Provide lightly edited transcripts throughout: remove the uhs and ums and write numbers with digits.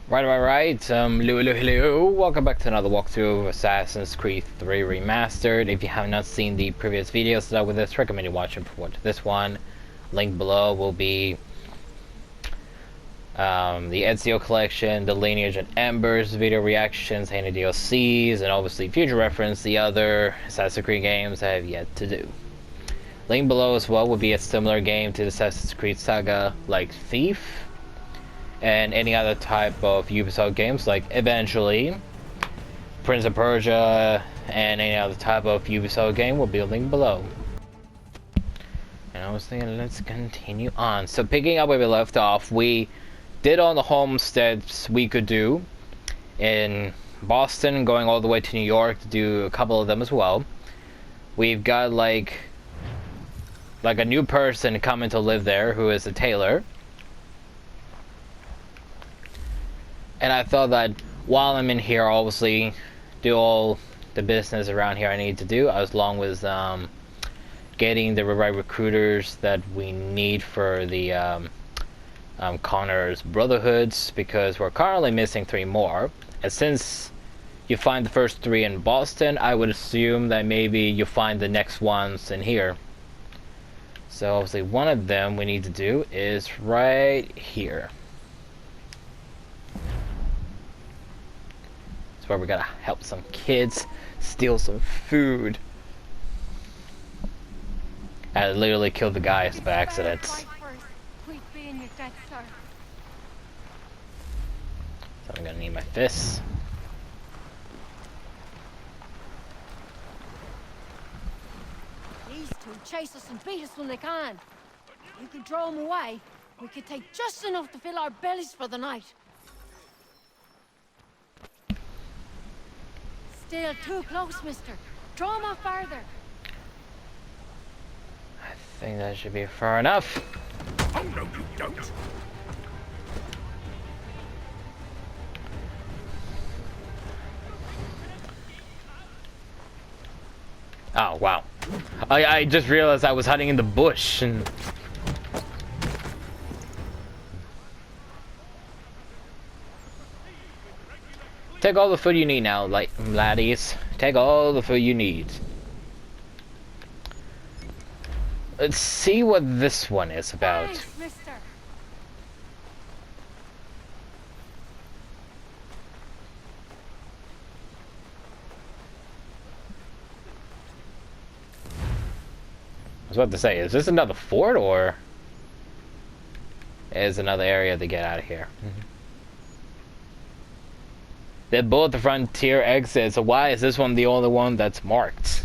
Right. Hello. Welcome back to another walkthrough of Assassin's Creed III Remastered. If you have not seen the previous videos that with this, recommend you watch this one. Link below will be the Ezio collection, the Lineage and Embers video reactions, any DLCs, and obviously future reference the other Assassin's Creed games I have yet to do. Link below as well will be a similar game to the Assassin's Creed saga, like Thief, and any other type of Ubisoft games, like eventually Prince of Persia and any other type of Ubisoft game will be linked below. And I was thinking, let's continue on. So picking up where we left off, we did all the homesteads we could do in Boston, going all the way to New York to do a couple of them as well. We've got like a new person coming to live there who is a tailor. And I thought that while I'm in here, obviously, do all the business around here I need to do, as long as getting the right recruiters that we need for the Connor's Brotherhoods, because we're currently missing 3 more. And since you find the first 3 in Boston, I would assume that maybe you find the next ones in here. So obviously one of them we need to do is right here. Where we gotta help some kids steal some food. I literally killed the guys by accident. So I'm gonna need my fists. These two chase us and beat us when they can. You can throw them away. We could take just enough to fill our bellies for the night. Still too close, mister. Throw him off farther. I think that should be far enough. Oh, no, you don't. Oh, wow. I just realized I was hiding in the bush and... Take all the food you need now, laddies. Take all the food you need. Let's see what this one is about. Thanks, mister. I was about to say, is this another fort or is another area to get out of here? They're both the frontier exits, so why is this one the only one that's marked?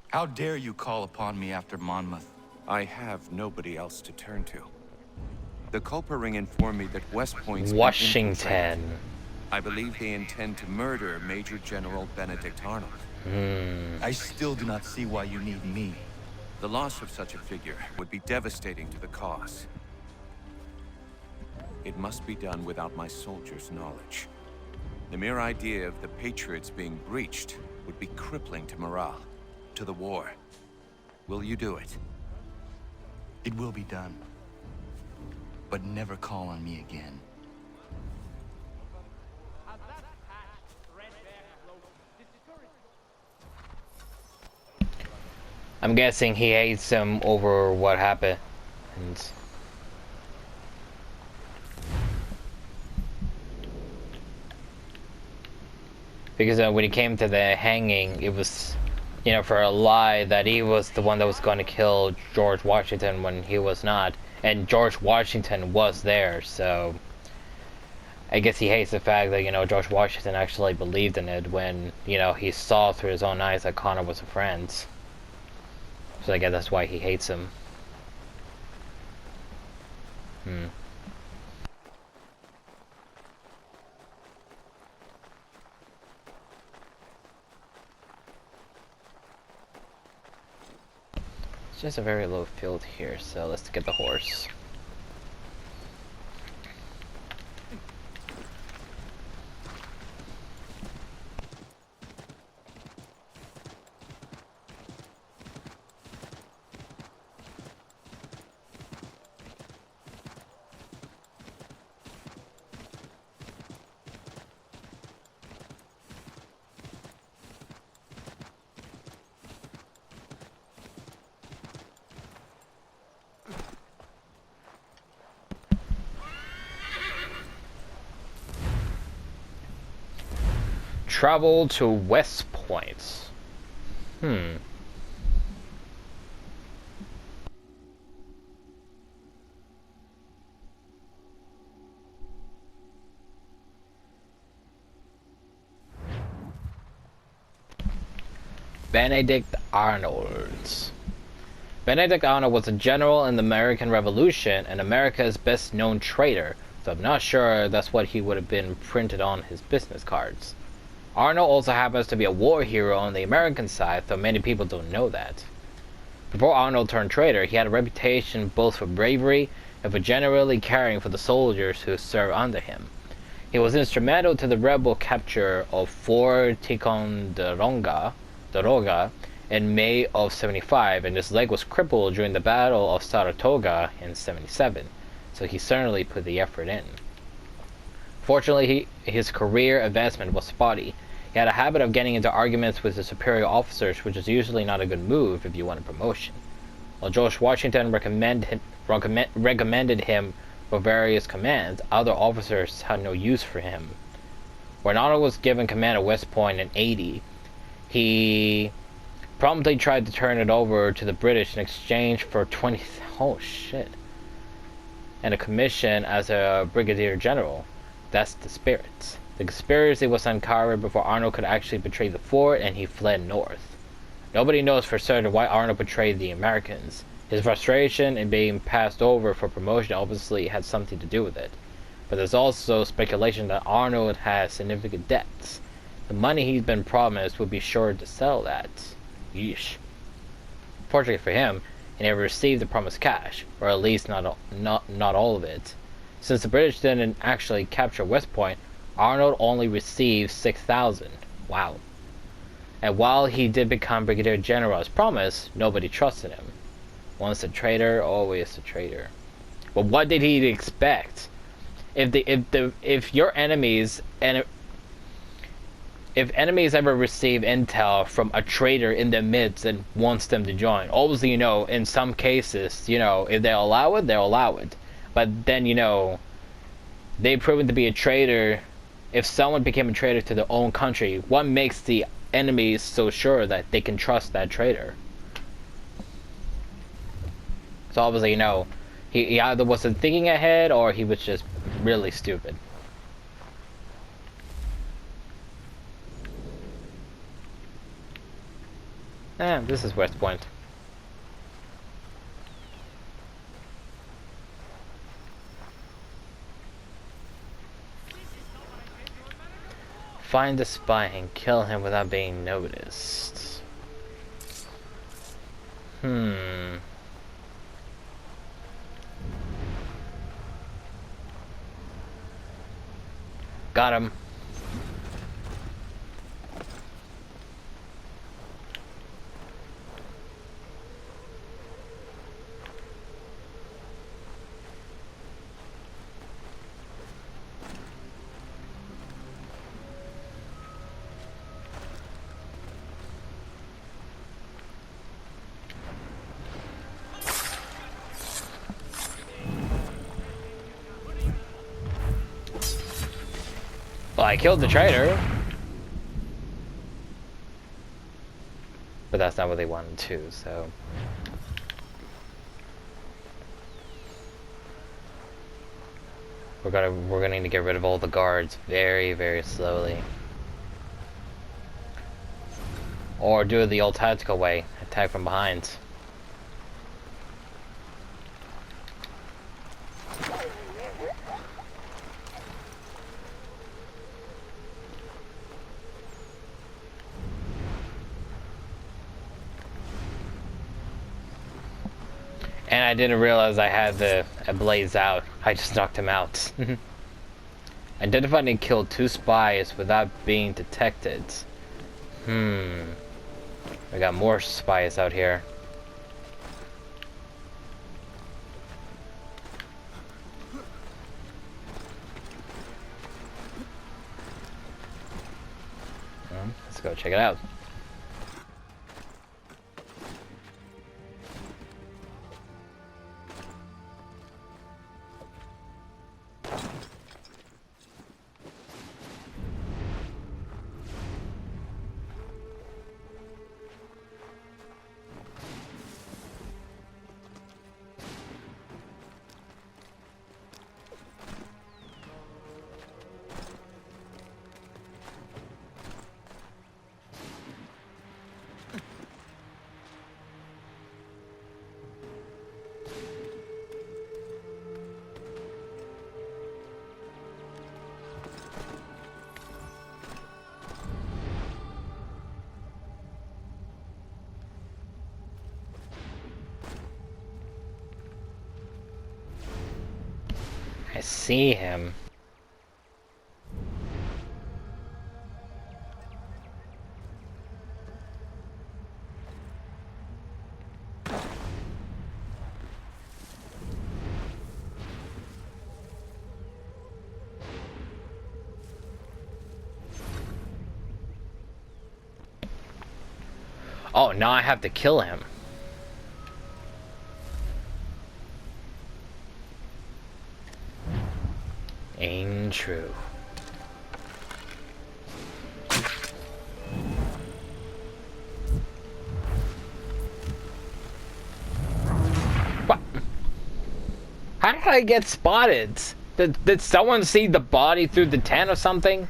How dare you call upon me after Monmouth? I have nobody else to turn to. The Culper Ring informed me that West Point's been Washington. infiltrated. I believe they intend to murder Major General Benedict Arnold. I still do not see why you need me. The loss of such a figure would be devastating to the cause. It must be done without my soldiers' knowledge. The mere idea of the Patriots being breached would be crippling to morale, to the war. Will you do it? It will be done. But never call on me again. I'm guessing he hates him over what happened. Because when he came to the hanging, it was, you know, for a lie that he was the one that was going to kill George Washington when he was not. And George Washington was there, so I guess he hates the fact that, you know, George Washington actually believed in it when, you know, he saw through his own eyes that Connor was a friend. So I guess that's why he hates him. It's just a very low field here, so let's get the horse. Travel to West Point. Benedict Arnold. Benedict Arnold was a general in the American Revolution and America's best known traitor, so I'm not sure that's what he would have been printed on his business cards. Arnold also happens to be a war hero on the American side, though many people don't know that. Before Arnold turned traitor, he had a reputation both for bravery and for generally caring for the soldiers who served under him. He was instrumental to the rebel capture of Fort Ticonderoga in May of 75, and his leg was crippled during the Battle of Saratoga in 77, so he certainly put the effort in. Fortunately, his career advancement was spotty. He had a habit of getting into arguments with his superior officers, which is usually not a good move if you want a promotion. While George Washington recommended him for various commands, other officers had no use for him. When Arnold was given command of West Point in 80, he promptly tried to turn it over to the British in exchange for and a commission as a brigadier general. That's the spirit. The conspiracy was uncovered before Arnold could actually betray the fort, and he fled north. Nobody knows for certain why Arnold betrayed the Americans. His frustration in being passed over for promotion obviously had something to do with it. But there's also speculation that Arnold has significant debts. The money he's been promised would be sure to settle that. Yeesh. Fortunately for him, he never received the promised cash, or at least not all of it. Since the British didn't actually capture West Point, Arnold only received 6,000. Wow. And while he did become brigadier general as promised, nobody trusted him. Once a traitor, always a traitor. But what did he expect? If your enemies if enemies ever receive intel from a traitor in their midst and wants them to join, obviously, in some cases, if they allow it, they'll allow it. But then, they've proven to be a traitor. If someone became a traitor to their own country, what makes the enemies so sure that they can trust that traitor? So obviously, he either wasn't thinking ahead or he was just really stupid. This is West Point. Find the spy and kill him without being noticed. Got him. Well, I killed the traitor. But that's not what they wanted to, so... We're gonna need to get rid of all the guards very, very slowly. Or do it the old tactical way, attack from behind. And I didn't realize I had the blaze out. I just knocked him out. Identified and killed 2 spies without being detected. We got more spies out here. Let's go check it out. see him. Oh, now I have to kill him. Ain't true. What? How did I get spotted? Did someone see the body through the tent or something?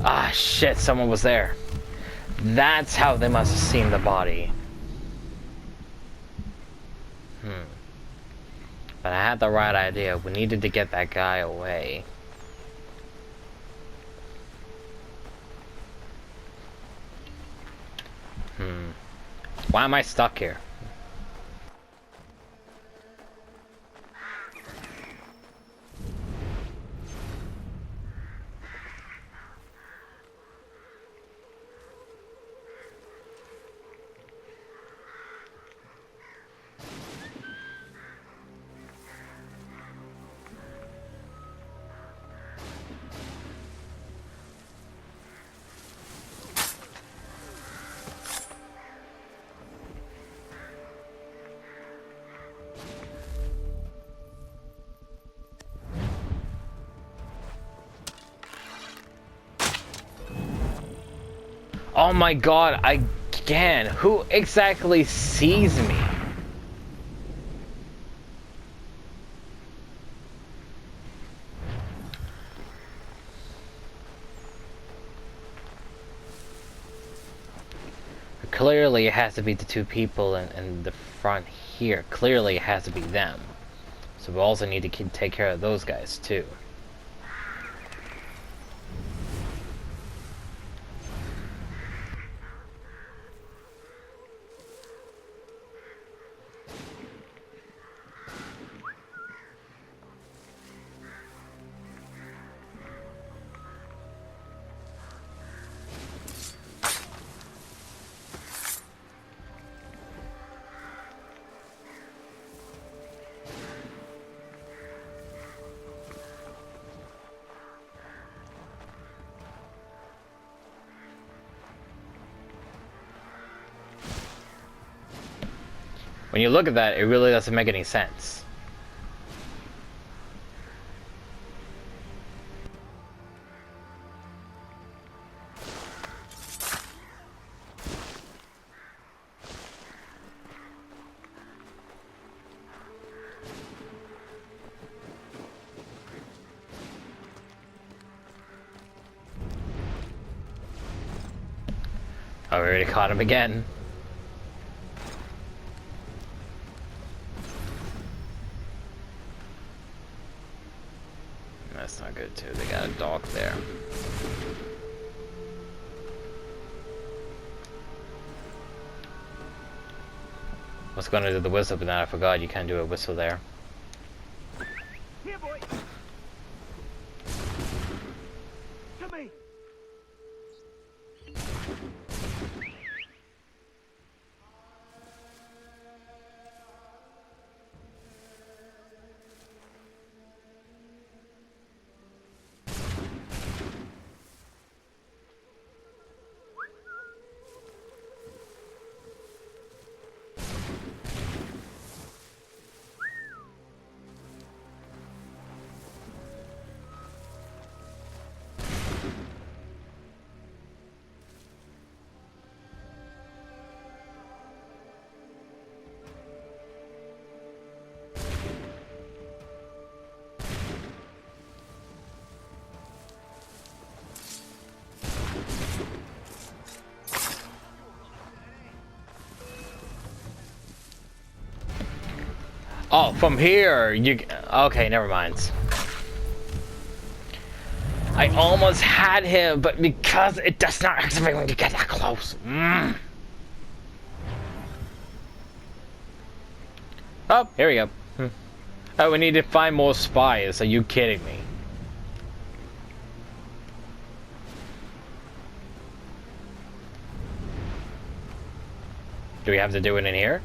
Ah, shit, someone was there. That's how they must have seen the body. But I had the right idea. We needed to get that guy away. Why am I stuck here? Oh my god, again, who exactly sees me? Clearly it has to be the two people in the front here. Clearly it has to be them. So we also need to take care of those guys too. When you look at that, it really doesn't make any sense. Oh, we already caught him again. That's not good too. They got a dog there. I was gonna do the whistle, but then I forgot you can't do a whistle there. Here, boy. To me. Oh, from here, you... Okay, never mind. I almost had him, but because it does not activate when you get that close. Oh, here we go. Oh, we need to find more spies. Are you kidding me? Do we have to do it in here?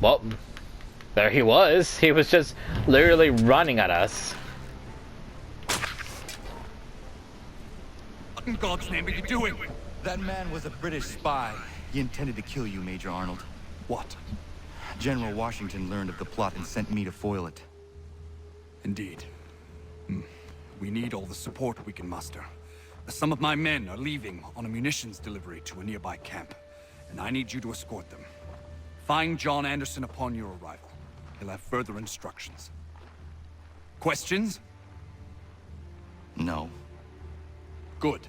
Well, there he was. He was just literally running at us. What in God's name are you doing? That man was a British spy. He intended to kill you, Major Arnold. What? General Washington learned of the plot and sent me to foil it. Indeed. We need all the support we can muster. Some of my men are leaving on a munitions delivery to a nearby camp, and I need you to escort them. Find John Anderson upon your arrival. He'll have further instructions. Questions? No. Good.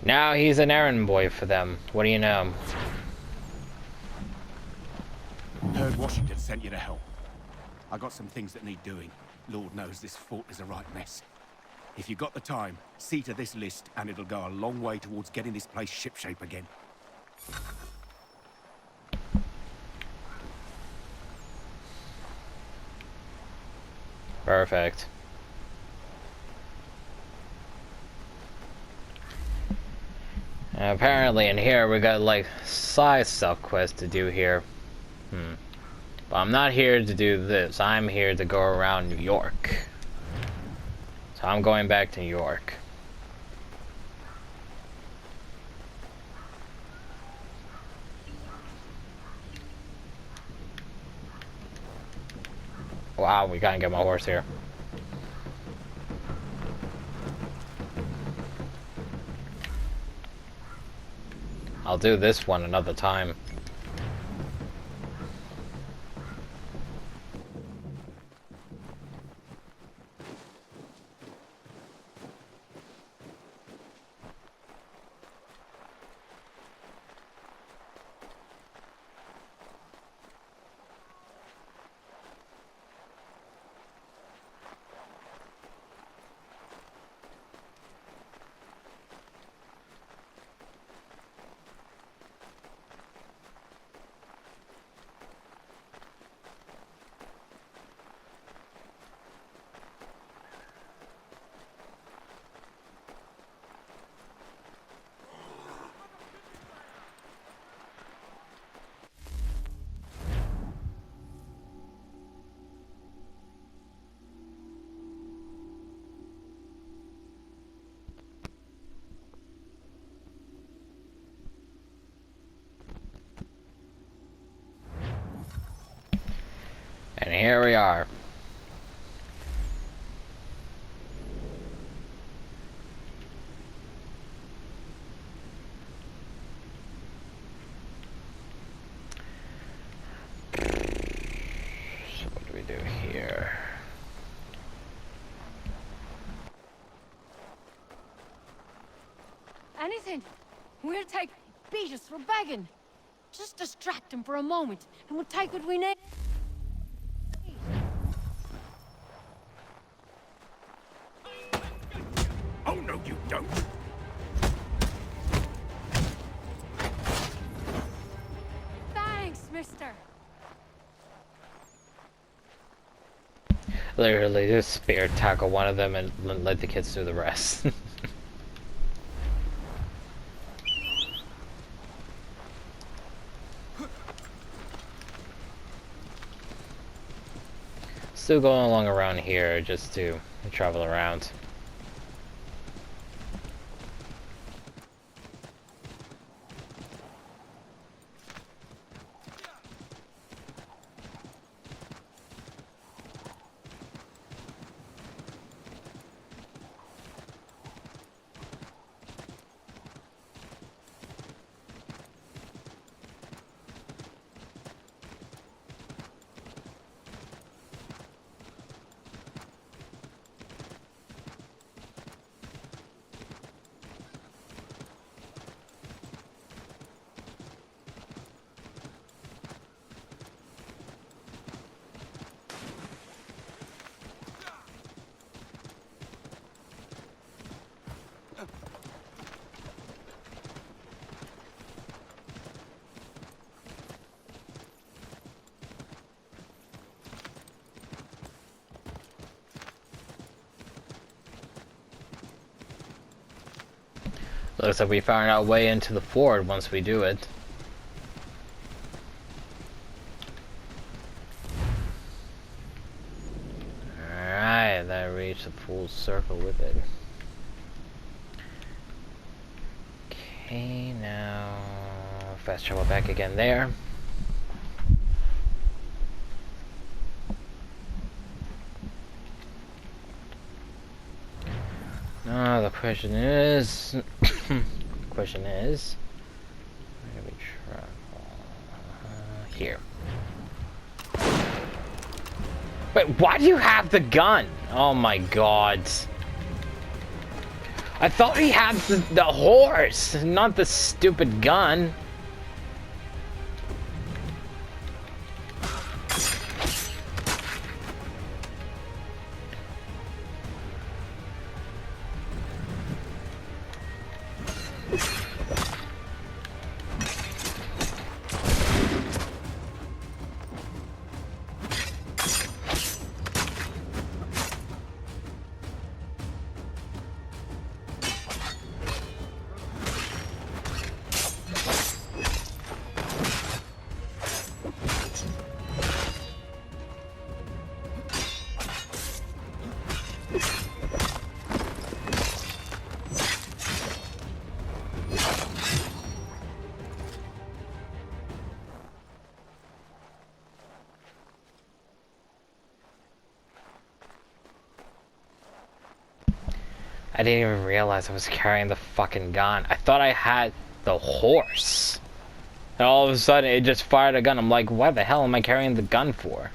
Now he's an errand boy for them. What do you know? Heard Washington sent you to help. I got some things that need doing. Lord knows this fort is a right mess. If you got the time, see to this list and it'll go a long way towards getting this place shipshape again. Perfect. And apparently in here we got like side stuff quest to do here. But I'm not here to do this. I'm here to go around New York. So I'm going back to New York. Wow, we gotta get my horse here. I'll do this one another time. And here we are. So what do we do here? Anything. We'll take beat us for begging. Just distract him for a moment, and we'll take what we need. Oh, no, you don't. Thanks, mister. Literally just spear tackle one of them and let the kids do the rest. still going along around here just to travel around. Looks like we found our way into the fort once we do it. Alright, that reached a full circle with it. Okay, now fast travel back again there. Now the question is, where do we travel? Here. Wait, why do you have the gun? Oh my god. I thought he had the horse, not the stupid gun. I didn't even realize I was carrying the fucking gun. I thought I had the horse. And all of a sudden it just fired a gun. I'm like, why the hell am I carrying the gun for?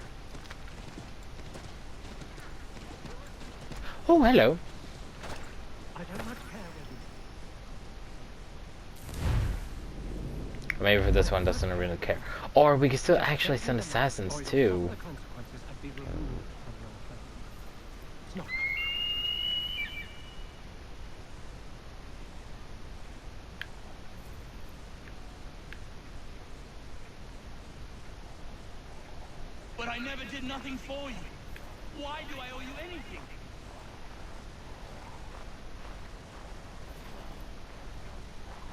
Oh, hello. I don't much care whether Maybe for this one doesn't really care. Or we could still actually send assassins too. the consequences and be removed from your place. It's not. But I never did nothing for you. Why do I owe you anything?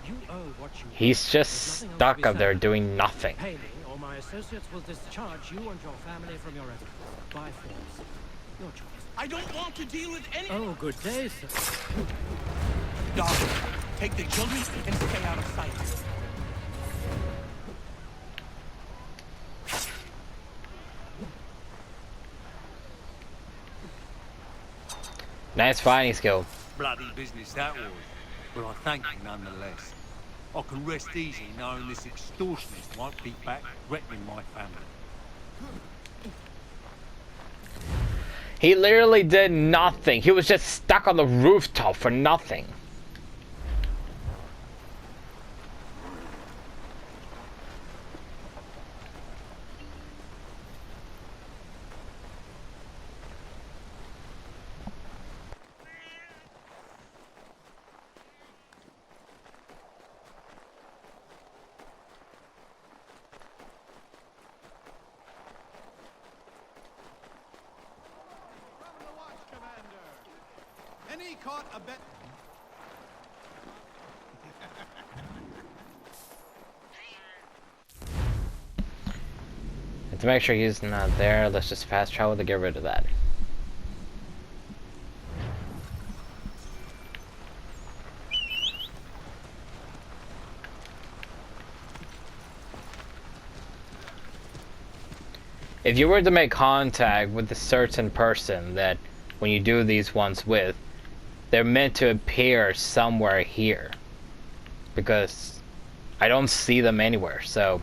You owe what you He's want. just There's nothing else to stuck be up there said. doing nothing. Pay me, or my associates will discharge you and your family from your residence. By force. Your choice. I don't want to deal with anyone. Oh, good day, sir. Darling, take the children and stay out of sight. Nice fighting skill. Bloody business that was, but I thank you nonetheless. I can rest easy knowing this extortionist won't be back threatening my family. He literally did nothing. He was just stuck on the rooftop for nothing. Any caught a bet? To make sure he's not there, let's just fast travel to get rid of that. If you were to make contact with a certain person that when you do these ones with, they're meant to appear somewhere here. Because I don't see them anywhere, so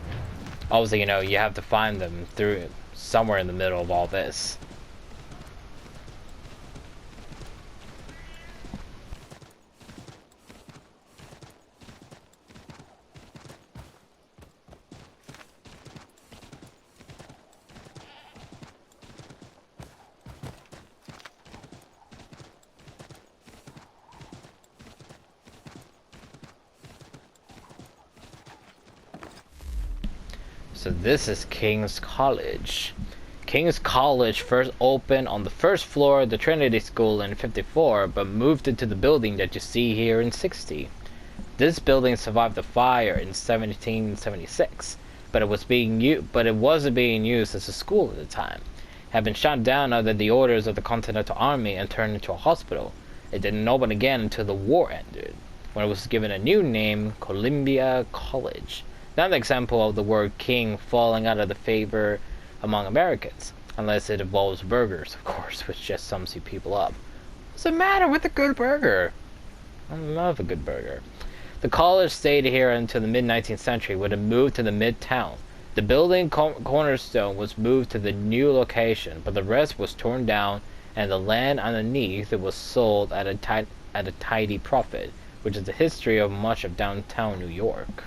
obviously, you know, you have to find them through somewhere in the middle of all this. So this is King's College. King's College first opened on the first floor of the Trinity School in '54, but moved into the building that you see here in '60. This building survived the fire in 1776, but it wasn't being used as a school at the time. It had been shot down under the orders of the Continental Army and turned into a hospital. It didn't open again until the war ended, when it was given a new name, Columbia College. Another example of the word king falling out of the favor among Americans, unless it involves burgers, of course, which just sums you people up. What's the matter with a good burger? I love a good burger. The college stayed here until the mid-19th century when it moved to the Midtown. The building cornerstone was moved to the new location, but the rest was torn down and the land underneath it was sold at a tidy profit, which is the history of much of downtown New York.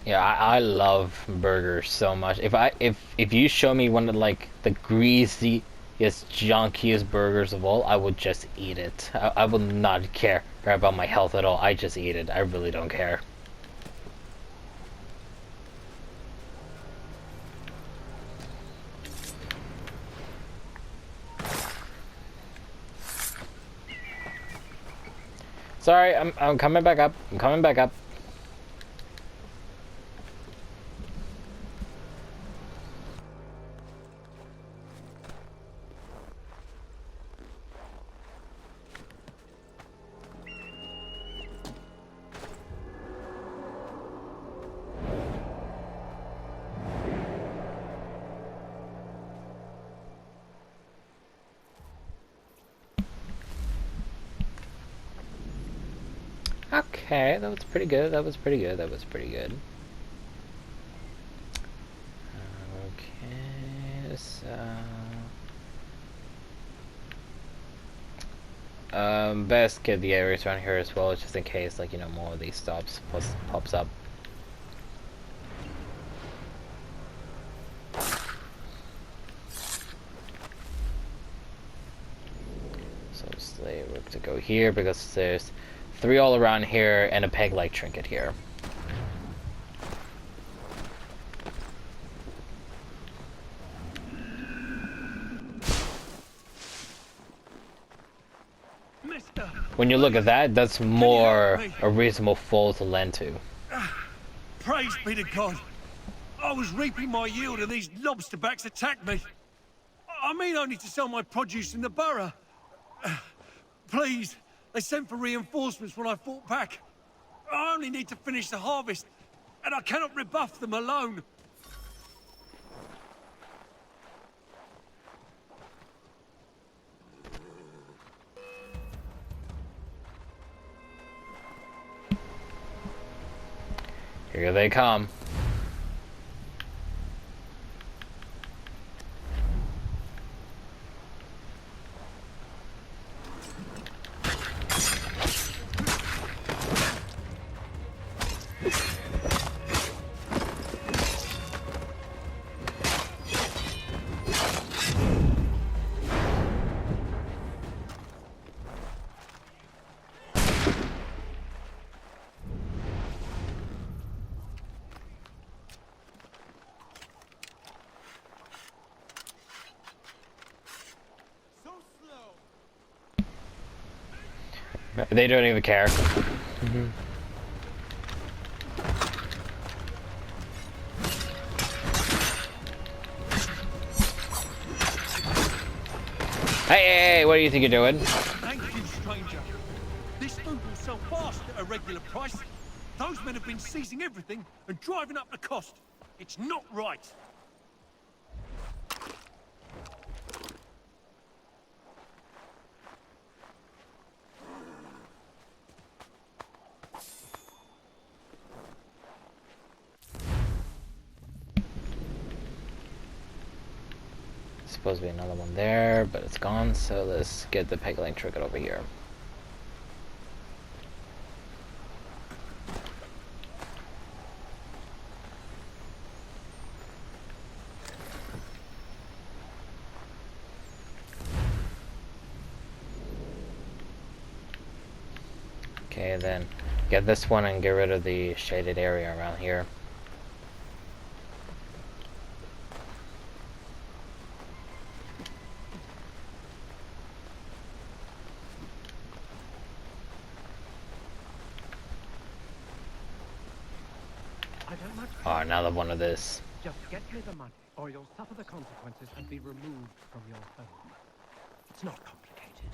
Yeah, I love burgers so much. If you show me one of like the greasiest, junkiest burgers of all, I would just eat it. I will not care about my health at all. I just eat it. I really don't care. Sorry, I'm coming back up. I'm coming back up. Okay, that was pretty good. That was pretty good. That was pretty good. Okay, so best get the areas around here as well, just in case, like, you know, more of these stops pops up. So slave rook to go here because there's 3 all around here and a peg-like trinket here. When you look at that, that's more a reasonable foal to lend to. Praise be to God. I was reaping my yield and these lobsterbacks attacked me. I mean, only to sell my produce in the borough. Please, they sent for reinforcements when I fought back. I only need to finish the harvest, and I cannot rebuff them alone. Here they come. They don't even care. Hey, what do you think you're doing? Thank you, stranger. This food will sell fast at a regular price. Those men have been seizing everything and driving up the cost. It's not right. Supposed to be another one there, but it's gone, so let's get the pegling trinket over here. Okay, then get this one and get rid of the shaded area around here. I don't much Oh, another one of this. Just get me the money, or you'll suffer the consequences and be removed from your home. It's not complicated.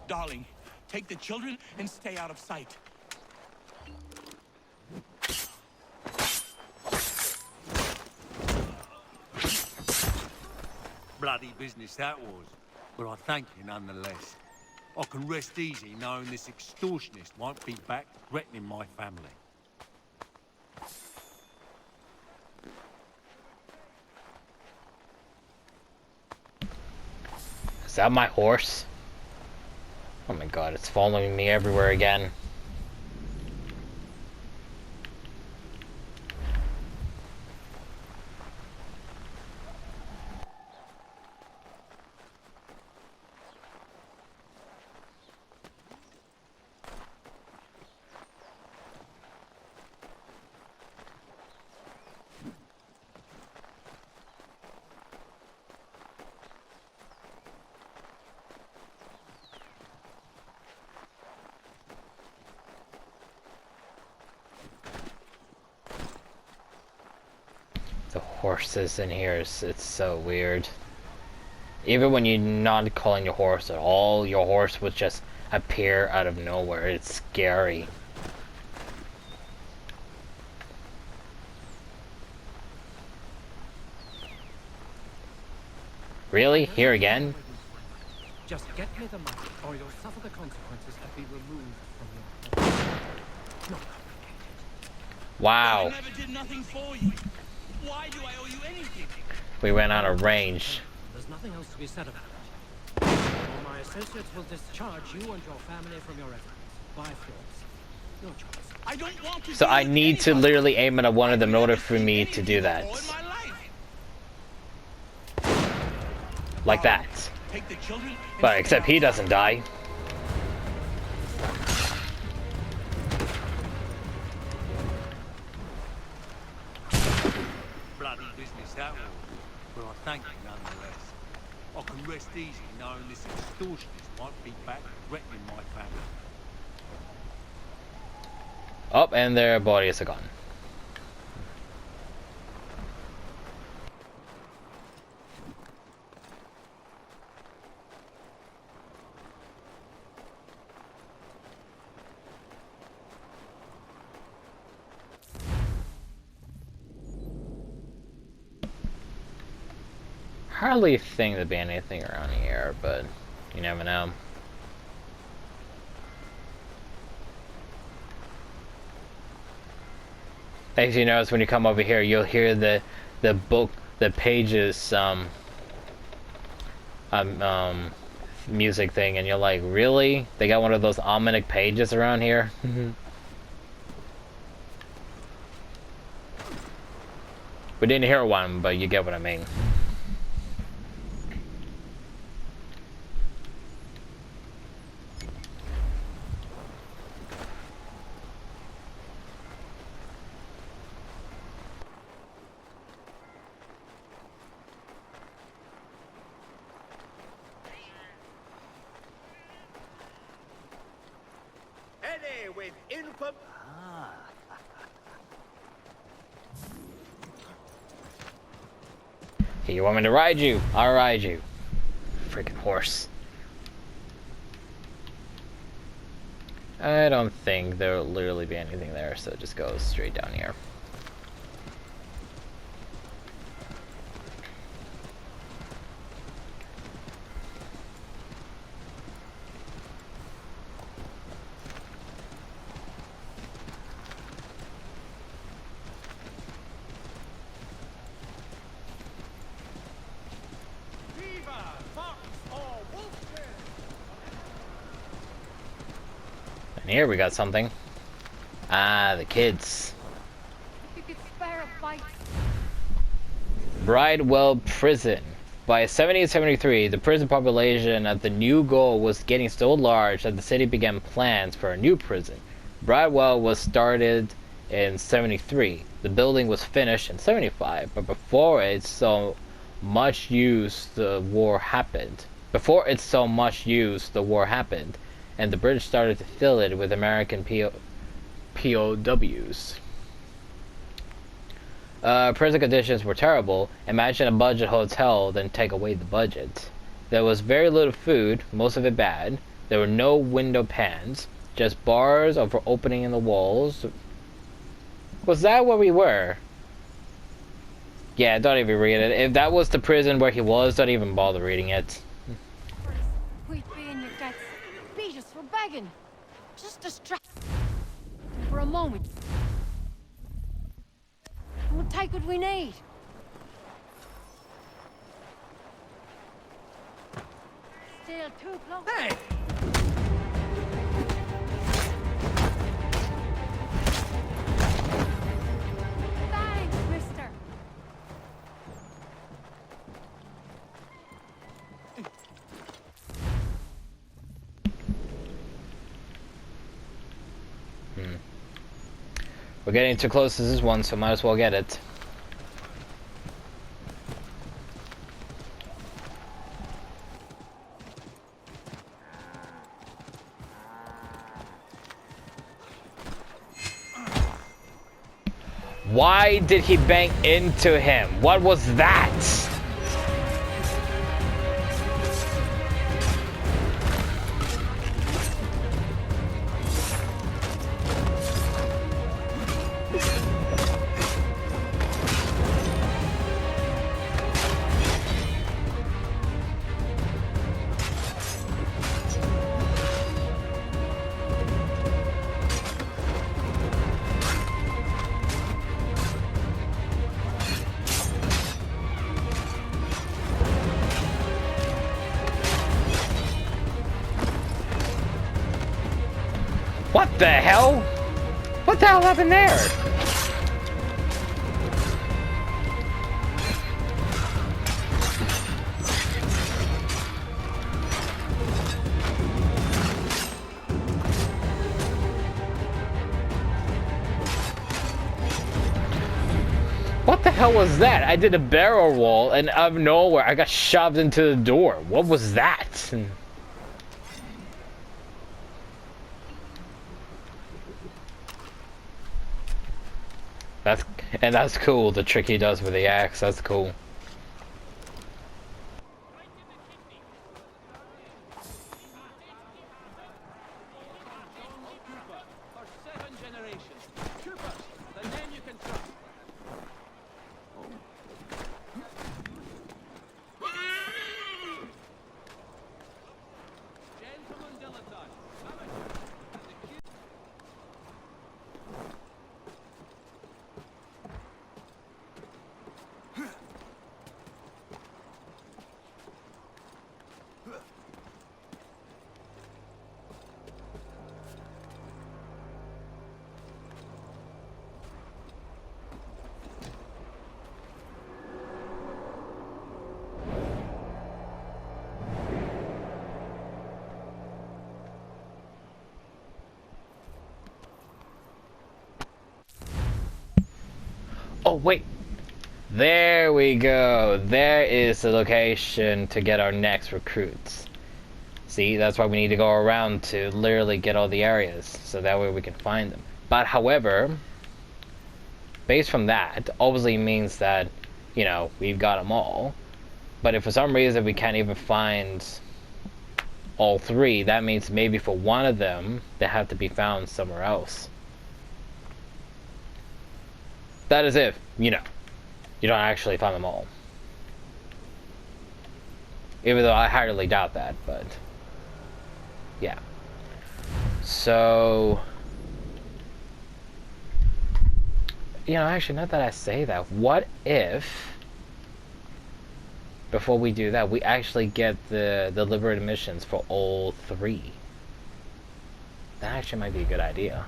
Darling, take the children and stay out of sight. Bloody business that was, but I thank you nonetheless. I can rest easy knowing this extortionist won't be back threatening my family. Is that my horse? Oh my god, it's following me everywhere again. The horses in here, it's so weird. Even when you're not calling your horse at all, your horse would just appear out of nowhere. It's scary. Really? Here again? Just get me the money, or you'll suffer the consequences and be removed from your home. It's not complicated. Wow. I never did nothing for you. Why do I owe you anything? We went out of range. There's nothing else to be said about it. Or my associates will discharge you and your family from your residence by force. Your choice. I don't want to. So do I it need to anyway. literally aim at one of them in order for I've me never to seen do that. anything before in my life. Like that. Take the children and But stay except he out. doesn't die. Bloody business that was, but I thank you nonetheless. I can rest easy knowing this extortionist won't be back threatening my family. Oh, and their bodies are gone. Hardly think there'd be anything around here, but you never know. As you notice, when you come over here, you'll hear the book, the pages, music thing, and you're like, really? They got one of those ominous pages around here? We didn't hear one, but you get what I mean. Any with info. Okay, you want me to ride you? I'll ride you. Freaking horse. I don't think there'll literally be anything there, so just go straight down here. And here we got something. Ah, the kids. If you could spare a bite. Bridewell Prison. By 1773, the prison population at the new goal was getting so large that the city began plans for a new prison. Bridewell was started in 73. The building was finished in 75, but before it's so much use, the war happened. And the British started to fill it with American POWs. Prison conditions were terrible. Imagine a budget hotel, then take away the budget. There was very little food, most of it bad. There were no window pans, just bars over opening in the walls. Was that where we were? Yeah, don't even read it. If that was the prison where he was, don't even bother reading it. We'd be in your guts. Beat us for begging. Just distract them for a moment. We'll take what we need. Still too close. Hey! Thanks, mister. We're getting too close to this one, so might as well get it. Why did he bang into him? What was that? What the hell? What the hell happened there? What the hell was that? I did a barrel roll and out of nowhere I got shoved into the door. What was that? That's cool, the trick he does with the axe, that's cool. For 7 generations. Troopers, the men you can trust. Gentlemen dilettantes, amateurs, the cue. Oh wait, there we go. There is the location to get our next recruits. See, that's why we need to go around to literally get all the areas, so that way we can find them. But however, based from that, obviously means that, you know, we've got them all. But if for some reason we can't even find all three, that means maybe for one of them, they have to be found somewhere else. That is if, you know, you don't actually find them all. Even though I highly doubt that, but yeah. So, you know, actually, not that I say that, what if, before we do that, we actually get the liberated missions for all three? That actually might be a good idea.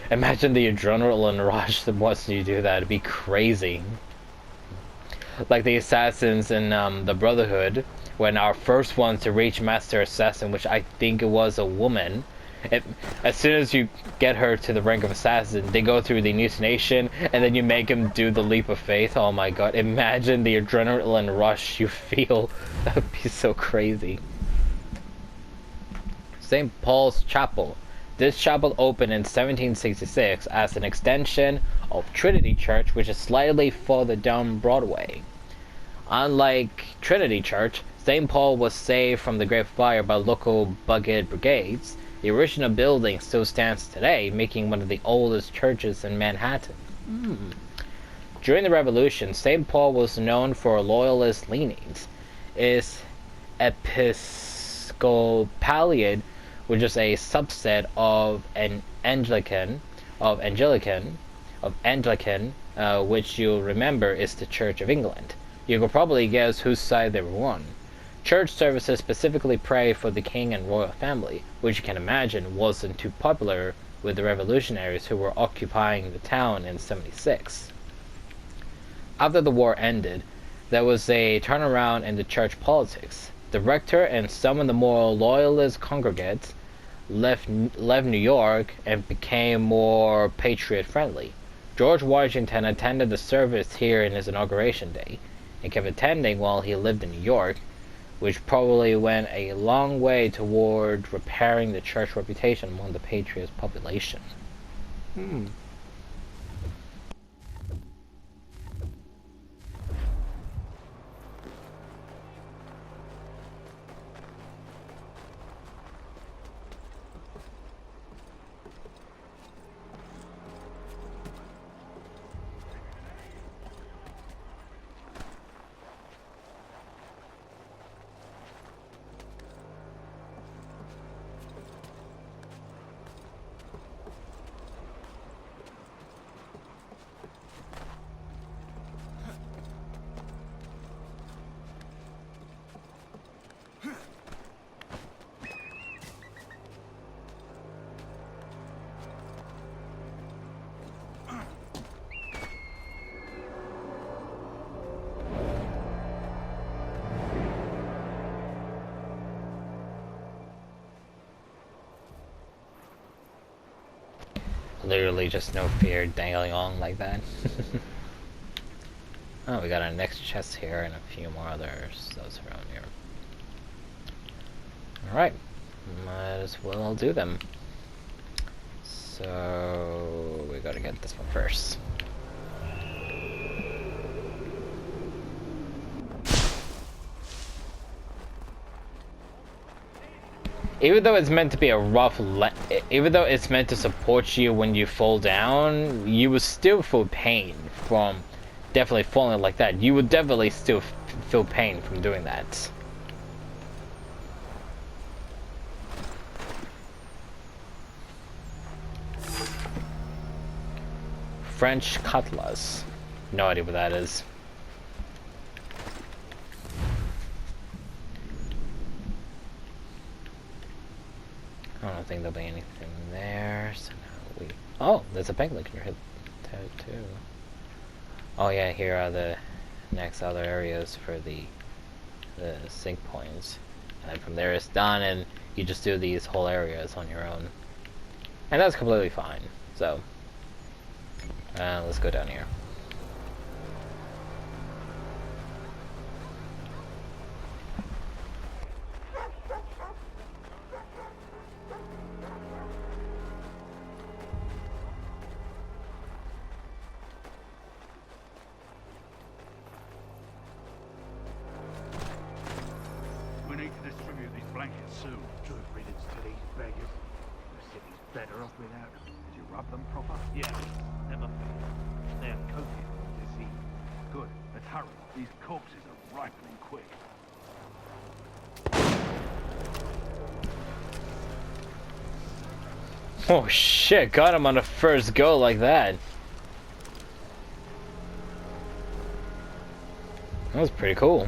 Imagine the adrenaline rush that once you do that, it'd be crazy. Like the assassins in the Brotherhood, when our first ones to reach Master Assassin, which I think it was a woman, as soon as you get her to the rank of assassin, they go through the hallucination, and then you make them do the leap of faith. Oh my god, imagine the adrenaline rush you feel. That would be so crazy. St. Paul's Chapel. This chapel opened in 1766 as an extension of Trinity Church, which is slightly further down Broadway. Unlike Trinity Church, St. Paul was saved from the Great Fire by local bucket brigades. The original building still stands today, making one of the oldest churches in Manhattan. During the Revolution, St. Paul was known for loyalist leanings. Its Episcopalian, which is a subset of an Anglican, which you'll remember is the Church of England. You could probably guess whose side they were on. Church services specifically pray for the king and royal family, which you can imagine wasn't too popular with the revolutionaries who were occupying the town in '76. After the war ended, there was a turnaround in the church politics. The rector and some of the more loyalist congregates left New York and became more patriot-friendly. George Washington attended the service here in his inauguration day, and kept attending while he lived in New York, which probably went a long way toward repairing the church reputation among the patriots population. Literally just no fear dangling on like that. Oh, we got our next chest here and a few more others. Those around here. Alright. Might as well do them. So we gotta get this one first. Even though it's meant to be a rough, even though it's meant to support you when you fall down, you will still feel pain from definitely falling like that. You would definitely still feel pain from doing that. French cutlass. No idea what that is. I don't think there'll be anything there, so now we... Oh, there's a penguin in your head too. Oh yeah, here are the next other areas for the sync points. And then from there it's done, and you just do these whole areas on your own. And that's completely fine, so... let's go down here. cranking soon. Good riddance to these beggars. The city's better off without them. Did you rub them proper? Yeah, never failed. They're coated with disease. Good, but hurry. These corpses are ripening quick. Oh shit, got him on the first go like that. That was pretty cool.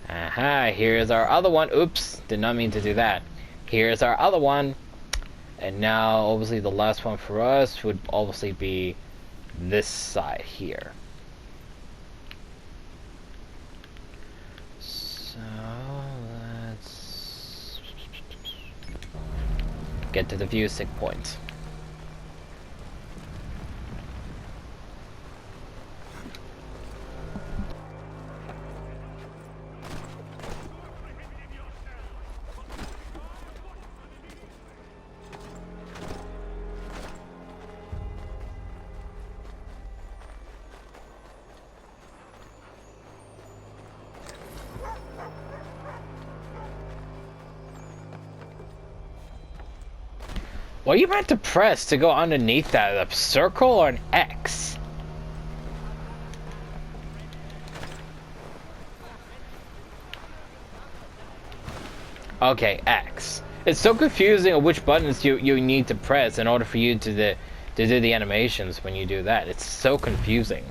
Aha, here's our other one. Oops, did not mean to do that. Here's our other one. And now, obviously, the last one for us would obviously be this side here. So, let's get to the view stick point. What are you meant to press to go underneath that? A circle or an X? Okay, X. It's so confusing on which buttons you need to press in order for you to do the animations when you do that. It's so confusing.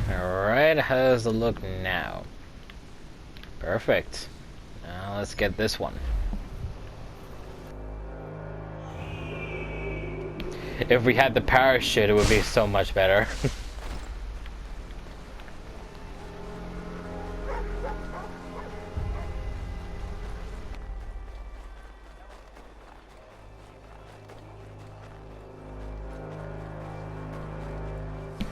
Alright, how does it look now? Perfect. Now let's get this one. If we had the parachute, it would be so much better.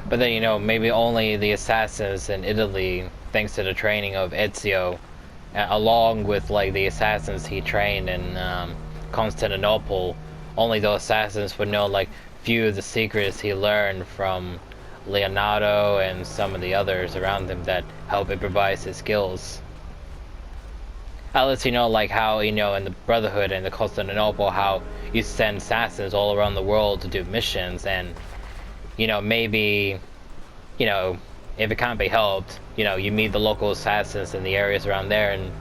But then, you know, maybe only the assassins in Italy, thanks to the training of Ezio, along with like the assassins he trained in Constantinople, only those assassins would know like few of the secrets he learned from Leonardo and some of the others around him that help improvise his skills. That lets you know like how, you know, in the Brotherhood and the Constantinople, how you send assassins all around the world to do missions, and you know, maybe, you know, if it can't be helped, you know, you meet the local assassins in the areas around there and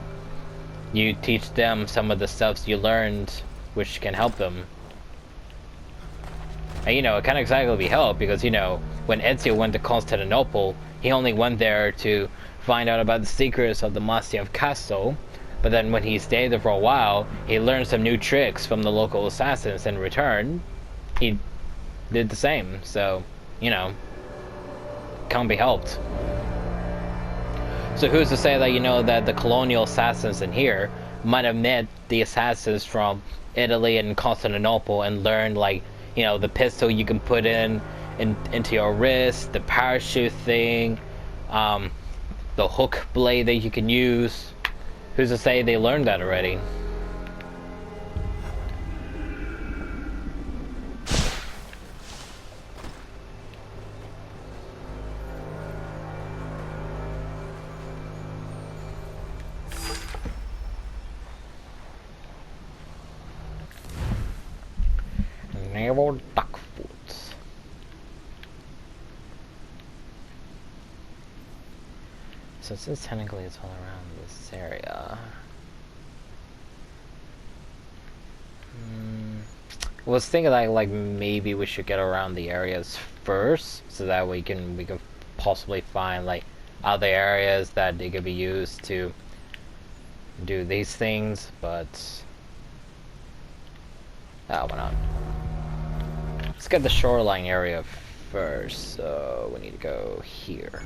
you teach them some of the stuff you learned which can help them. And you know, it can't exactly be helped because, you know, when Ezio went to Constantinople, he only went there to find out about the secrets of the Mastiff Castle, but then when he stayed there for a while, he learned some new tricks from the local assassins. In return, he did the same, so, you know, can't be helped. So who's to say that, you know, that the colonial assassins in here might have met the assassins from Italy and Constantinople and learned, like, you know, the pistol you can put into your wrist, the parachute thing, the hook blade that you can use. Who's to say they learned that already? Naval duckfoot. So since technically it's all around this area, I was thinking like maybe we should get around the areas first, so that we can possibly find like other areas that they could be used to do these things. But why not? Let's get the shoreline area first. So we need to go here.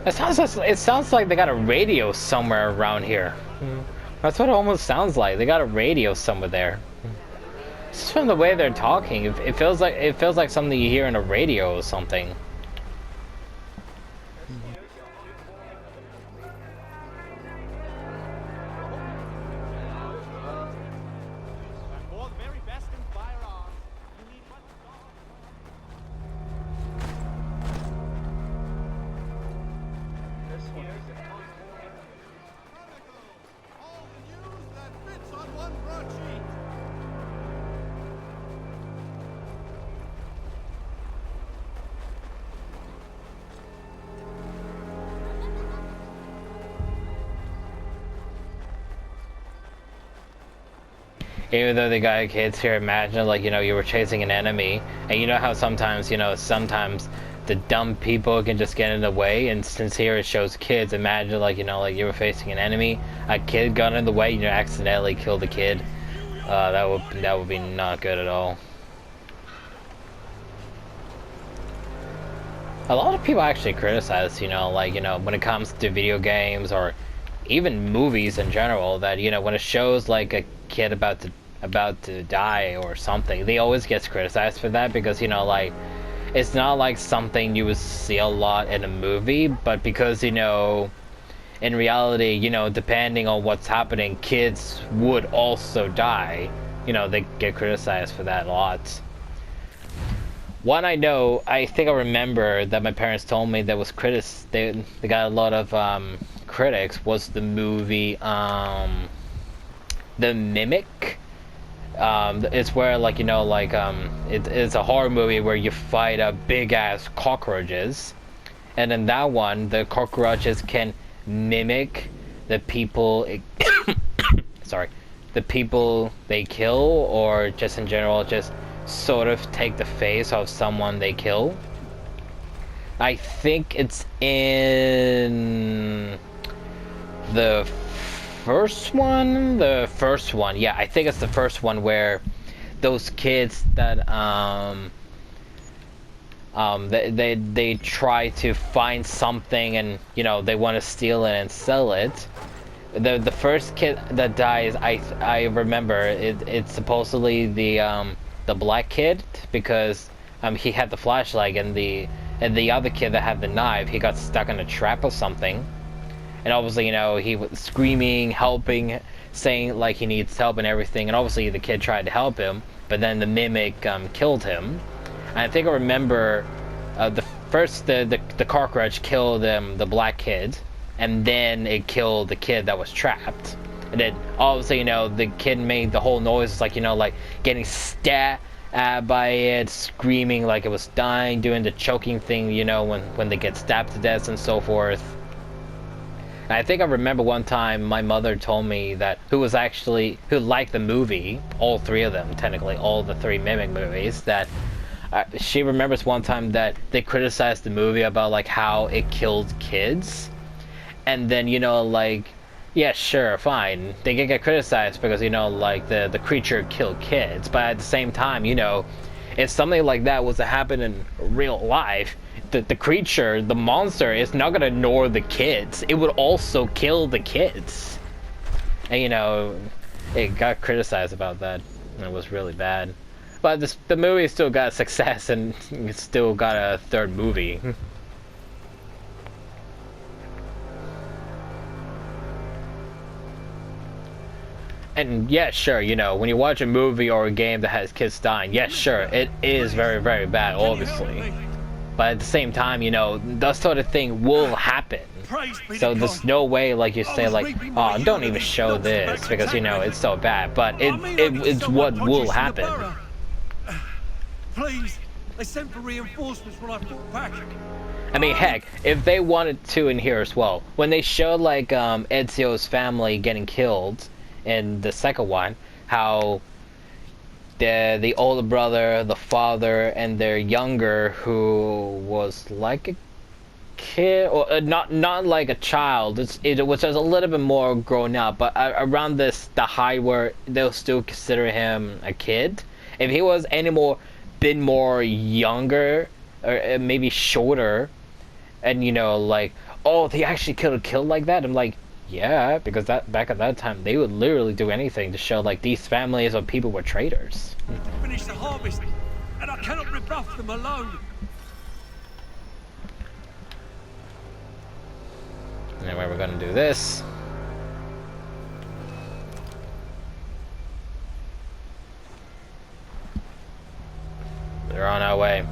It sounds like they got a radio somewhere around here. That's what it almost sounds like. They got a radio somewhere there. Just from the way they're talking, it feels like something you hear in a radio or something. Even though the guy kids here, imagine like, you know, you were chasing an enemy, and you know how sometimes the dumb people can just get in the way, and since here it shows kids, imagine like, you know, like you were facing an enemy, a kid got in the way, you accidentally killed the kid. That would be not good at all. A lot of people actually criticize, you know, like, you know, when it comes to video games or even movies in general, that, you know, when it shows like a kid about to die or something, they always get criticized for that, because, you know, like, it's not like something you would see a lot in a movie, but because, you know, in reality, you know, depending on what's happening, kids would also die. You know, they get criticized for that a lot. One I think I remember that my parents told me that was they got a lot of critics, was the movie The Mimic. It's where, like, you know, like, it's a horror movie where you fight big ass cockroaches, and in that one the cockroaches can mimic the people sorry, the people they kill, or just in general just sort of take the face of someone they kill. I think it's in the first one, yeah, I think it's the first one, where those kids that they try to find something, and, you know, they want to steal it and sell it. The first kid that dies, I remember it's supposedly the black kid, because he had the flashlight, and the other kid that had the knife, he got stuck in a trap or something. And obviously, you know, he was screaming, helping, saying like he needs help and everything. And obviously the kid tried to help him, but then the mimic killed him. And I think I remember the cockroach killed the black kid, and then it killed the kid that was trapped. And then obviously, you know, the kid made the whole noise, like, you know, like getting stabbed by it, screaming like it was dying, doing the choking thing, you know, when they get stabbed to death and so forth. I think I remember one time my mother told me that who liked the movie, all three of them, technically, all the three Mimic movies, that she remembers one time that they criticized the movie about like how it killed kids. And then, you know, like, yeah, sure, fine. They can get criticized because, you know, like, the creature killed kids. But at the same time, you know, if something like that was to happen in real life, the creature, the monster, is not going to ignore the kids. It would also kill the kids. And, you know, it got criticized about that. And it was really bad. But the movie still got success, and it still got a third movie. And yeah, sure, you know, when you watch a movie or a game that has kids dying, yes, sure, it is very, very bad, obviously. But at the same time, you know, that sort of thing will happen. So there's no way, like, you say, like, oh, don't even show this, because, you know, it's so bad. But it's what will happen. Please, they sent for reinforcements when I fought back. I mean, heck, if they wanted to in here as well, when they showed, like, Ezio's family getting killed in the second one, how the older brother, the father, and their younger, who was like a kid, or not like a child, it was just a little bit more grown up, but around the height where they'll still consider him a kid. If he was bit more younger, or maybe shorter, and you know, like, oh, they actually could have killed like that, I'm like, yeah, because back at that time, they would literally do anything to show, like, these families or people were traitors. Finish the harvest, and I cannot rebuff them alone. Anyway, we're gonna do this. They're on our way.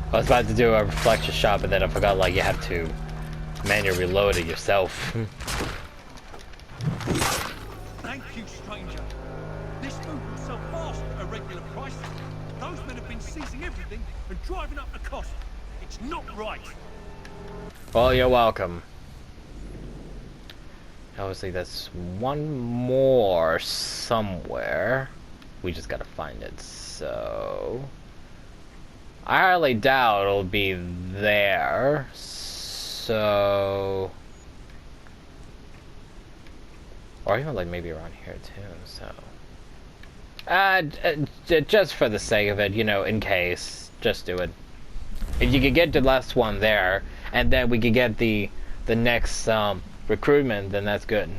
I was about to do a reflection shot, but then I forgot, like, you have to manually reload it yourself. Thank you, stranger. This food will sell fast at a regular price. Those men have been seizing everything and driving up the cost. It's not right. Well, you're welcome. Obviously, there's one more somewhere. We just gotta find it, so... I highly doubt it'll be there, so... Or even, like, maybe around here, too, so... just for the sake of it, you know, in case, just do it. If you could get the last one there, and then we could get the next, recruitment, then that's good.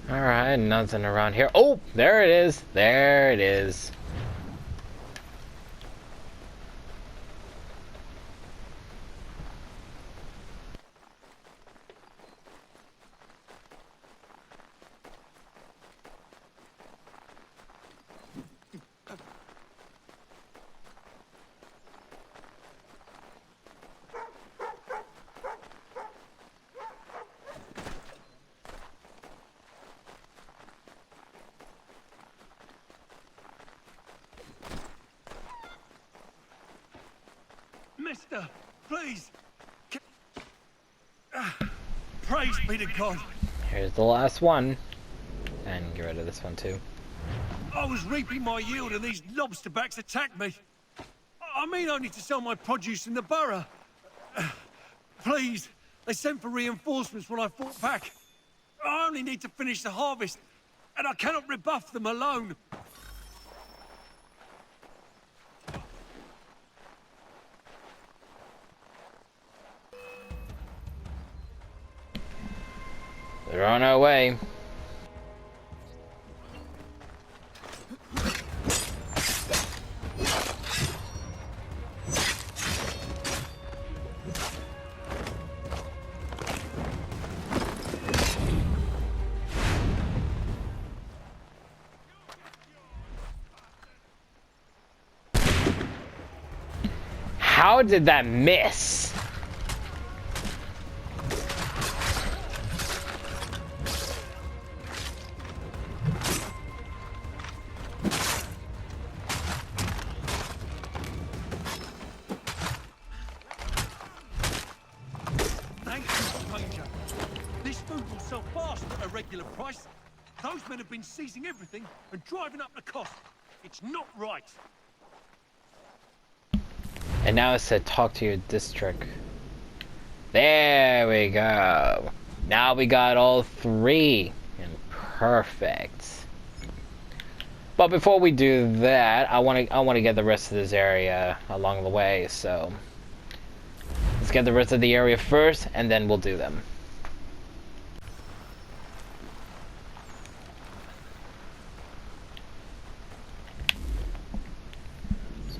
Alright, nothing around here. Oh, there it is. There it is. Mister, please. Praise be to God. Here's the last one. And get rid of this one too. I was reaping my yield and these lobsterbacks attacked me. I mean, I need to sell my produce in the borough. Please, they sent for reinforcements when I fought back. I only need to finish the harvest, and I cannot rebuff them alone. They're on our way. How did that miss? Thank you, stranger. This food will sell fast at a regular price. Those men have been seizing everything and driving up the cost. It's not right. And now it said talk to your district. There we go. Now we got all three. And perfect. But before we do that, I want to get the rest of this area along the way, so let's get the rest of the area first and then we'll do them. So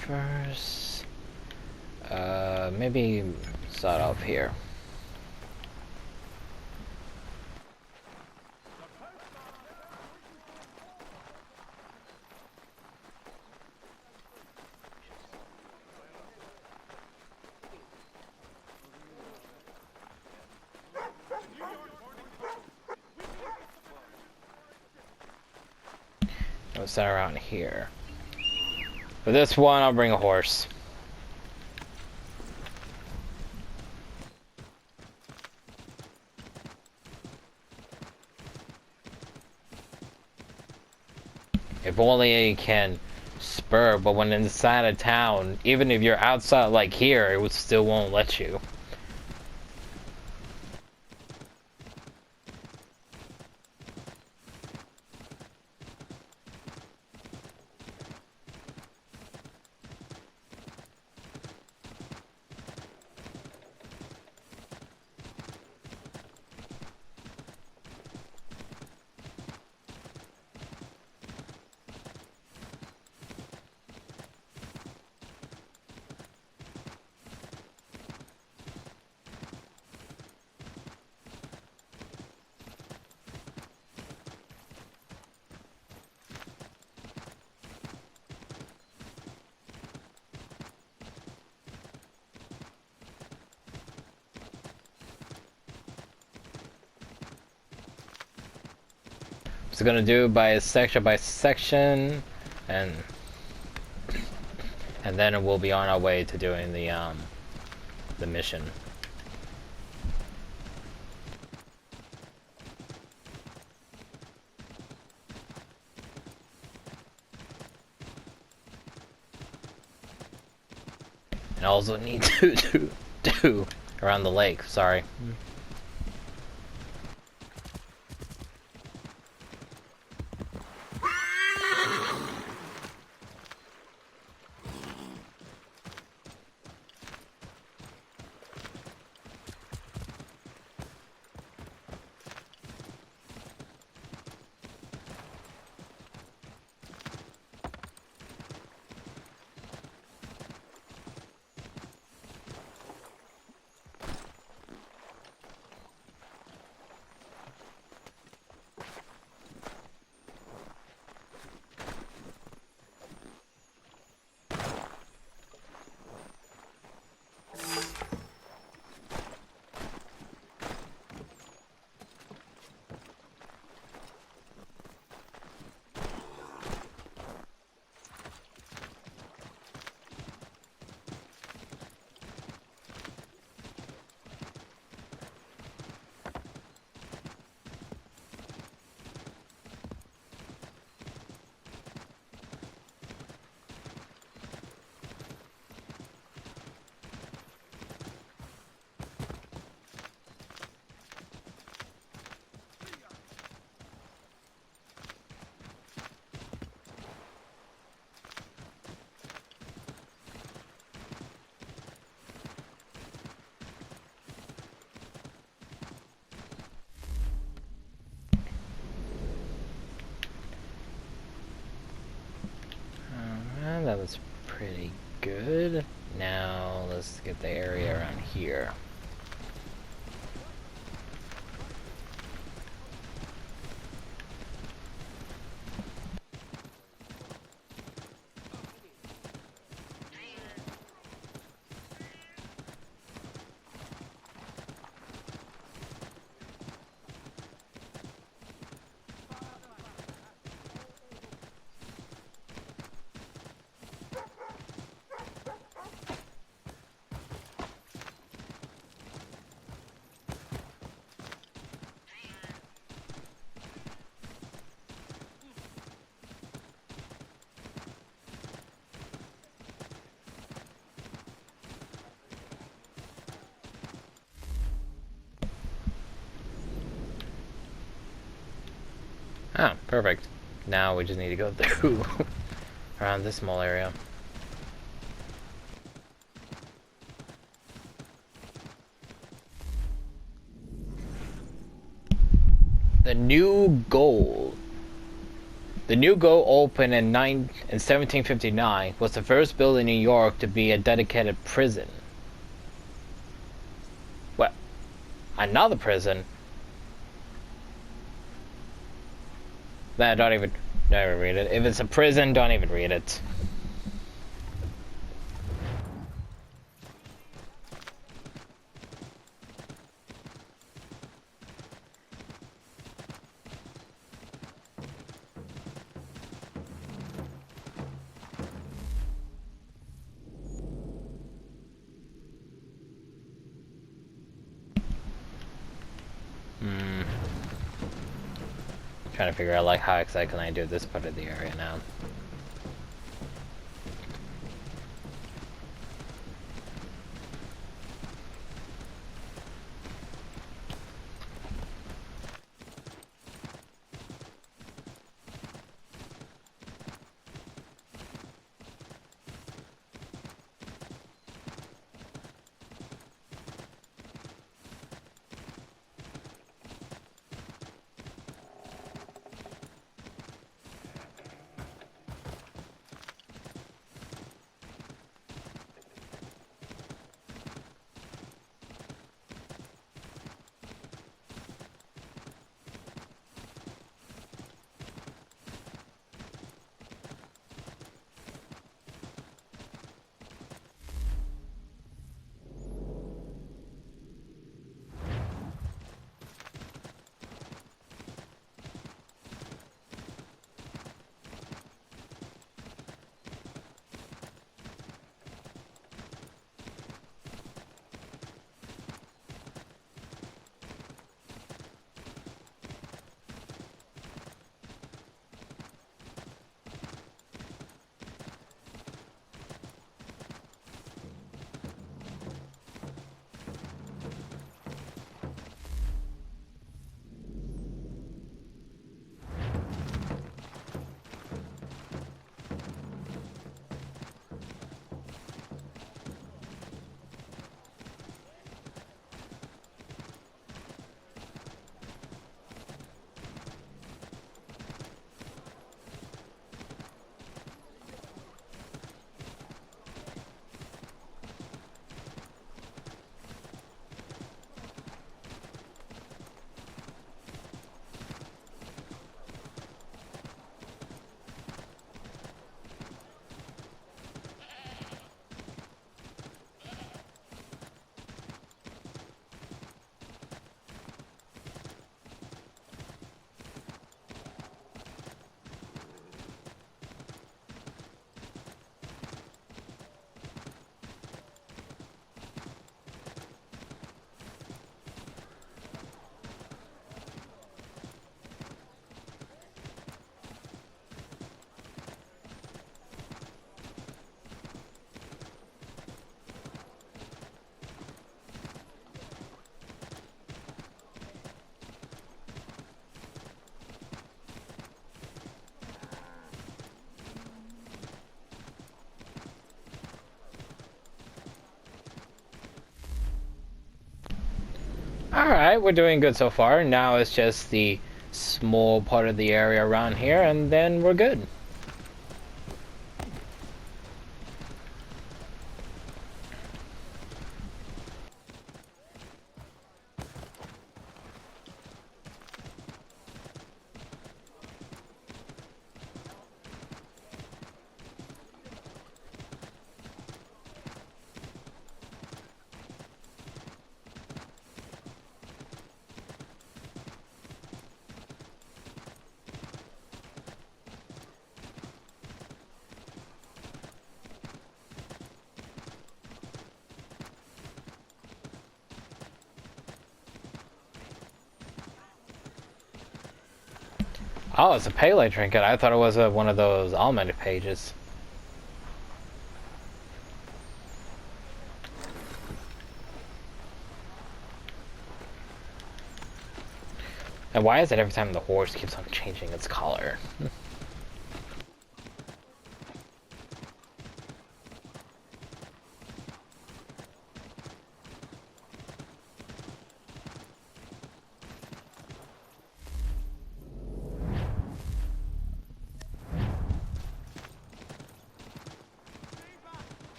first maybe start off here. I'll start around here. For this one, I'll bring a horse. If only it can spur, but when inside a town, even if you're outside like here, it still won't let you. So gonna do by section, and then we'll be on our way to doing the mission. And also need to do around the lake. Sorry. that's pretty good. Now let's get the area around here. Ah, perfect. Now we just need to go through around this small area. The New Goal. The New Goal opened in 1759, was the first building in New York to be a dedicated prison. What? Another prison? Nah, don't even read it. If it's a prison, don't even read it. Trying to figure out like how exactly can I do this part of the area now. Alright, we're doing good so far. Now it's just the small part of the area around here, and then we're good. Oh, it's a Pele trinket. I thought it was one of those almond pages. And why is it every time the horse keeps on changing its color?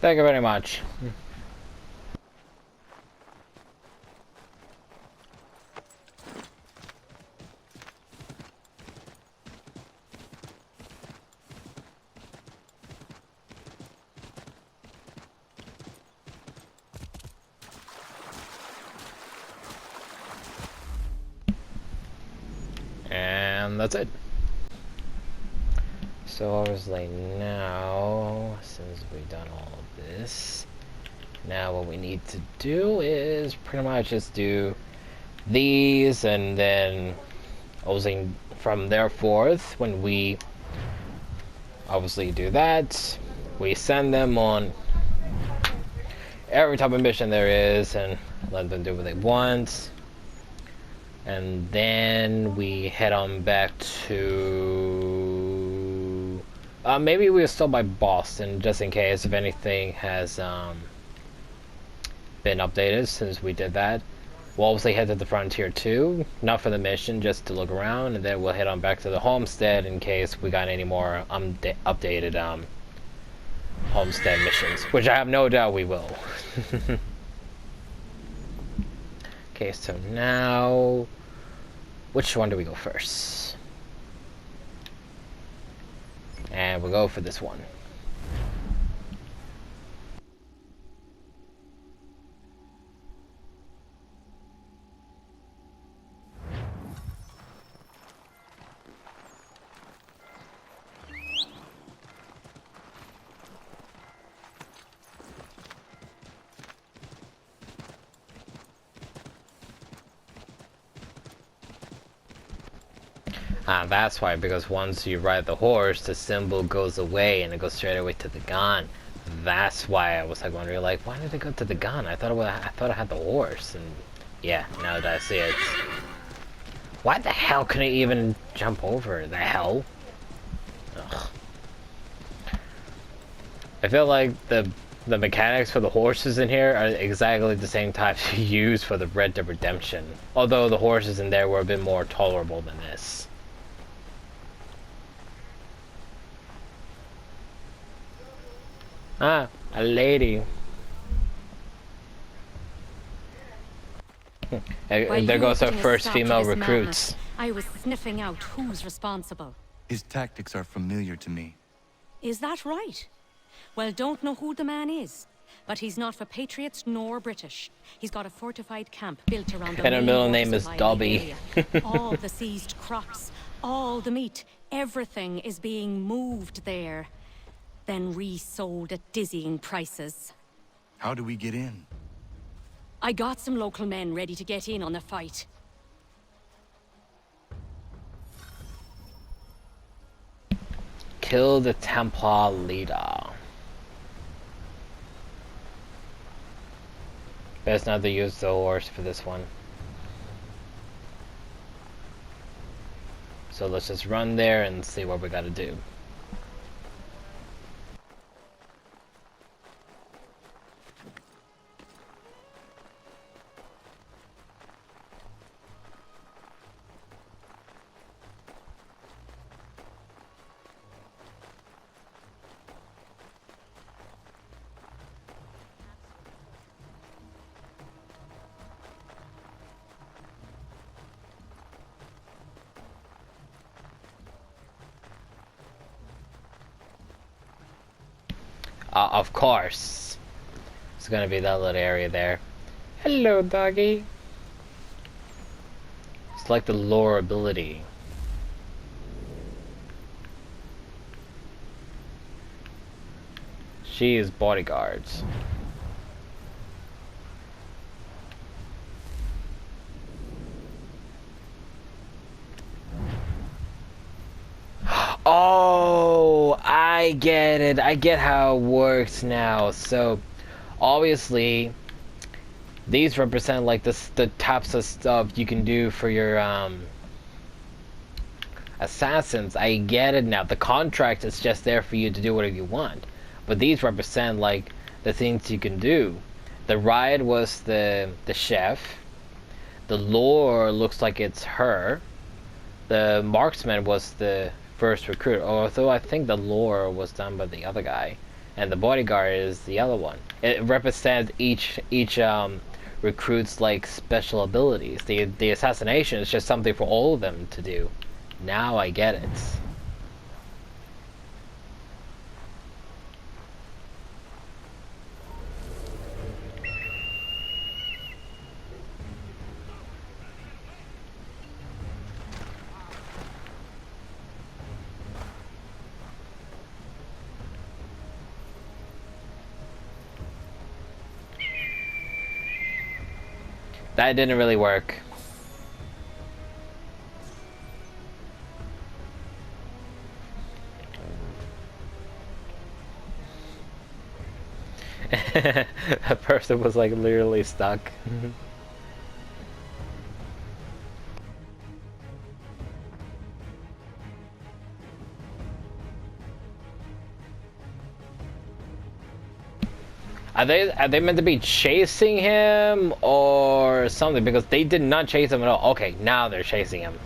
Thank you very much. And that's it. So obviously now, since we've done all of this, now what we need to do is pretty much just do these, and then obviously from there forth, when we obviously do that, we send them on every type of mission there is and let them do what they want. And then we head on back to... maybe we'll stop by Boston, just in case if anything has been updated since we did that. We'll obviously head to the Frontier too, not for the mission, just to look around, and then we'll head on back to the Homestead in case we got any more updated Homestead missions, which I have no doubt we will. Okay, so now, which one do we go first? And we'll go for this one. That's why, because once you ride the horse, the symbol goes away and it goes straight away to the gun. That's why I was like wondering, like, why did it go to the gun? I thought I had the horse, and yeah, now that I see it, why the hell couldn't it even jump over? The hell? Ugh. I feel like the mechanics for the horses in here are exactly the same types you use for the Red Dead Redemption. Although the horses in there were a bit more tolerable than this. Ah, a lady. There goes our first female recruits. I was sniffing out who's responsible. His tactics are familiar to me. Is that right? Well, don't know who the man is, but he's not for Patriots nor British. He's got a fortified camp built around the And her middle name is Dobby. All the seized crops, all the meat, everything is being moved there, then resold at dizzying prices. How do we get in? I got some local men ready to get in on the fight. Kill the Templar leader. Best not to use the horse for this one. So let's just run there and see what we gotta do. Of course. It's gonna be that little area there. Hello, doggy. It's like the lore ability. She is bodyguards. I get it. I get how it works now. So, obviously, these represent like the types of stuff you can do for your assassins. I get it now. The contract is just there for you to do whatever you want. But these represent like the things you can do. The Riot was the chef. The Lore looks like it's her. The Marksman was the first recruit, although I think the Lore was done by the other guy. And the Bodyguard is the other one. It represents each recruit's like special abilities. The assassination is just something for all of them to do. Now I get it. That didn't really work. That person was like literally stuck. Are they meant to be chasing him or something? Because they did not chase him at all. Okay, now they're chasing him.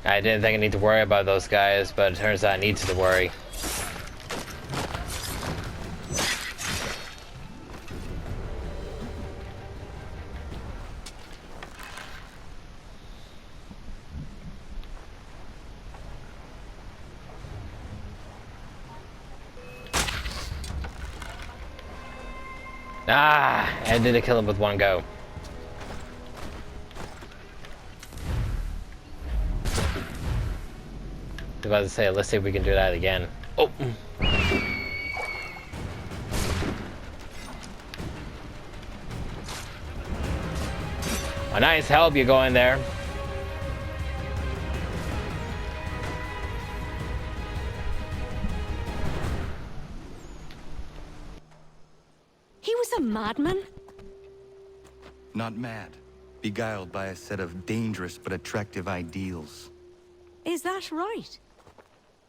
I didn't think I need to worry about those guys, but it turns out I need to worry. Ah, I didn't kill him with one go. I was about to say, let's see if we can do that again. Oh! A nice help you go in there. He was a madman? Not mad. Beguiled by a set of dangerous but attractive ideals. Is that right?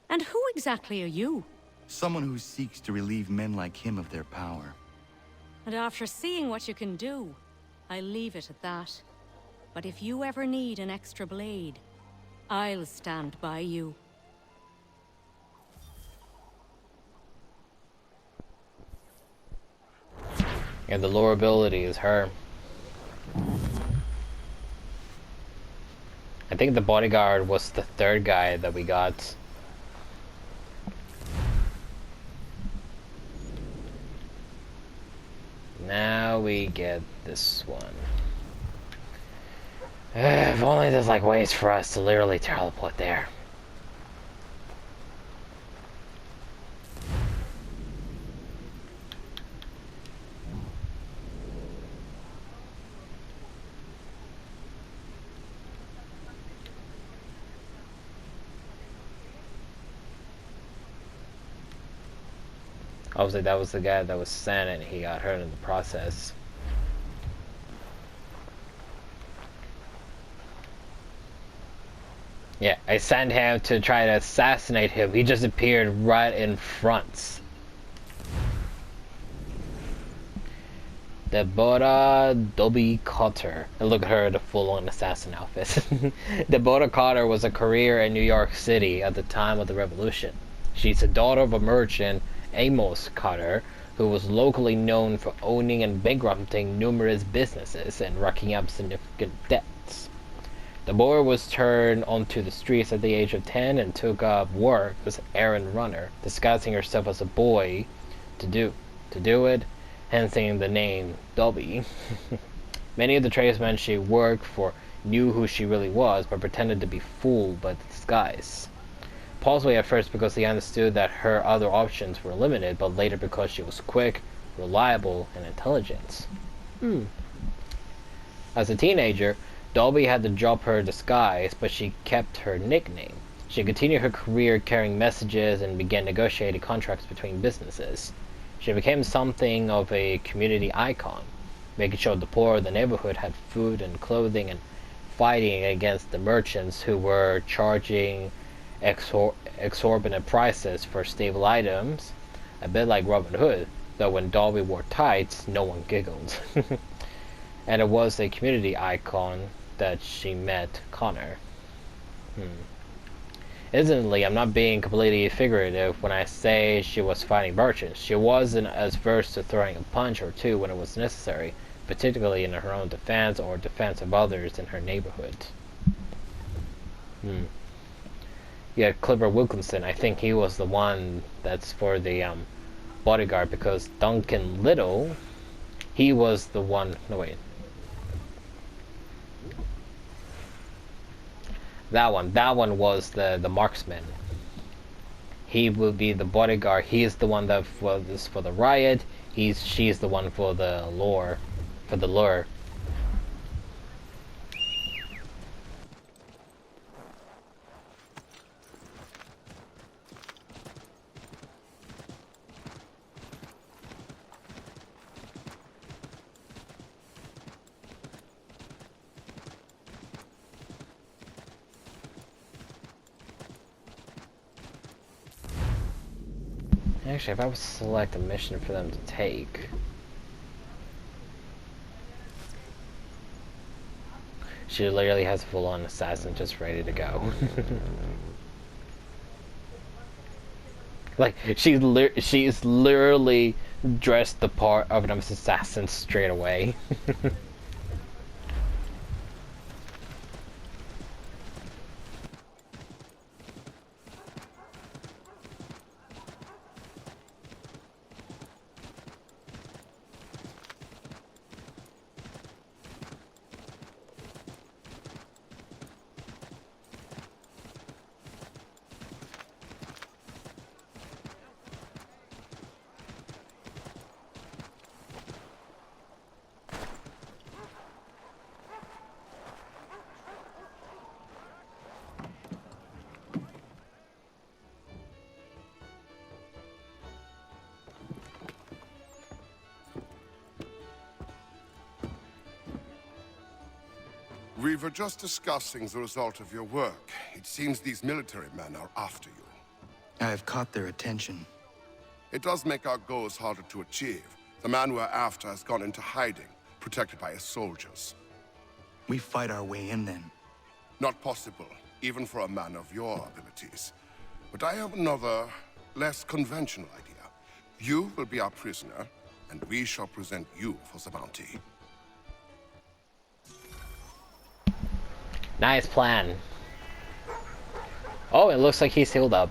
And who exactly are you? Someone who seeks to relieve men like him of their power. And after seeing what you can do, I'll leave it at that. But if you ever need an extra blade, I'll stand by you. And the lore ability is her. I think the Bodyguard was the third guy that we got. Now we get this one. If only there's like ways for us to literally teleport there. Obviously, that was the guy that was sent and he got hurt in the process. Yeah, I sent him to try to assassinate him. He just appeared right in front. Deborah Dobie Cotter. And look at her in a full-on assassin outfit. Deborah Cotter was a career in New York City at the time of the Revolution. She's the daughter of a merchant, Amos Cotter, who was locally known for owning and bankrupting numerous businesses and racking up significant debts. The boy was turned onto the streets at the age of 10 and took up work as an errand runner, disguising herself as a boy to do it, hence the name Dobby. Many of the tradesmen she worked for knew who she really was, but pretended to be fooled by the disguise. Possibly at first because they understood that her other options were limited, but later because she was quick, reliable, and intelligent. As a teenager, Dolby had to drop her disguise, but she kept her nickname. She continued her career carrying messages and began negotiating contracts between businesses. She became something of a community icon, making sure the poor of the neighborhood had food and clothing and fighting against the merchants who were charging exorbitant prices for stable items, a bit like Robin Hood, though when Dolby wore tights, no one giggled. And it was a community icon that she met Connor. Incidentally, I'm not being completely figurative when I say she was fighting merchants. She wasn't as versed to throwing a punch or two when it was necessary, particularly in her own defense or defense of others in her neighborhood. Yeah, Clipper Wilkinson, I think he was the one that's for the bodyguard, because Duncan Little, he was the one. No, wait. That one was the marksman. He will be the bodyguard. He is the one that was for the riot. She's the one for the lure. Actually, if I was to select a mission for them to take, she literally has a full-on assassin just ready to go. Like, she's literally dressed the part of an assassin straight away. We were just discussing the result of your work. It seems these military men are after you. I have caught their attention. It does make our goals harder to achieve. The man we're after has gone into hiding, protected by his soldiers. We fight our way in then. Not possible, even for a man of your abilities. But I have another, less conventional idea. You will be our prisoner, and we shall present you for the bounty. Nice plan. Oh, it looks like he's healed up.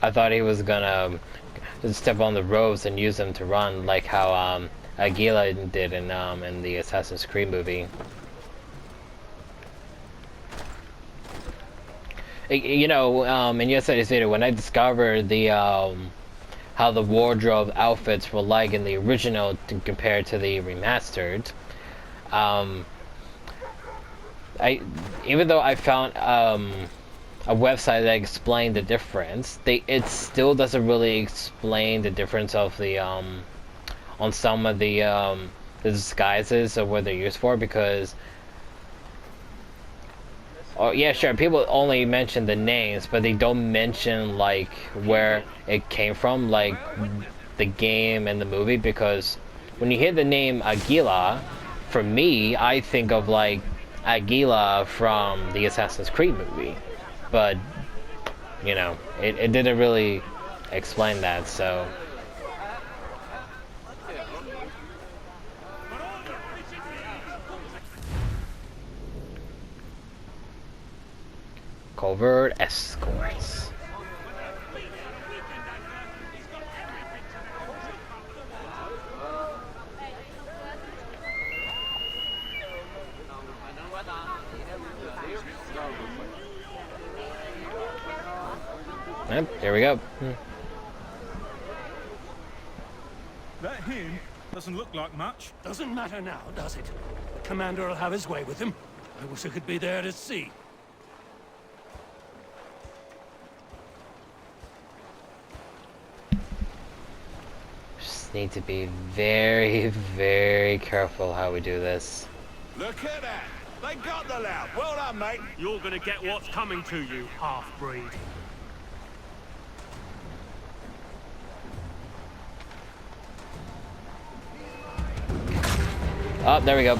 I thought he was gonna step on the ropes and use them to run, like how Aguila did in the Assassin's Creed movie. You know, in yesterday's video, when I discovered the how the wardrobe outfits were like in the original compared to the remastered, even though I found a website that explained the difference, it still doesn't really explain the difference of the on some of the disguises of what they're used for, because Oh yeah, sure. People only mention the names, but they don't mention like where it came from, like the game and the movie. Because when you hear the name Aguila, for me, I think of like Aguila from the Assassin's Creed movie. But you know, it didn't really explain that. So covert escorts. Yep, here we go. That him doesn't look like much. Doesn't matter now, does it? The commander will have his way with him. I wish I could be there to see. Just need to be very, very careful how we do this. Look at that! They got the loud. Well done, mate. You're gonna get what's coming to you, half-breed. Oh, there we go.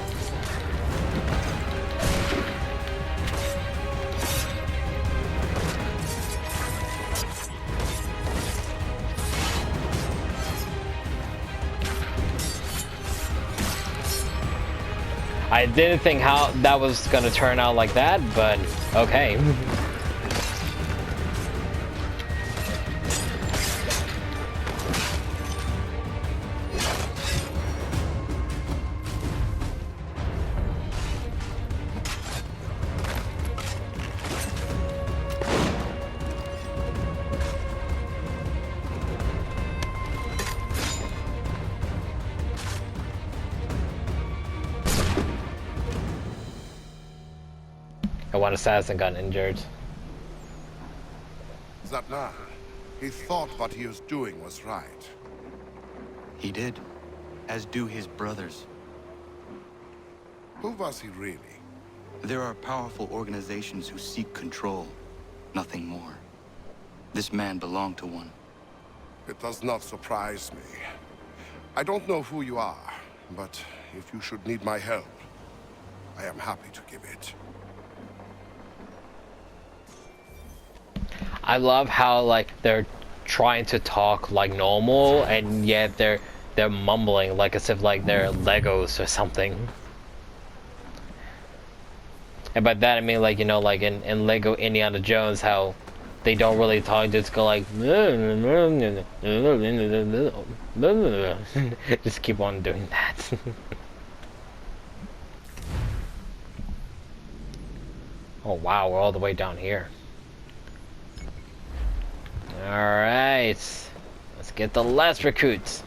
I didn't think how that was gonna turn out like that, but okay. One assassin got injured. That man, he thought what he was doing was right. He did, as do his brothers. Who was he really? There are powerful organizations who seek control, nothing more. This man belonged to one. It does not surprise me. I don't know who you are, but if you should need my help, I am happy to give it. I love how like they're trying to talk like normal and yet they're mumbling like as if like they're Legos or something. And by that I mean like, you know, like in Lego Indiana Jones, how they don't really talk, just go like just keep on doing that. Oh wow, we're all the way down here. Alright, let's get the last recruits.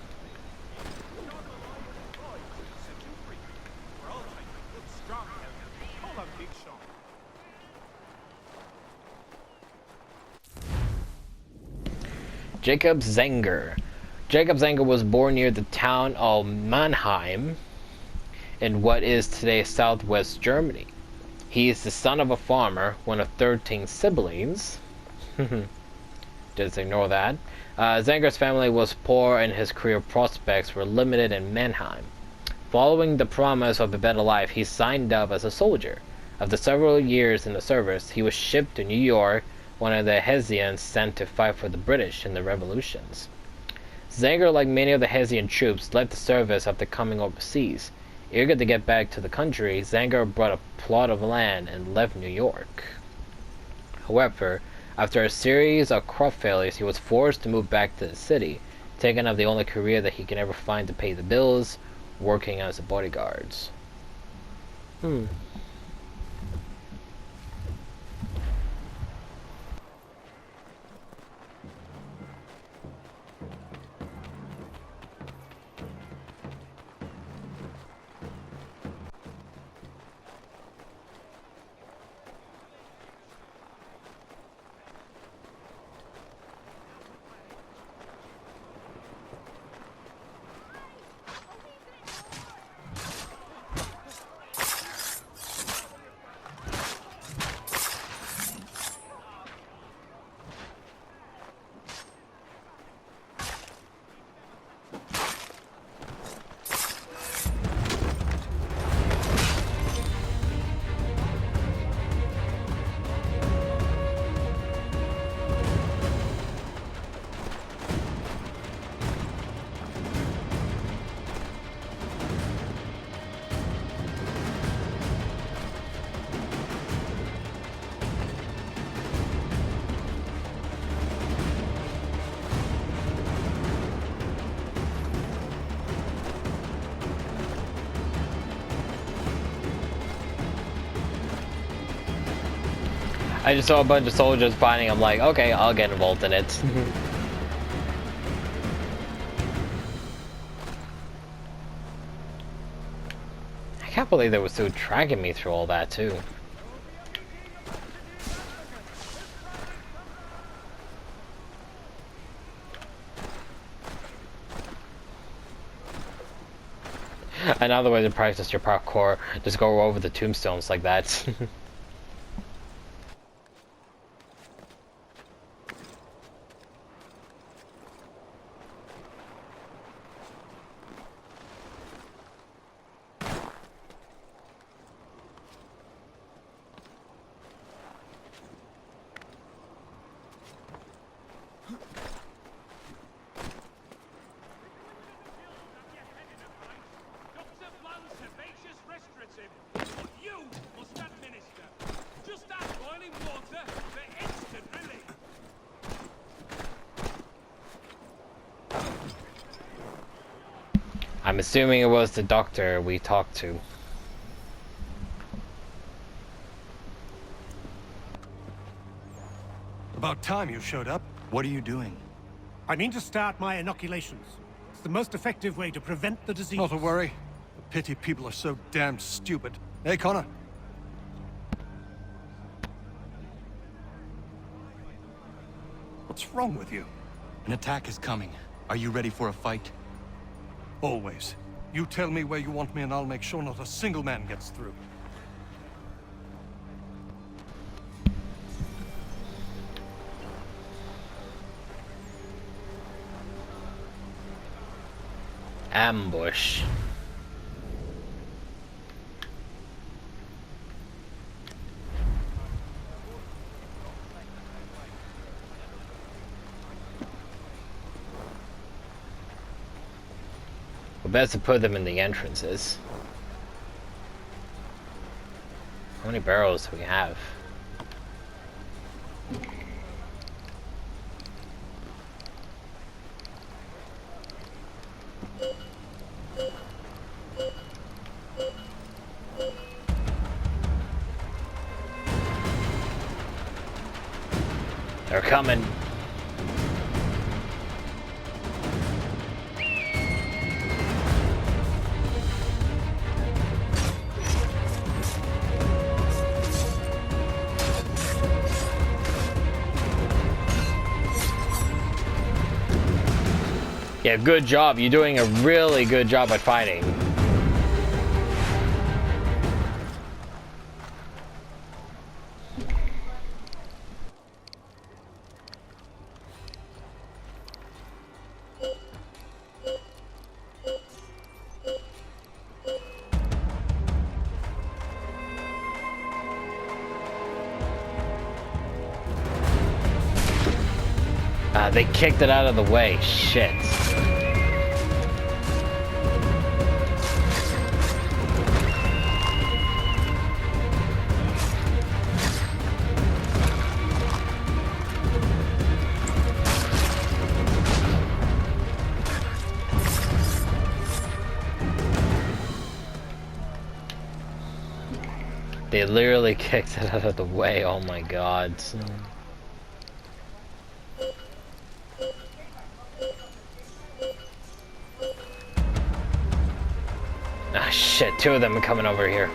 Jacob Zenger. Jacob Zenger was born near the town of Mannheim in what is today southwest Germany. He is the son of a farmer, one of 13 siblings. Just ignore that. Zenger's family was poor and his career prospects were limited in Mannheim. Following the promise of a better life, he signed up as a soldier. After several years in the service, he was shipped to New York, one of the Hessians sent to fight for the British in the revolutions. Zenger, like many of the Hessian troops, left the service after coming overseas. Eager to get back to the country, Zenger bought a plot of land and left New York. However, after a series of crop failures, he was forced to move back to the city, taking up the only career that he can ever find to pay the bills, working as a bodyguard. I just saw a bunch of soldiers fighting. I'm like, okay, I'll get involved in it. I can't believe they were still dragging me through all that too. Another way to practice your parkour, just go over the tombstones like that. I'm assuming it was the doctor we talked to. About time you showed up. What are you doing? I mean to start my inoculations. It's the most effective way to prevent the disease. Not to worry. The pity people are so damn stupid. Hey, Connor. What's wrong with you? An attack is coming. Are you ready for a fight? Always. You tell me where you want me and I'll make sure not a single man gets through. Ambush. We best to put them in the entrances. How many barrels do we have? They're coming. Yeah, good job. You're doing a really good job at fighting. They kicked it out of the way. Shit. They literally kicked it out of the way. Oh my god. Ah shit, two of them are coming over here.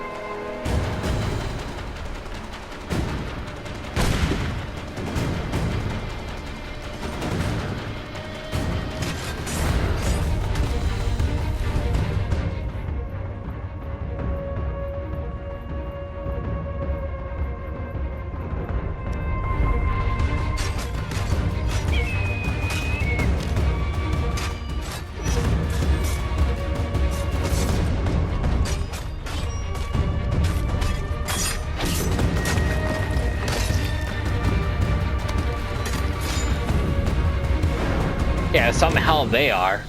Yeah, somehow they are.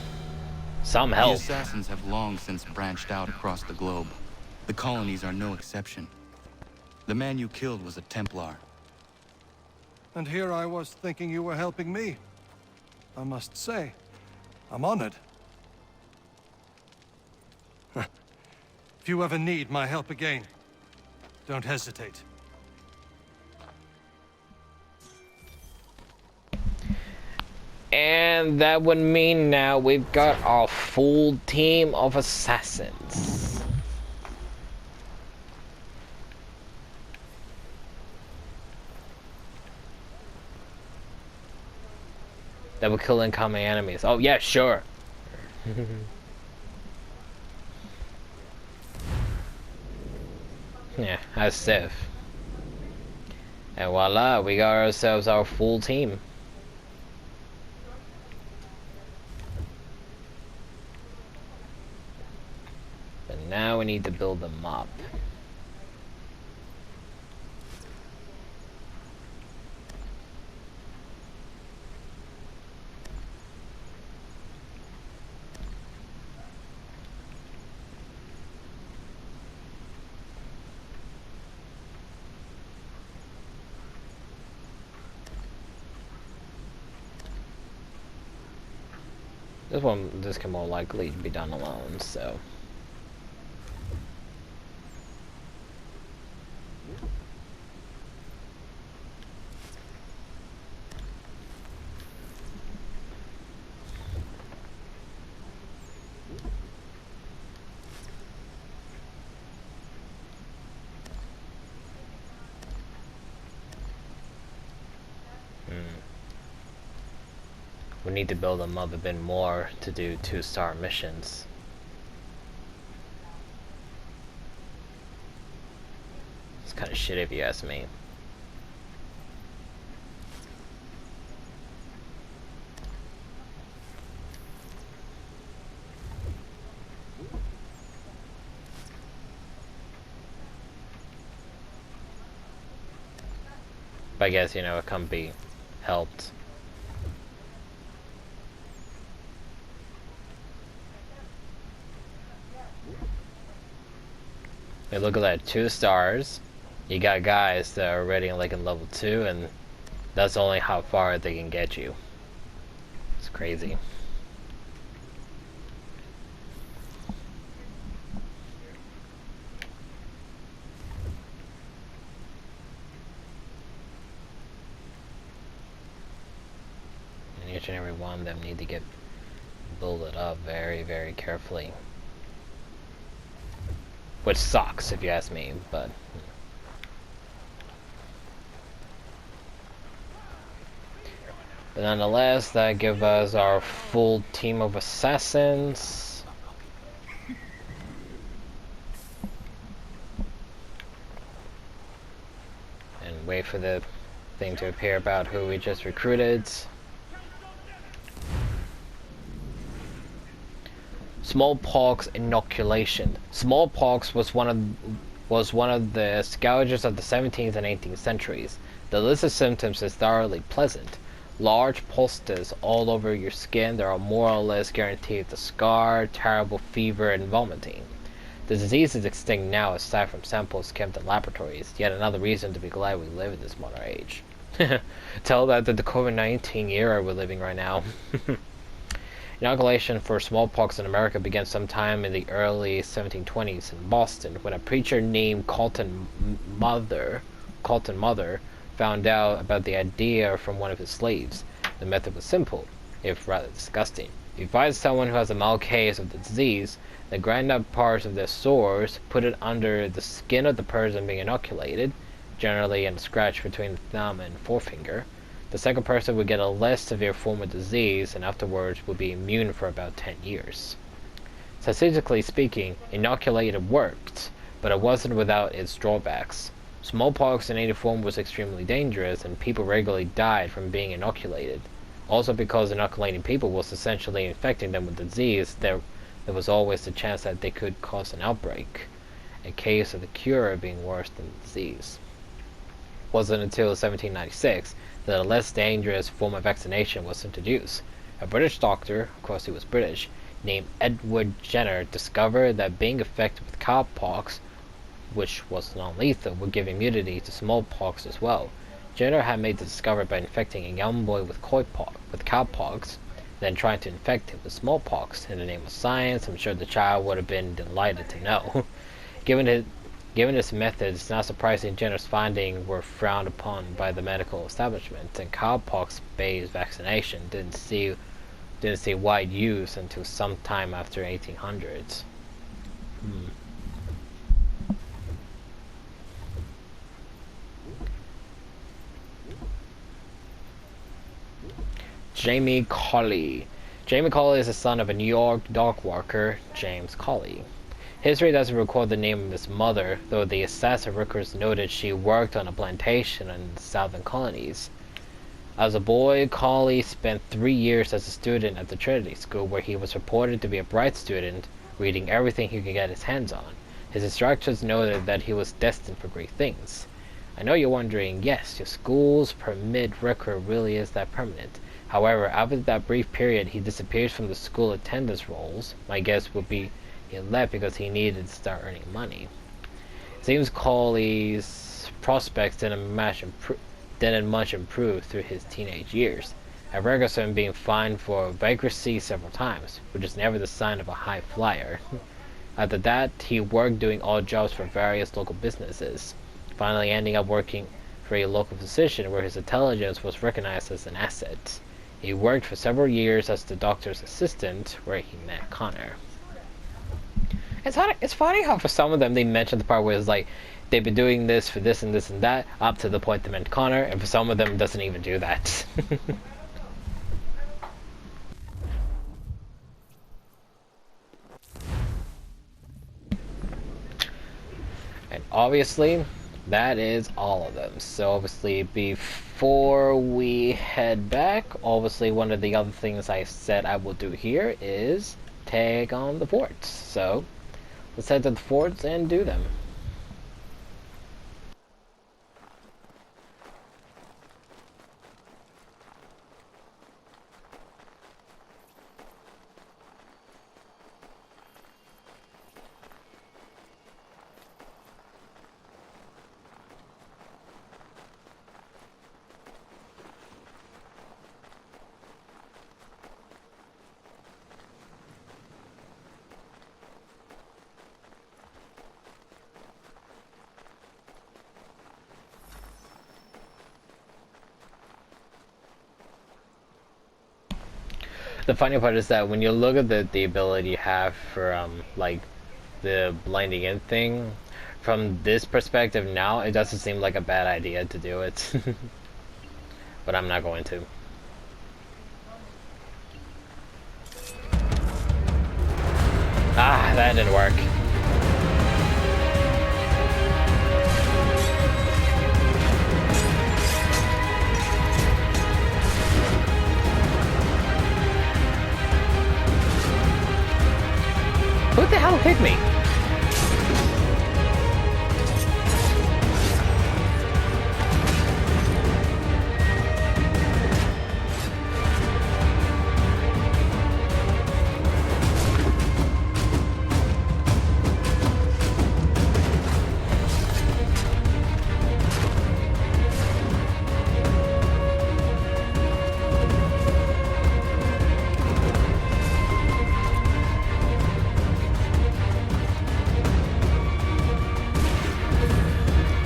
Some help. The assassins have long since branched out across the globe. The colonies are no exception. The man you killed was a Templar. And here I was thinking you were helping me. I must say, I'm honored. If you ever need my help again, don't hesitate. And that would mean now we've got our full team of assassins. That will kill incoming enemies. Oh yeah, sure. Yeah, as Civ. And voila, we got ourselves our full team. But now we need to build them up. This can more likely be done alone, so. We need to build them up a bit more to do 2-star missions. It's kind of shit if you ask me. But I guess, you know, it can't be helped. Hey, look at that, 2 stars. You got guys that are already like in level 2, and that's only how far they can get you. It's crazy. And each and every one of them need to get build it up very, very carefully. Which sucks, if you ask me, but... But nonetheless, that gives us our full team of assassins. And wait for the thing to appear about who we just recruited. Smallpox inoculation. Smallpox was one of the scourges of the 17th and 18th centuries. The list of symptoms is thoroughly pleasant. Large pulses all over your skin that are more or less guaranteed to scar, terrible fever, and vomiting. The disease is extinct now aside from samples kept in laboratories, yet another reason to be glad we live in this modern age. Tell that to the COVID-19 era we're living right now. Inoculation for smallpox in America began sometime in the early 1720s in Boston when a preacher named Colton Mother found out about the idea from one of his slaves. The method was simple, if rather disgusting. If you find someone who has a mild case of the disease, then grind up parts of their sores, put it under the skin of the person being inoculated, generally in a scratch between the thumb and forefinger. The second person would get a less severe form of disease and afterwards would be immune for about 10 years. Statistically speaking, inoculated worked, but it wasn't without its drawbacks. Smallpox in any form was extremely dangerous and people regularly died from being inoculated. Also because inoculating people was essentially infecting them with disease, there was always the chance that they could cause an outbreak, a case of the cure being worse than the disease. It wasn't until 1796 that a less dangerous form of vaccination was introduced. A British doctor, of course he was British, named Edward Jenner discovered that being infected with cowpox, which was non-lethal, would give immunity to smallpox as well. Jenner had made the discovery by infecting a young boy with cowpox, then trying to infect him with smallpox. In the name of science, I'm sure the child would have been delighted to know. Given his methods, it's not surprising Jenner's findings were frowned upon by the medical establishment, and cowpox-based vaccination didn't see didn't see wide use until sometime after 1800s. Jamie Colley. Jamie Colley is the son of a New York dock worker, James Colley. History doesn't record the name of his mother, though the assassin records noted she worked on a plantation in the southern colonies. As a boy, Colley spent 3 years as a student at the Trinity School, where he was reported to be a bright student, reading everything he could get his hands on. His instructors noted that he was destined for great things. I know you're wondering, yes, your school's permit record really is that permanent. However, after that brief period, he disappears from the school attendance rolls. My guess would be he left because he needed to start earning money. It seems Colley's prospects didn't much improve through his teenage years. I records him being fined for vagrancy several times, which is never the sign of a high flyer. After that, he worked doing odd jobs for various local businesses, finally ending up working for a local physician where his intelligence was recognized as an asset. He worked for several years as the doctor's assistant, where he met Connor. It's funny how for some of them they mention the part where it's like they've been doing this for this and this and that up to the point they met Connor, and for some of them it doesn't even do that. And obviously that is all of them. So obviously before we head back, obviously one of the other things I said I will do here is take on the forts. So let's head to the forts and do them. The funny part is that when you look at the ability you have for like the blinding in thing, from this perspective now, it doesn't seem like a bad idea to do it. But I'm not going to. Ah, that didn't work. Who the hell hit me?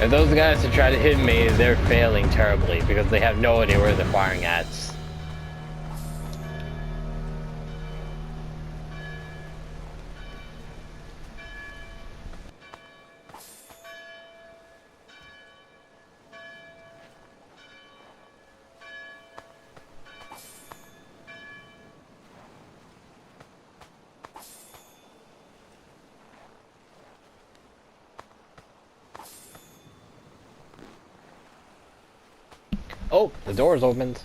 If those guys that try to hit me, they're failing terribly because they have no idea where they're firing at. Oh, the door's opened.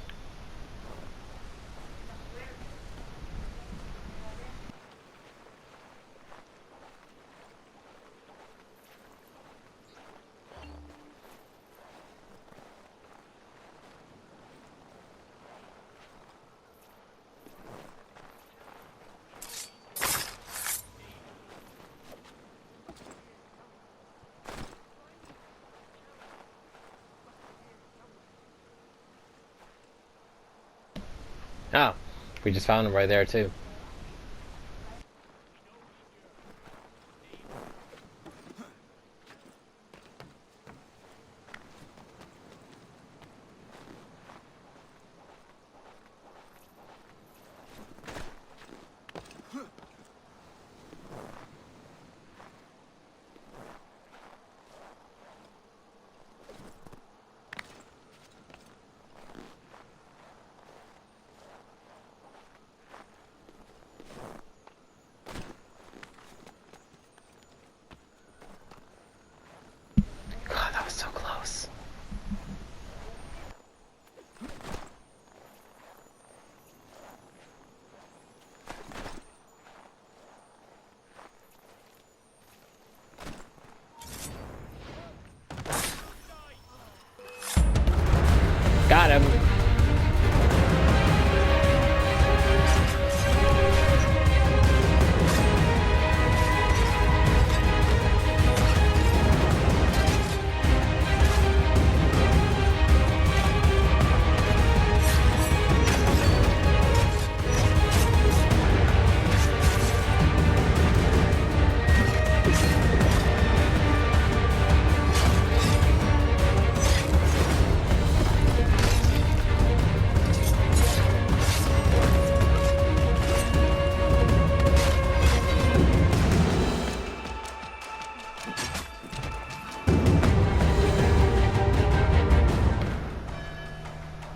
Oh, we just found him right there too.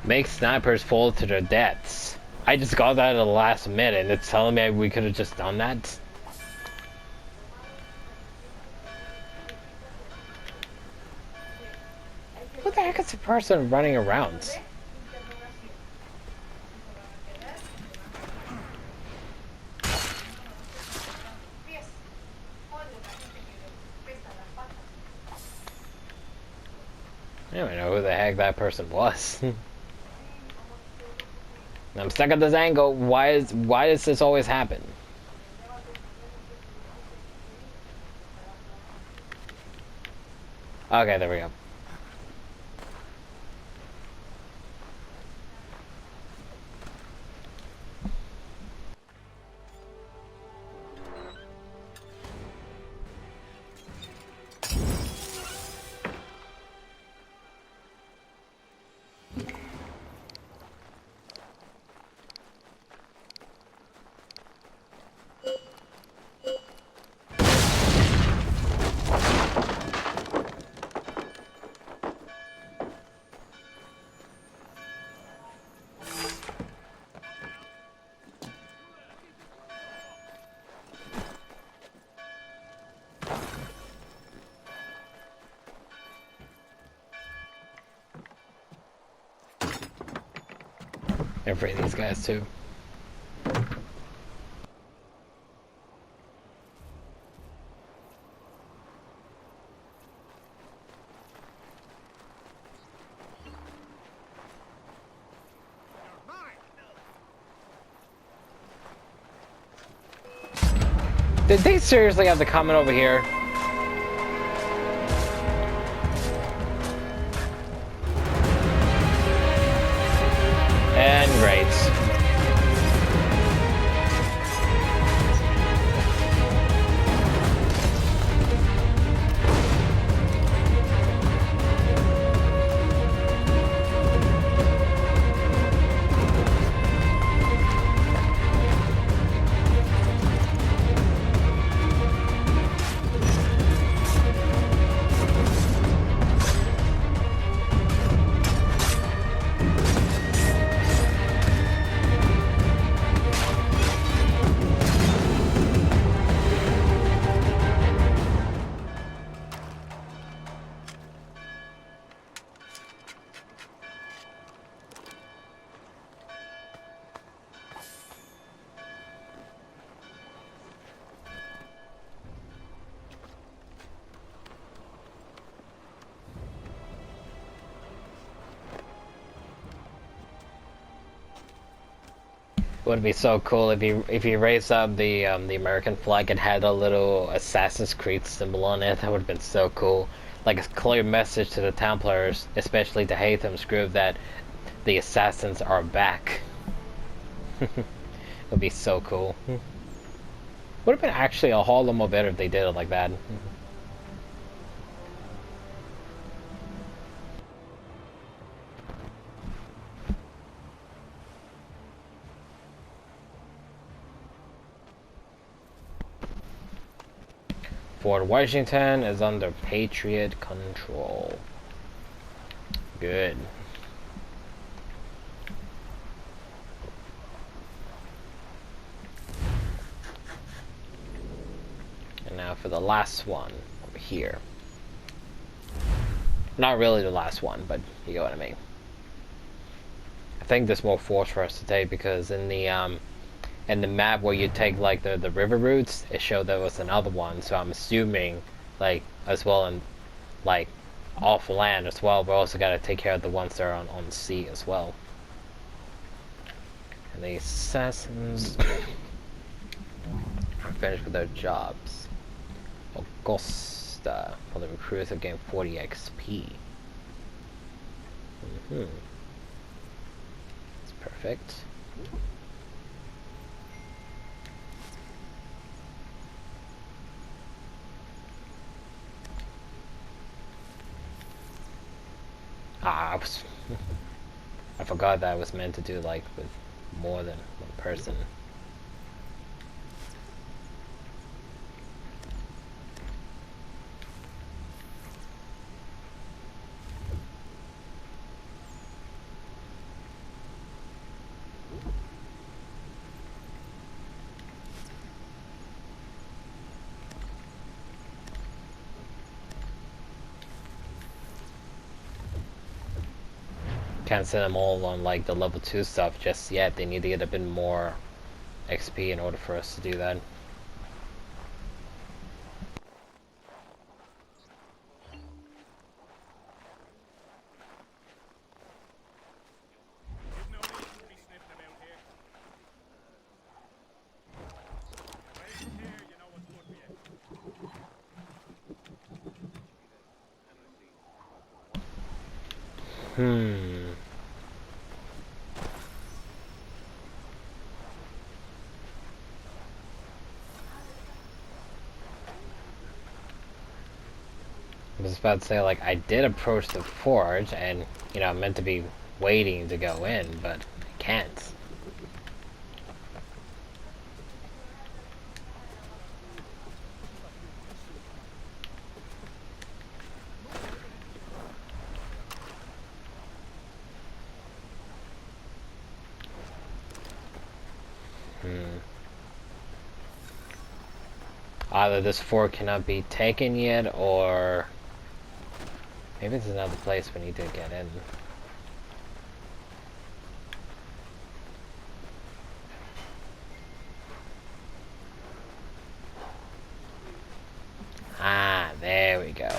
Make snipers fall to their deaths. I just got that at the last minute and it's telling me we could have just done that. What the heck is the person running around? I don't even know who the heck that person was. I'm stuck at this angle. Why does this always happen? Okay, there we go. I'm afraid of these guys too. Did they seriously have to comment over here? And great. Would be so cool if you raised up the American flag and had a little Assassin's Creed symbol on it. That would have been so cool. Like a clear message to the Templars, especially to Hatham's group, that the assassins are back. Would be so cool. Would have been actually a whole lot more better if they did it like that. Fort Washington is under Patriot control. Good. And now for the last one over here. Not really the last one, but you get what I mean. I think there's more force for us to take because in the map where you take like the river routes, it showed there was another one, so I'm assuming like as well in like off land as well, we also gotta take care of the ones that are on the sea as well. And the assassins are finished with their jobs. Augusta, for the recruits have gained 40 XP. That's perfect. I forgot that I was meant to do like with more than one person. Can't send them all on like the level 2 stuff just yet. They need to get a bit more XP in order for us to do that. I was about to say, like, I did approach the forge, and, you know, I'm meant to be waiting to go in, but I can't. Either this fort cannot be taken yet, or maybe there's another place we need to get in. Ah, there we go.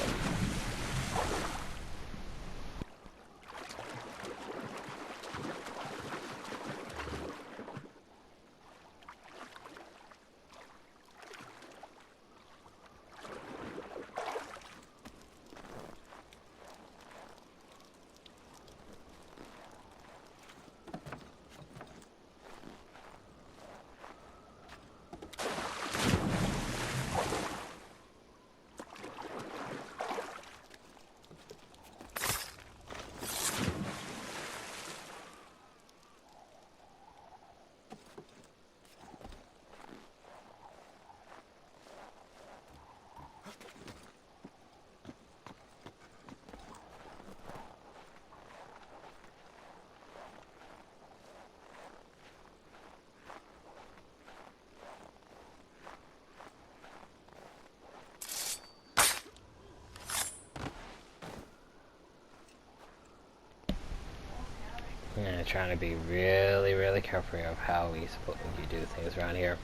Yeah, trying to be really, really careful of how you do things around here.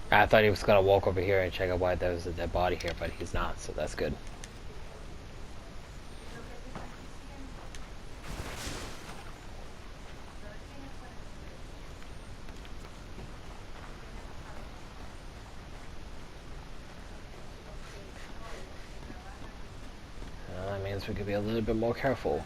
I thought he was gonna walk over here and check out why there was a dead body here, but he's not, so that's good. Well, that means we could be a little bit more careful.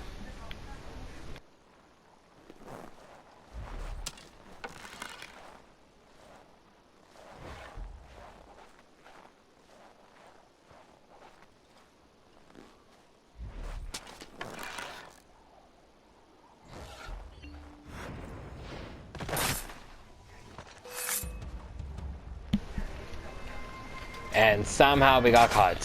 And somehow we got caught.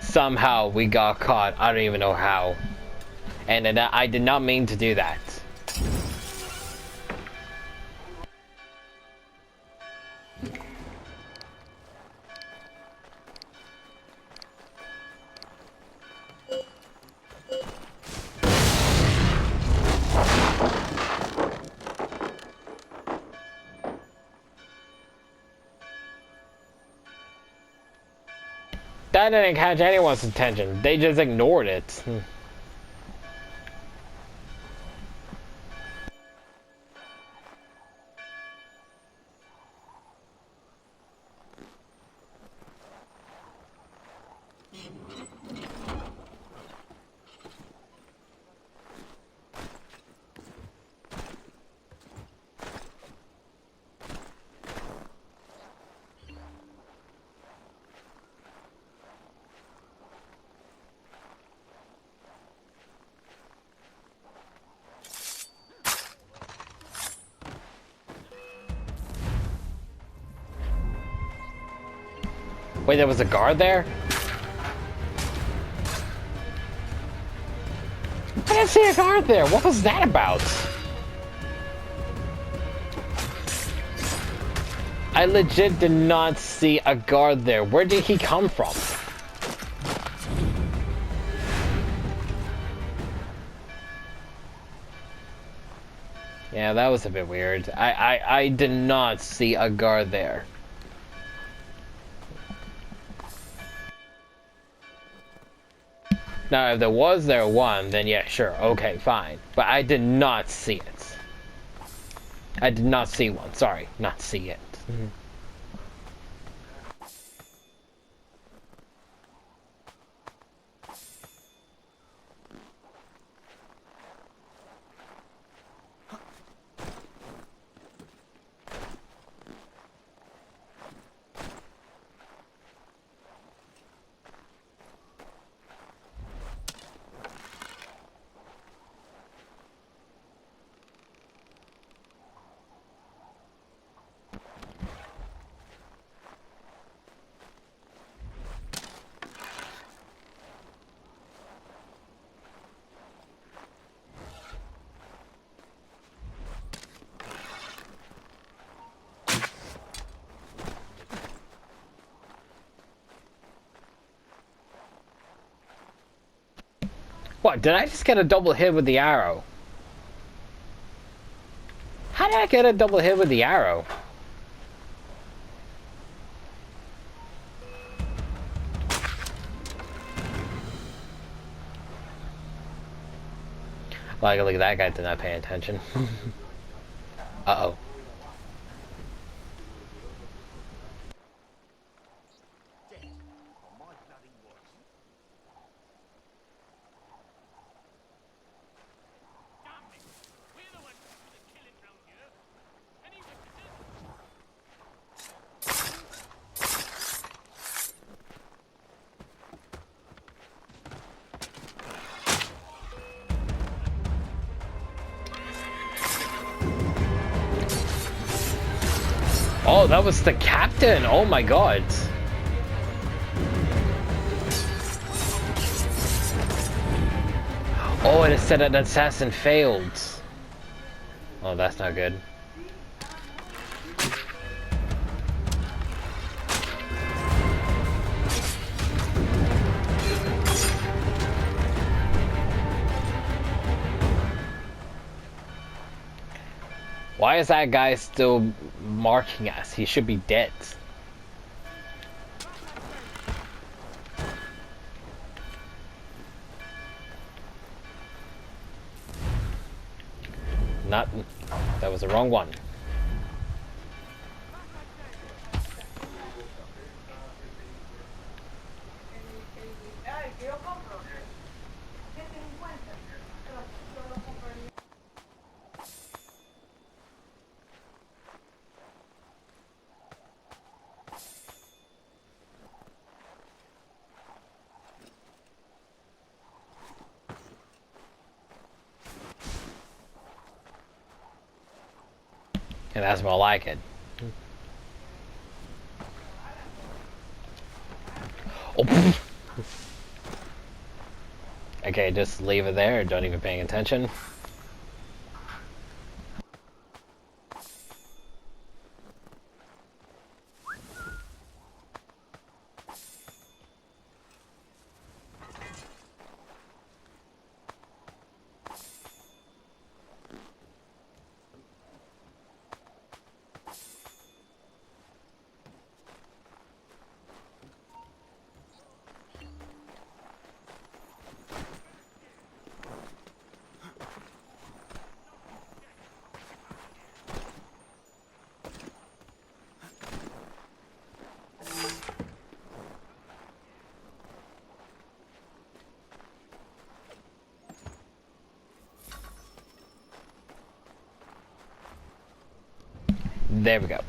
Somehow we got caught. I don't even know how. And I did not mean to do that. That That didn't catch anyone's attention. They just ignored it. Wait, there was a guard there? I didn't see a guard there. What was that about? I legit did not see a guard there. Where did he come from? Yeah, that was a bit weird. I did not see a guard there. Now, if there was one, then yeah, sure, okay, fine. But I did not see it. I did not see one. Sorry, not see it. What, did I just get a double hit with the arrow? How did I get a double hit with the arrow? Like, look at that guy did not pay attention. Uh-oh. Oh, that was the captain! Oh my god! Oh, and it said an assassin failed. Oh, that's not good. Why is that guy still marking us? He should be dead. Not... That was the wrong one. And that's more like it. Oh. Okay, just leave it there. Don't even pay attention. There we go.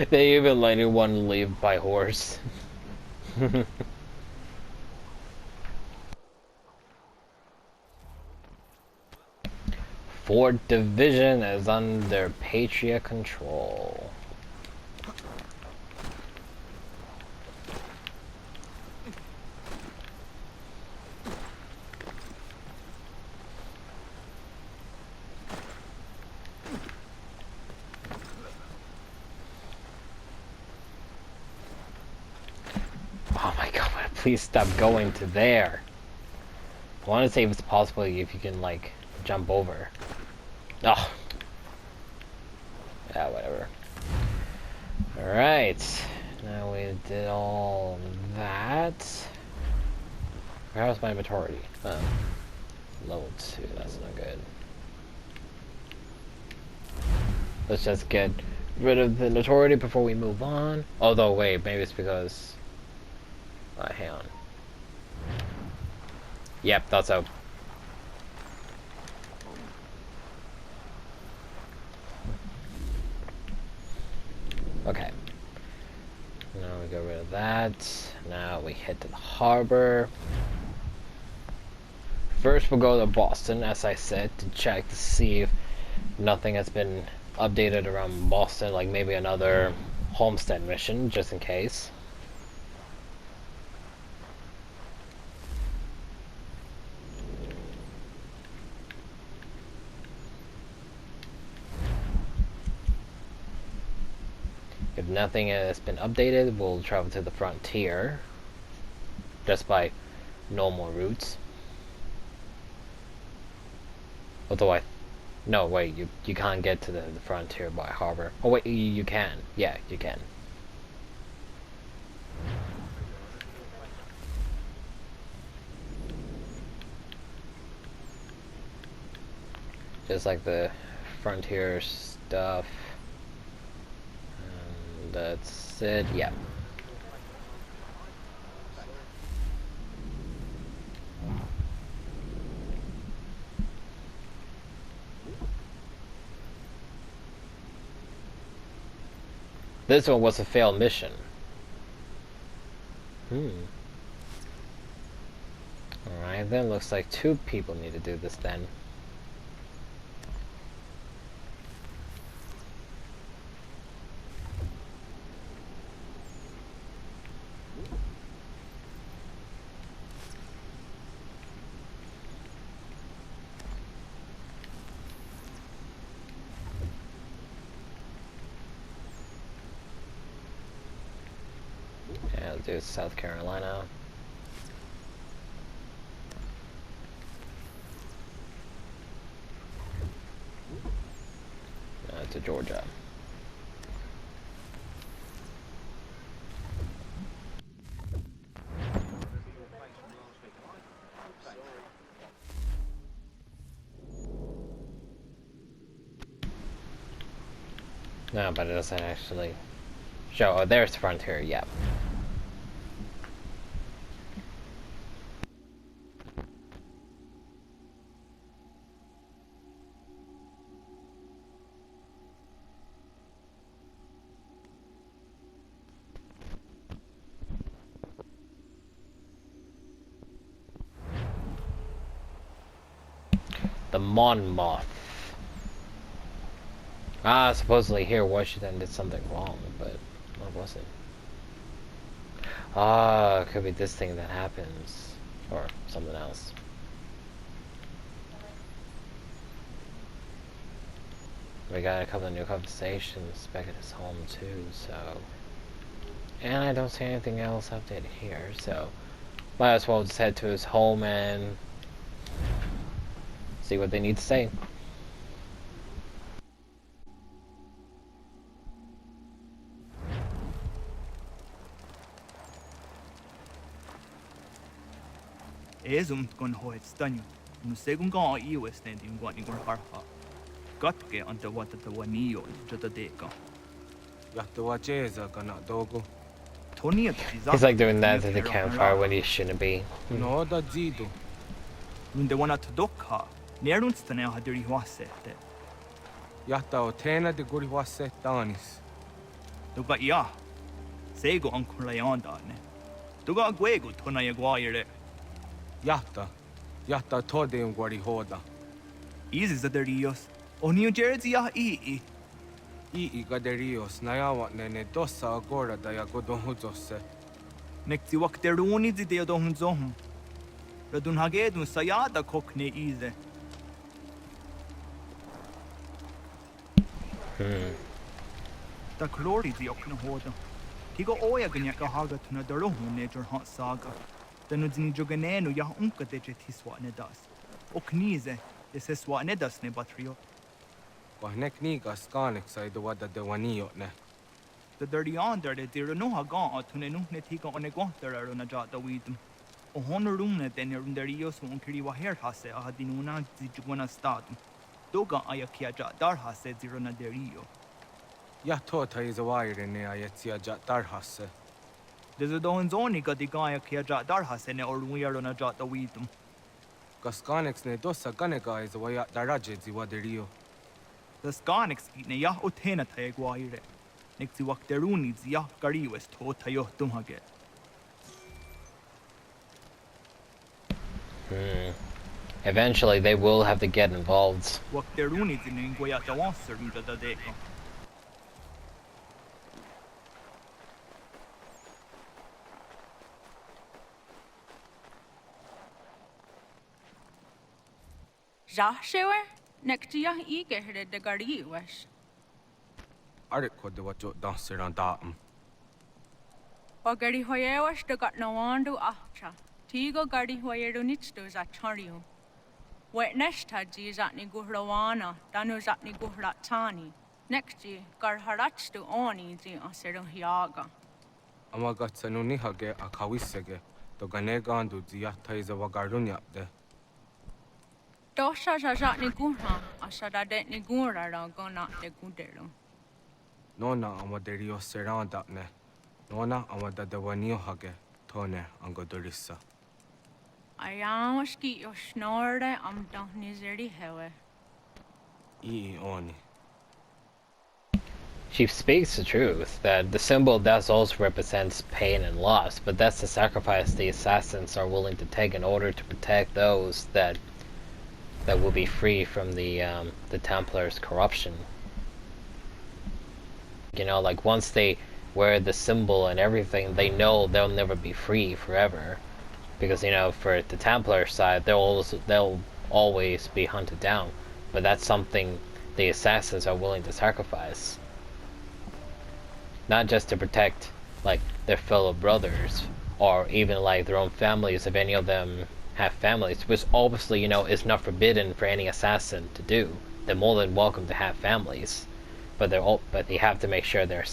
They even let anyone leave by horse. Fourth Division is under Patriot control. Oh my god, please stop going to there. I want to see if it's possible if you can, like, jump over. Oh. Yeah, whatever. Alright. Now we did all that. How's my maturity? Level 2, that's not good. Let's just get rid of the notoriety before we move on. Although, wait, maybe it's because... hang on. Yep, thought so. Okay. Now we get rid of that. Now we head to the harbor. First we'll go to Boston, as I said, to check to see if nothing has been updated around Boston, like maybe another homestead mission, just in case. If nothing has been updated, we'll travel to the frontier, just by normal routes. Although no, wait, you can't get to the frontier by harbor. Oh wait, you can. Yeah, you can. Just like the frontier stuff. That's it, yeah. This one was a failed mission. Alright, then looks like 2 people need to do this then. Yeah, let's do South Carolina. To Georgia. No, but it doesn't actually show. Oh, there's the frontier, yep. The Monmouth. Supposedly here Washington did something wrong, but what was it? It could be this thing that happens. Or something else. We got a couple of new conversations back at his home too, so... And I don't see anything else updated here, so... Might as well just head to his home and... see what they need to say. Ezumt gon hoet stanyu. Nu segun ga iwes ne dim gwani gon harha. Gatke anta wata ta wanio jota deka. Yatta wacheza kana dogo. He's like doing that at the campfire when he shouldn't be. No da zido. Runde wana to dokha. Nerunstane ha diri wasete. Yatta o tena de guri waset danis. Duga ya. Sego ankula yandane. Duga gwego tona ya gwaire. Yatta tode un guari hoda. Easy zaderios. Onio jersey ya ii. Ii gaderios nayawa nene dosa agora da ya godonhuzose. Nekti wakteruni zi de dohunzohum. Radun hagedun sayada kokne ize. Da klori zi okna hoda. Tigo oya ganya ka haga tuna darohu nejor hot saga. Danu zini joganenu ya unka deje tiswa ne das. Oknize ese swa ne das ne batrio. Wahnek niga skanek sai do wada de wanio ne. The dirty under the dear no haga tune no ne tiga on a guanter on a jot the weedum. O honor room net then in the rios won't carry wa hair hase a hadinuna zijuana statum. Doga ayakia jat dar hase zirona derio. Yattota is a wire ne ayetsia jat dar hase. There's a don zoni got the guy kia jat dar hase ne or we are on a jot the weedum. Gaskanex ne dosa ganega is a way at daraje zi waderio. The Skanex ne ya otena taeguire. Nixi wakteruni zia gari west ho tayo dumhage. Eventually, they will have to get involved. Wakteruni zinin goya dawanser ruda da deka. Jahshewer? Nektia ige herde de gari wesh. Arik ko de wacho danser an daam. O gari hoyewash de got no wandu ahcha. Tigo gari hoyeru nichtu za chariu. Wet neshta ji zatni guhlawana, danu zatni guhlatani. Nekti gar harachtu oni ji aseru hiaga. Amagatsanu nihage akawisege, to ganega andu ziyatta is a wagarunya de. Dosha zatni guha, asada detni gura gona de gudero. Nona amaderio seranda ne. Nona amada de wanio hage, tone angodorissa. Ayamaski yo snorre am dohnizeri hewe. Oni. She speaks the truth, that the symbol does also represents pain and loss, but that's the sacrifice the assassins are willing to take in order to protect those that will be free from the Templars' corruption. You know, like once they wear the symbol and everything, they know they'll never be free forever. Because, you know, for the Templar side, they'll always be hunted down. But that's something the assassins are willing to sacrifice. Not just to protect, like, their fellow brothers, or even, like, their own families, if any of them have families, which obviously, you know, is not forbidden for any assassin to do. They're more than welcome to have families. But they have to make sure their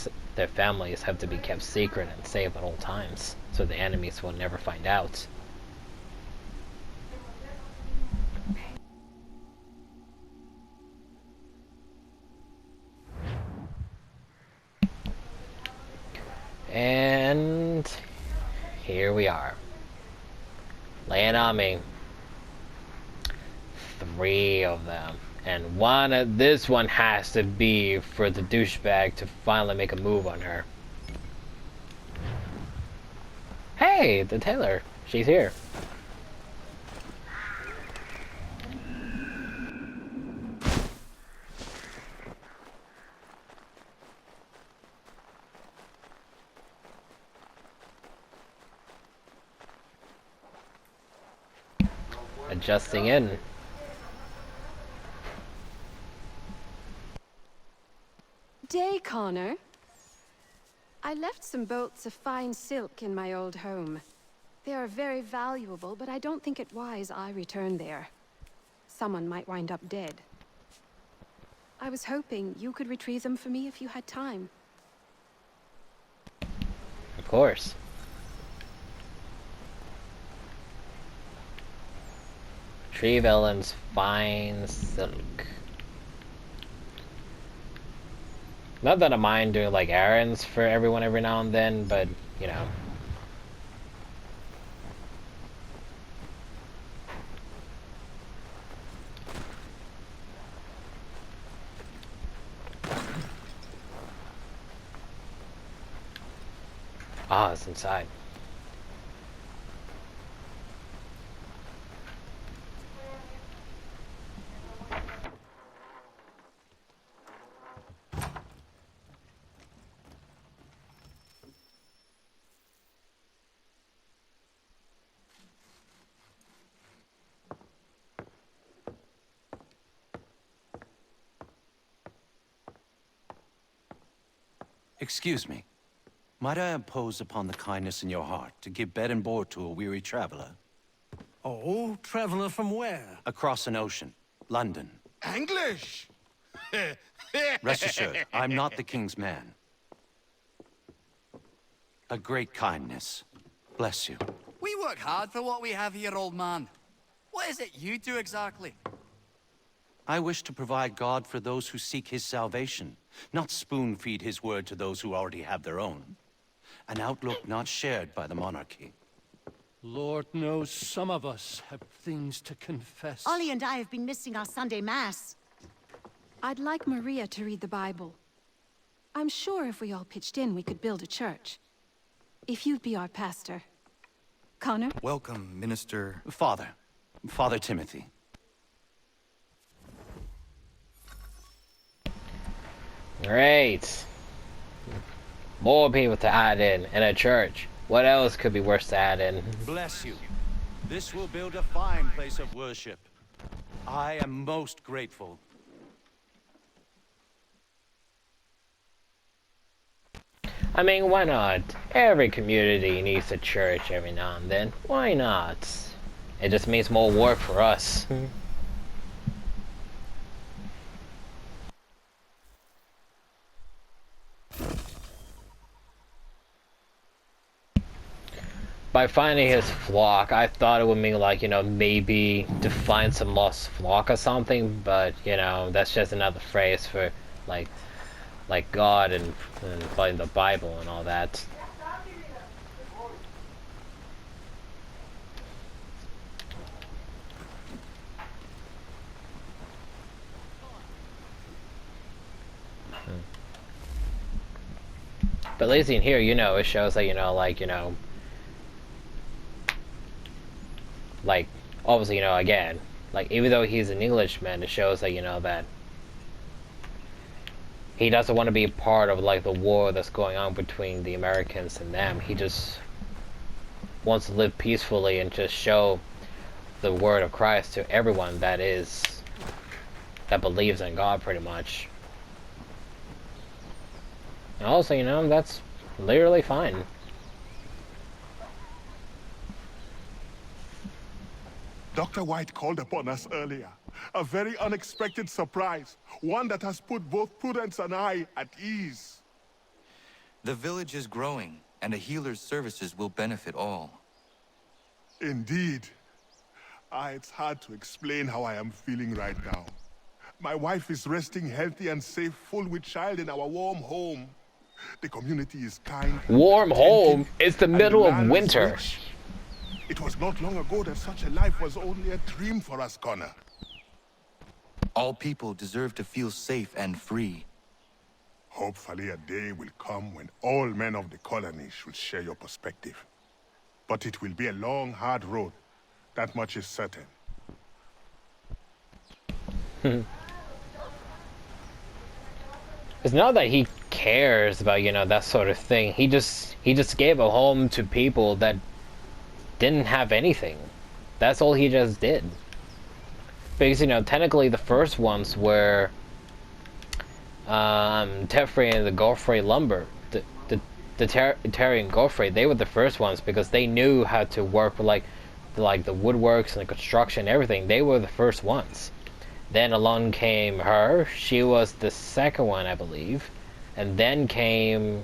families have to be kept secret and safe at all times, so the enemies will never find out. And here we are. Laying on me. 3 of them. And this one has to be for the douchebag to finally make a move on her. Hey, the tailor. She's here. Adjusting in. Day, Connor. I left some bolts of fine silk in my old home. They are very valuable, but I don't think it wise I return there. Someone might wind up dead. I was hoping you could retrieve them for me if you had time. Of course. Tree villains, fine silk. Not that I mind doing like errands for everyone every now and then, but you know. Ah, it's inside. Excuse me. Might I impose upon the kindness in your heart to give bed and board to a weary traveler? Oh, traveler from where? Across an ocean. London. English! Rest assured, I'm not the king's man. A great kindness. Bless you. We work hard for what we have here, old man. What is it you do exactly? I wish to provide God for those who seek his salvation, not spoon-feed his word to those who already have their own. An outlook not shared by the monarchy. Lord knows some of us have things to confess. Ollie and I have been missing our Sunday Mass. I'd like Maria to read the Bible. I'm sure if we all pitched in, we could build a church. If you'd be our pastor. Connor? Welcome, Minister... Father Timothy. Great. More people to add in a church. What else could be worse to add in? Bless you. This will build a fine place of worship. I am most grateful. I mean, why not? Every community needs a church every now and then. Why not? It just means more work for us. By finding his flock, I thought it would mean like, you know, maybe to find some lost flock or something, but, you know, that's just another phrase for, like God and like the Bible and all that. But at least in here, you know, it shows that, you know, like, you know, like, obviously, you know, again, like, even though he's an Englishman, it shows that, you know, that he doesn't want to be a part of, like, the war that's going on between the Americans and them. He just wants to live peacefully and just show the word of Christ to everyone that believes in God, pretty much. And also, you know, that's literally fine. Dr. White called upon us earlier. A very unexpected surprise. One that has put both Prudence and I at ease. The village is growing, and a healer's services will benefit all. Indeed. It's hard to explain how I am feeling right now. My wife is resting healthy and safe, full with child in our warm home. The community is kind. Warm home? It's the middle of winter. It was not long ago that such a life was only a dream for us, Connor. All people deserve to feel safe and free. Hopefully a day will come when all men of the colony should share your perspective. But it will be a long, hard road. That much is certain. It's not that he cares about, you know, that sort of thing. He just gave a home to people that didn't have anything. That's all he just did. Because, you know, technically the first ones were Teferi and the Godfrey Lumber. The Terry and Godfrey, they were the first ones because they knew how to work with like the woodworks and the construction and everything. They were the first ones. Then along came her. She was the second one, I believe. And then came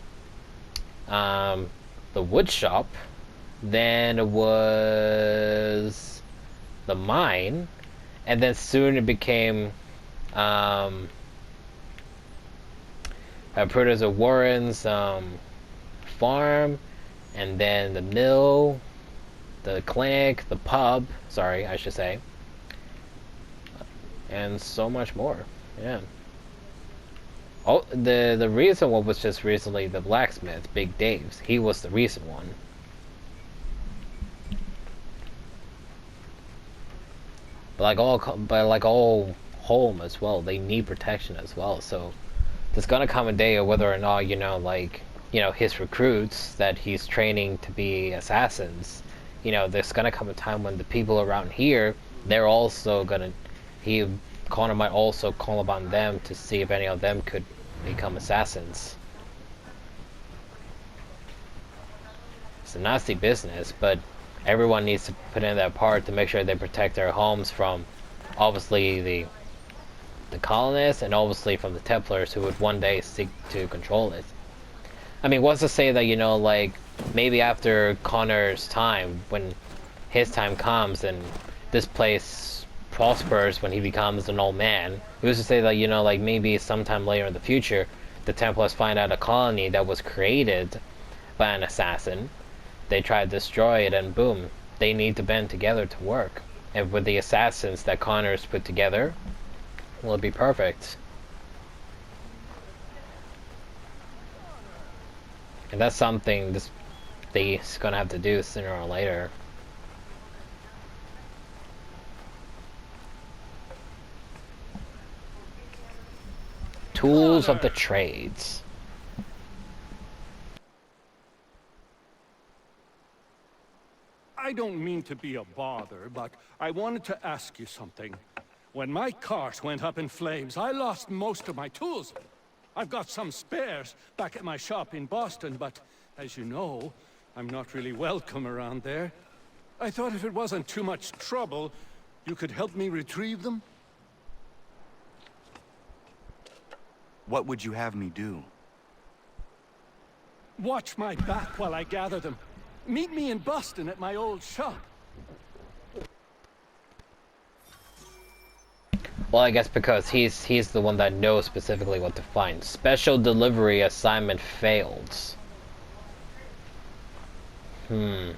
the wood shop. Then it was the mine. and then soon it became Producer Warren's farm, and then the mill, the clinic, the pub, sorry, I should say, and so much more. Yeah. Oh, the recent one was just recently the blacksmith, Big Dave's. He was the recent one. But like all home as well, they need protection as well. So there's gonna come a day of whether or not, you know, like, you know, his recruits that he's training to be assassins, you know, there's gonna come a time when the people around here, they're also gonna, Connor might also call upon them to see if any of them could become assassins. It's a nasty business, but everyone needs to put in their part to make sure they protect their homes from, obviously, the colonists, and obviously from the Templars who would one day seek to control it. I mean, what's to say that, you know, like, maybe after Connor's time, when his time comes and this place prospers when he becomes an old man, who's to say that, you know, like, maybe sometime later in the future, the Templars find out a colony that was created by an assassin, they try to destroy it, and boom, they need to band together to work. And with the assassins that Connor's put together, will it be perfect. And that's something they's gonna have to do sooner or later. Tools of the trades. I don't mean to be a bother, but I wanted to ask you something. When my cart went up in flames, I lost most of my tools. I've got some spares back at my shop in Boston, but as you know, I'm not really welcome around there. I thought if it wasn't too much trouble, you could help me retrieve them? What would you have me do? Watch my back while I gather them. Meet me in Boston at my old shop. Well, I guess because he's the one that knows specifically what to find. Special delivery assignment failed. Even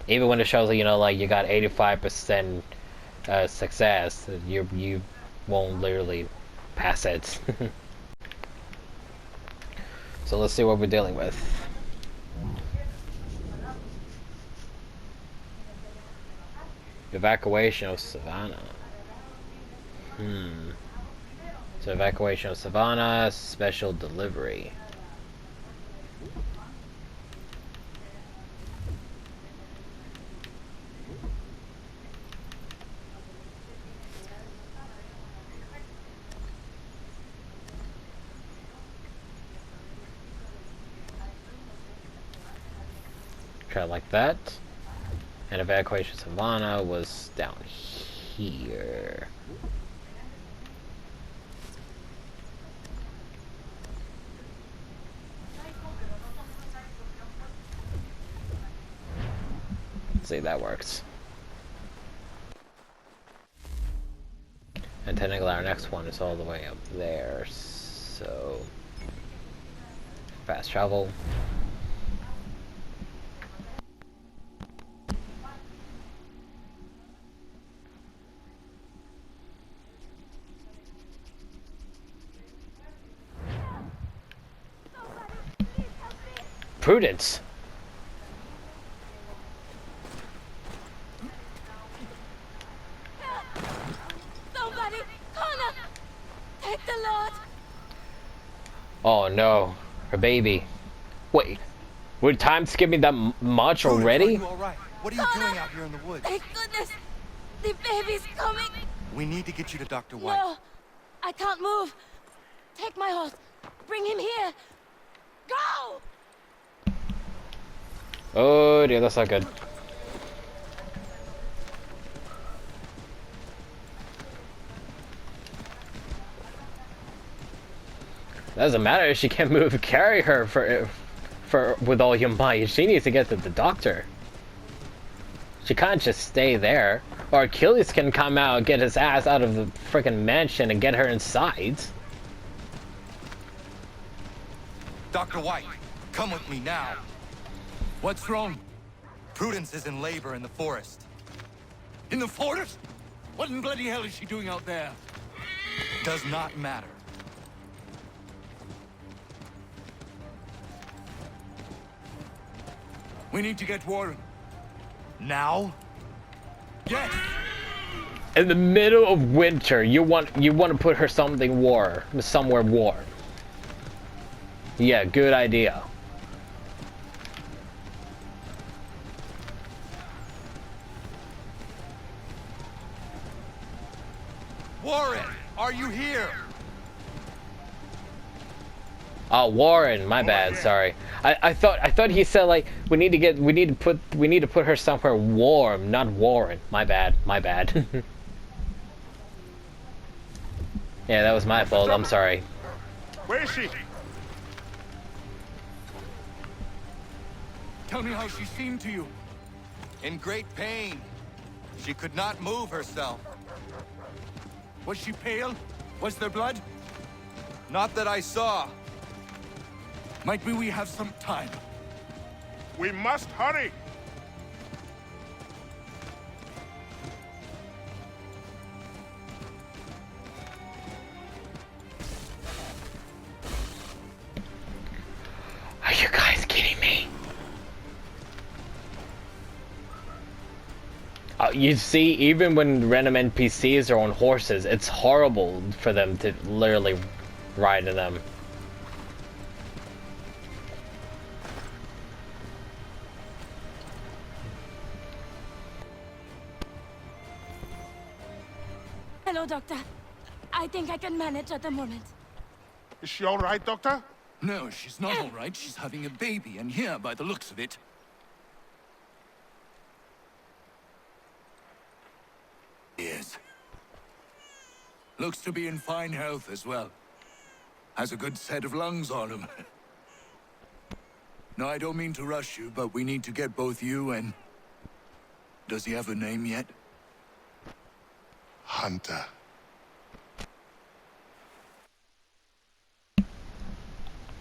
when it shows, you know, like, you got 85% success, you won't literally pass it. So let's see what we're dealing with. Evacuation of Savannah. So evacuation of Savannah, special delivery. Try like that. And evacuation of Savannah was down here. Let's see if that works. And technically our next one is all the way up there, so fast travel. Prudence. Somebody, Connor, take the Lord. Oh no, her baby. Wait, we're time skipping that much already? Are you all right? What are you doing out here in the woods? Thank goodness, the baby's coming. We need to get you to Dr. White. No, I can't move. Take my horse. Bring him here. Go! Oh dear, that's not good. Doesn't matter if she can't move. Carry her for with all your might. She needs to get to the doctor. She can't just stay there. Or Achilles can come out, get his ass out of the freaking mansion and get her inside. Dr. White, come with me now. What's wrong? Prudence is in labor in the forest. In the forest? What in bloody hell is she doing out there? Does not matter. We need to get Warren. Now? Yes! In the middle of winter, you want to put her somewhere warm. Yeah, good idea. Warren, are you here? Oh, Warren, my bad. Sorry. I thought he said like we need to put her somewhere warm, not Warren. My bad. Yeah, that was my fault. I'm sorry. Where is she? Tell me how she seemed to you. In great pain. She could not move herself. Was she pale? Was there blood? Not that I saw. Might be we have some time. We must hurry. Are you guys kidding me? You see, even when random NPCs are on horses, it's horrible for them to literally ride in them. Hello, Doctor. I think I can manage at the moment. Is she all right, Doctor? No, she's not all right. She's having a baby, and here, by the looks of it. Yes. Looks to be in fine health as well. Has a good set of lungs on him. No, I don't mean to rush you, but we need to get both you and... Does he have a name yet? Hunter.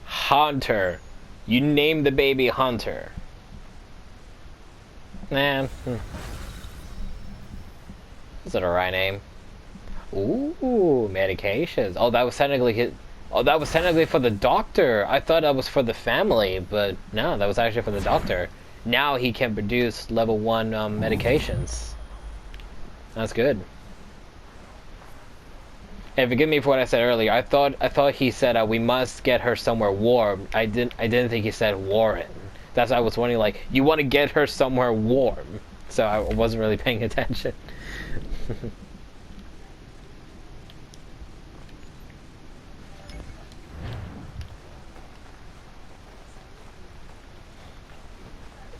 Hunter. You name the baby Hunter. Man. Is that a right name? Ooh, medications. Oh, that was technically for the doctor. I thought that was for the family, but no, that was actually for the doctor. Now he can produce level 1 medications. That's good. Hey, forgive me for what I said earlier. I thought he said we must get her somewhere warm. I didn't think he said Warren. That's why I was wondering, like, you want to get her somewhere warm. So I wasn't really paying attention.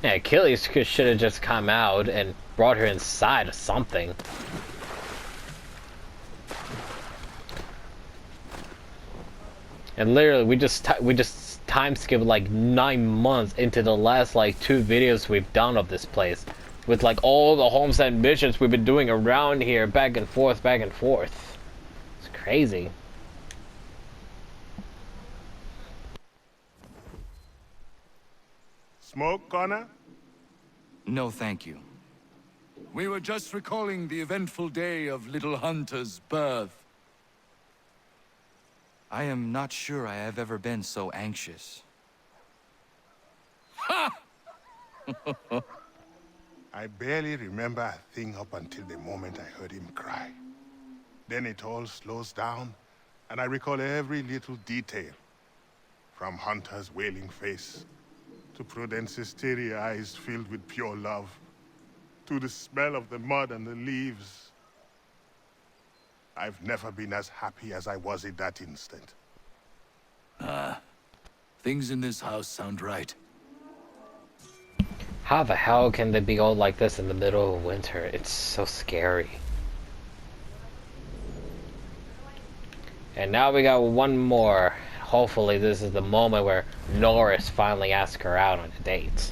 Yeah, Achilles should have just come out and brought her inside or something. And literally, we just time skipped like 9 months into the last like 2 videos we've done of this place, with like all the homestead missions we've been doing around here, back and forth. It's crazy. Smoke, Connor? No, thank you. We were just recalling the eventful day of little Hunter's birth. I am not sure I have ever been so anxious. Ha! I barely remember a thing up until the moment I heard him cry. Then it all slows down, and I recall every little detail. From Hunter's wailing face, to Prudence's teary eyes filled with pure love, to the smell of the mud and the leaves. I've never been as happy as I was in that instant. Things in this house sound right. How the hell can they be all like this in the middle of winter? It's so scary. And now we got one more. Hopefully this is the moment where Norris finally asks her out on a date.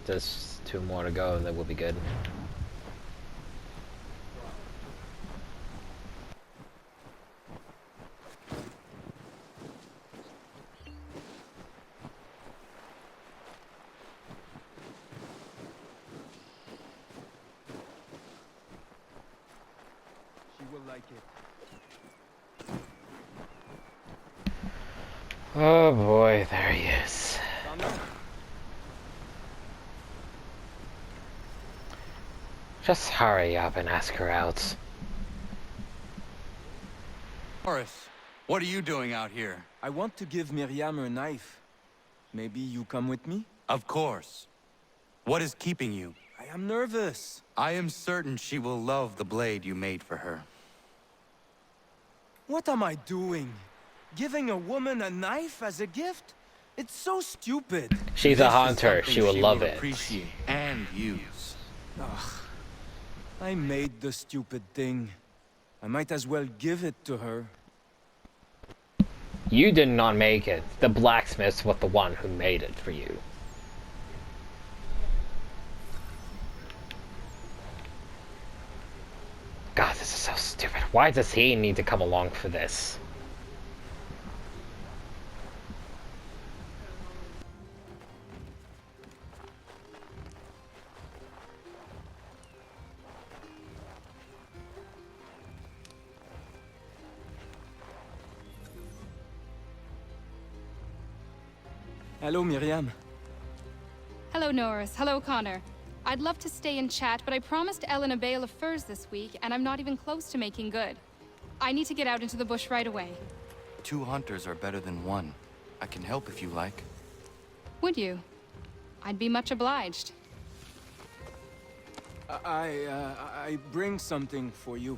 Just 2 more to go. That will be good. She will like it. Oh boy, there he is. Just hurry up and ask her out. Horace, what are you doing out here? I want to give Miriam a knife. Maybe you come with me? Of course. What is keeping you? I am nervous. I am certain she will love the blade you made for her. What am I doing? Giving a woman a knife as a gift? It's so stupid. She's a hunter. She will love it. Appreciate and use. Ugh. I made the stupid thing. I might as well give it to her. You did not make it. The blacksmith was the one who made it for you. God, this is so stupid. Why does he need to come along for this? Hello, Miriam. Hello, Norris. Hello, Connor. I'd love to stay and chat, but I promised Ellen a bale of furs this week, and I'm not even close to making good. I need to get out into the bush right away. 2 hunters are better than 1. I can help if you like. Would you? I'd be much obliged. I bring something for you.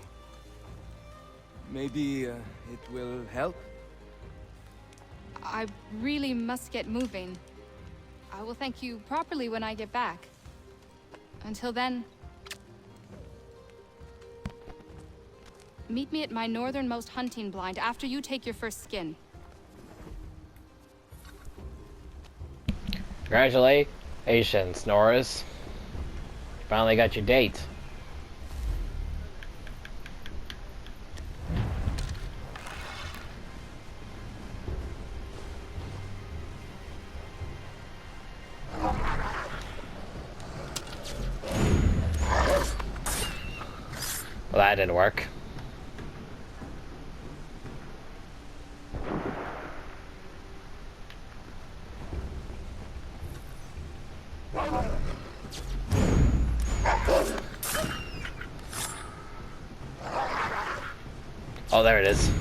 Maybe it will help? I really must get moving. I will thank you properly when I get back. Until then... meet me at my northernmost hunting blind after you take your first skin. Congratulations, Norris. Finally got your date. Well, that didn't work. Oh, there it is.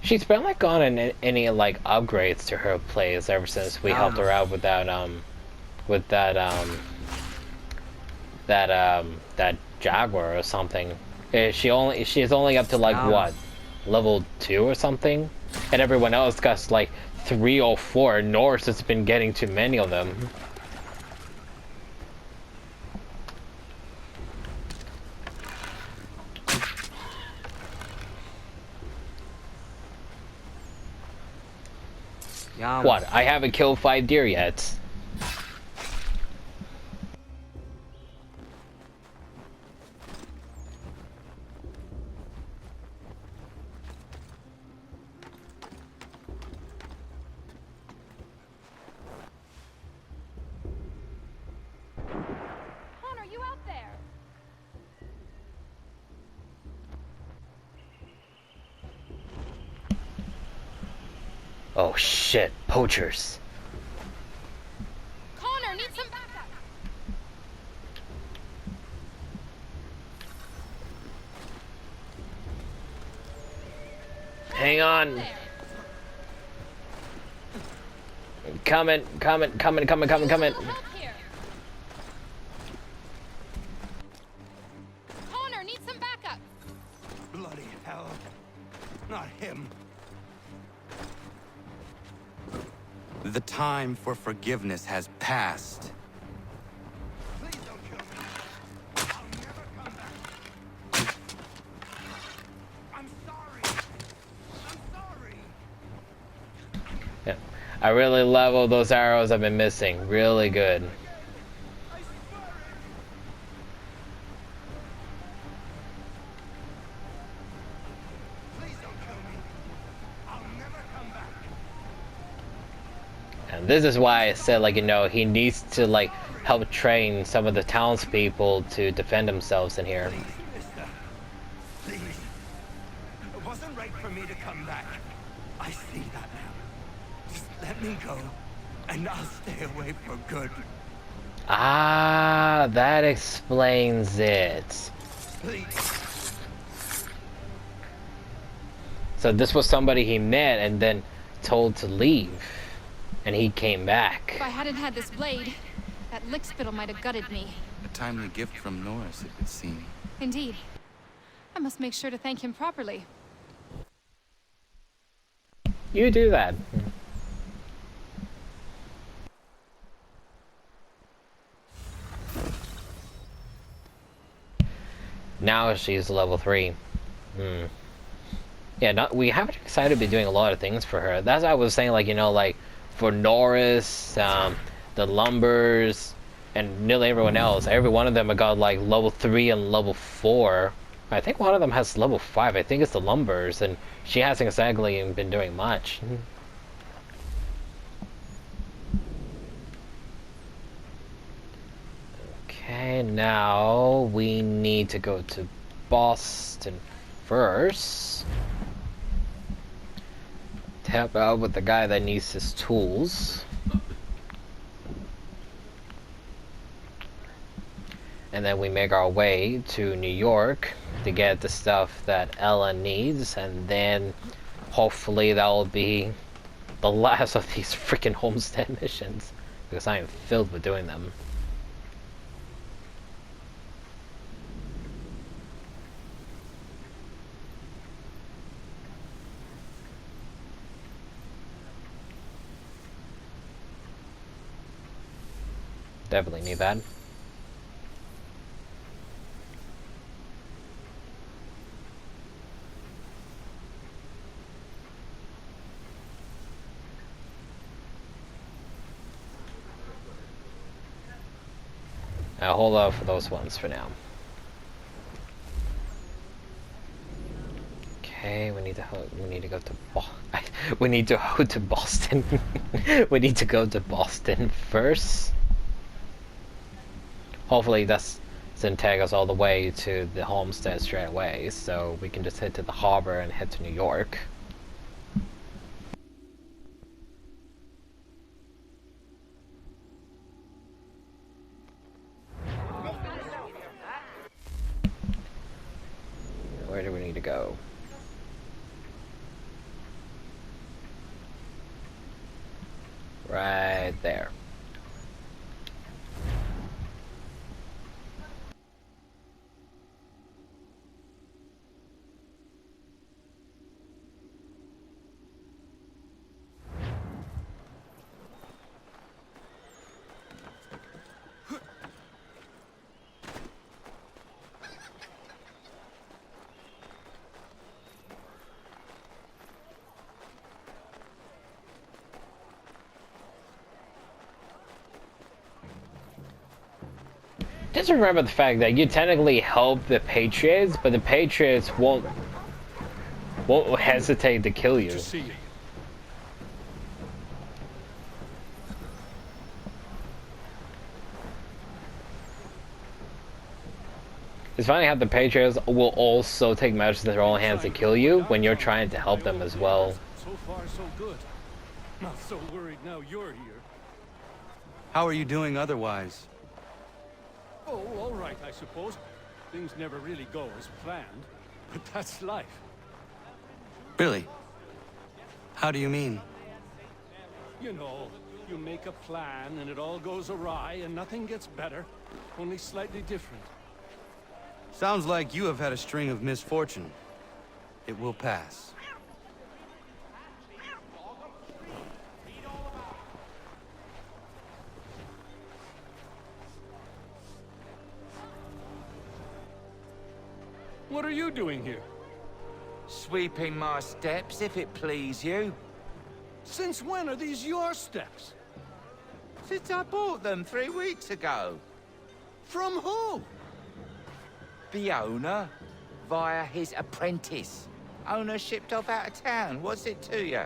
She's been like on any like upgrades to her plays ever since we helped her out with that that jaguar or something. She's only up to like what, level 2 or something, and everyone else got like 3 or 4. Norse has been getting too many of them. What? I haven't killed 5 deer yet. Connor, you out there? Oh shit, poachers. Connor, need some backup. Hang on. Coming. Connor, need some backup. Bloody hell. Not him. The time for forgiveness has passed. Please don't kill me. I'll never come back. Yeah. I really love all those arrows I've been missing. Really good. And this is why I said, like, you know, he needs to, like, help train some of the townspeople to defend themselves in here. Please. It wasn't right for me to come back. I see that now. Just let me go, and I'll stay away for good. Ah, that explains it. Please. So this was somebody he met and then told to leave. And he came back. If I hadn't had this blade, that lickspittle might have gutted me. A timely gift from Norris, it would seem. Indeed. I must make sure to thank him properly. You do that. Now she's level 3. Yeah, we haven't decided to be doing a lot of things for her. That's why I was saying, like, you know, like, for Norris, the Lumbers, and nearly everyone else, every one of them have got, like, level 3 and level 4. I think one of them has level 5. I think it's the Lumbers, and she hasn't exactly been doing much. Okay, now we need to go to Boston first. To help out with the guy that needs his tools. And then we make our way to New York to get the stuff that Ella needs, and then hopefully that will be the last of these freaking homestead missions, because I am filled with doing them. Definitely need that. I'll hold off for those ones for now. Okay, we need to go to we need to go to Boston. We need to go to Boston first. Hopefully that doesn't take us all the way to the homestead straight away, so we can just head to the harbor and head to New York. Where do we need to go? Right there. Just remember the fact that you technically help the Patriots, but the Patriots won't hesitate to kill you. It's funny how the Patriots will also take matters in their own hands to kill you when you're trying to help them as well. So far, so good. Not so worried now you're here. How are you doing otherwise? Oh, all right, I suppose. Things never really go as planned, but that's life. Really? How do you mean? You know, you make a plan and it all goes awry and nothing gets better, only slightly different. Sounds like you have had a string of misfortune. It will pass. What are you doing here? Sweeping my steps, if it please you. Since when are these your steps? Since I bought them 3 weeks ago. From who? The owner, via his apprentice. Owner shipped off out of town. What's it to you?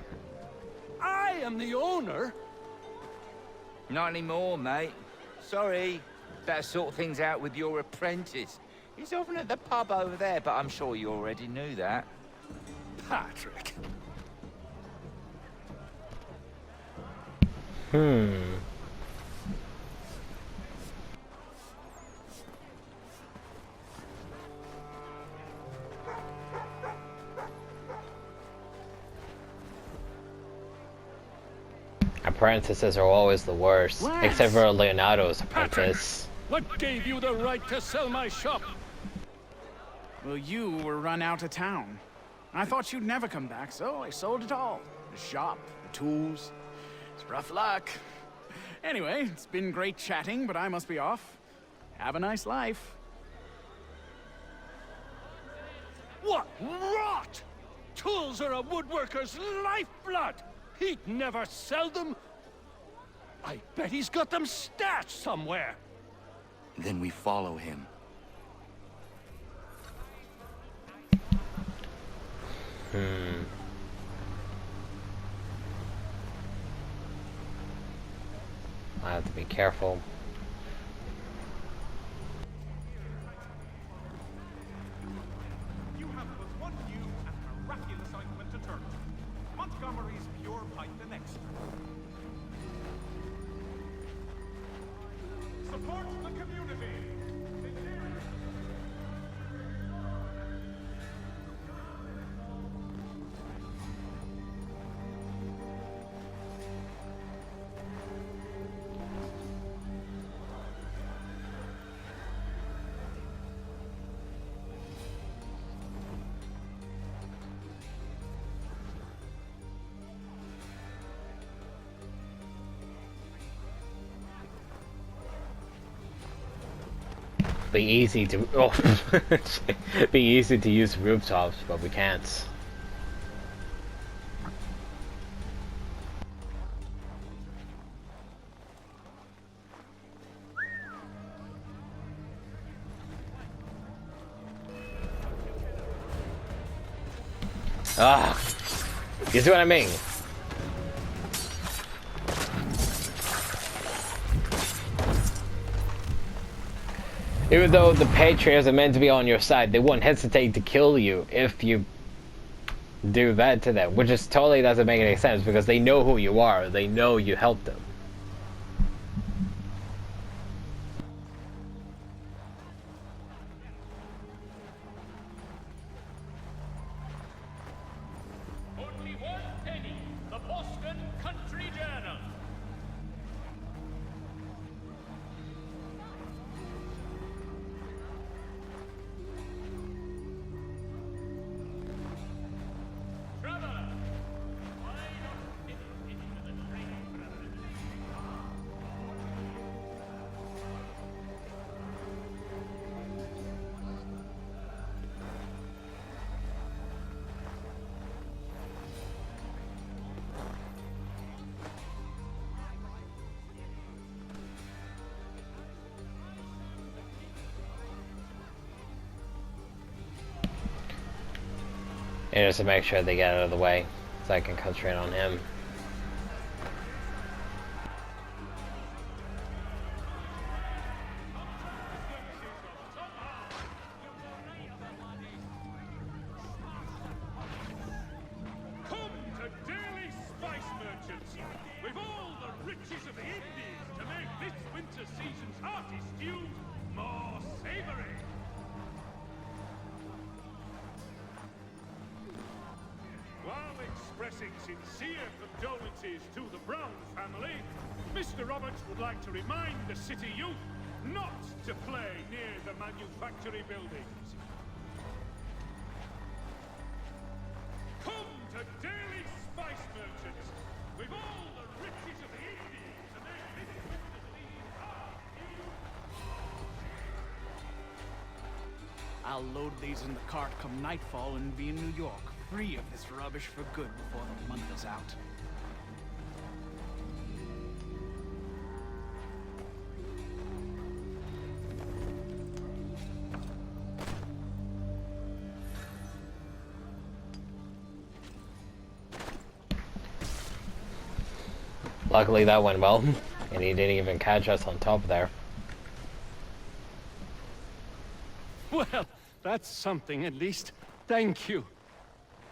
I am the owner? Not anymore, mate. Sorry. Better sort things out with your apprentice. He's often at the pub over there, but I'm sure you already knew that. Patrick. Apprentices are always the worst, What? except for Leonardo's apprentice. What gave you the right to sell my shop? Well, you were run out of town. I thought you'd never come back, so I sold it all. The shop, the tools. It's rough luck. Anyway, it's been great chatting, but I must be off. Have a nice life. What rot! Tools are a woodworker's lifeblood! He'd never sell them! I bet he's got them stashed somewhere! Then we follow him. I have to be careful. You have but one new and miraculous ointment to turn to. Montgomery's Pure Pipe the next. Support the community. Be easy to be easy to use rooftops, but we can't. You see what I mean? Even though the Patriots are meant to be on your side, they won't hesitate to kill you if you do that to them, which is totally doesn't make any sense because they know who you are. They know you helped them. Only one penny. The Boston Country Journal. And just to make sure they get out of the way, so I can concentrate on him. Come to Daily Spice Merchants. With all the riches of the Indies to make this winter season's hearty stews more savory. While expressing sincere condolences to the Brown family, Mr. Roberts would like to remind the city youth not to play near the manufactory buildings. Come to Daily Spice Merchants with all the riches of the Indies to make this winter season hearty. I'll load these in the cart come nightfall and be in New York, free of this rubbish for good before the month is out. Luckily that went well, and he didn't even catch us on top there. Well, that's something at least. Thank you.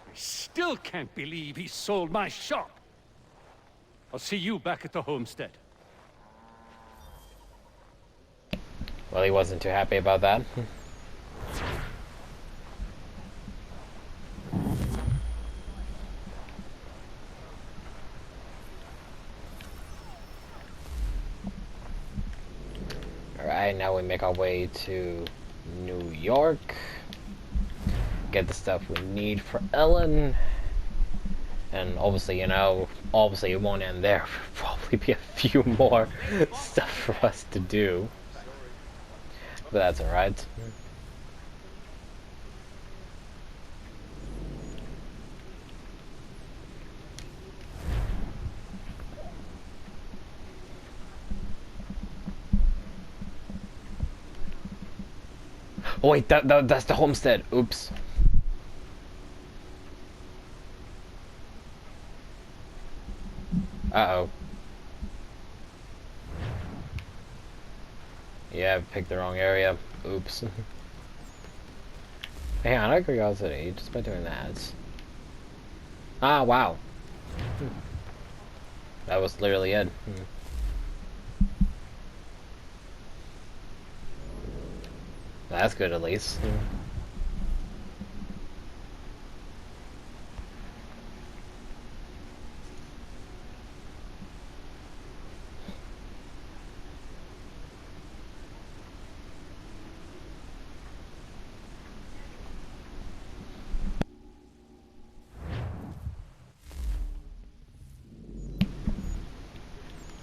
I still can't believe he sold my shop. I'll see you back at the homestead. Well, he wasn't too happy about that. Alright, now we make our way to New York. Get the stuff we need for Ellen. And obviously, you know, obviously it won't end there. There'll probably be a few more stuff for us to do. But that's alright. Oh wait, that's the homestead. Oops. Uh-oh. Yeah, I picked the wrong area. Oops. Hey, out of curiosity, just by doing that. Ah, wow. That was literally it. That's good, at least.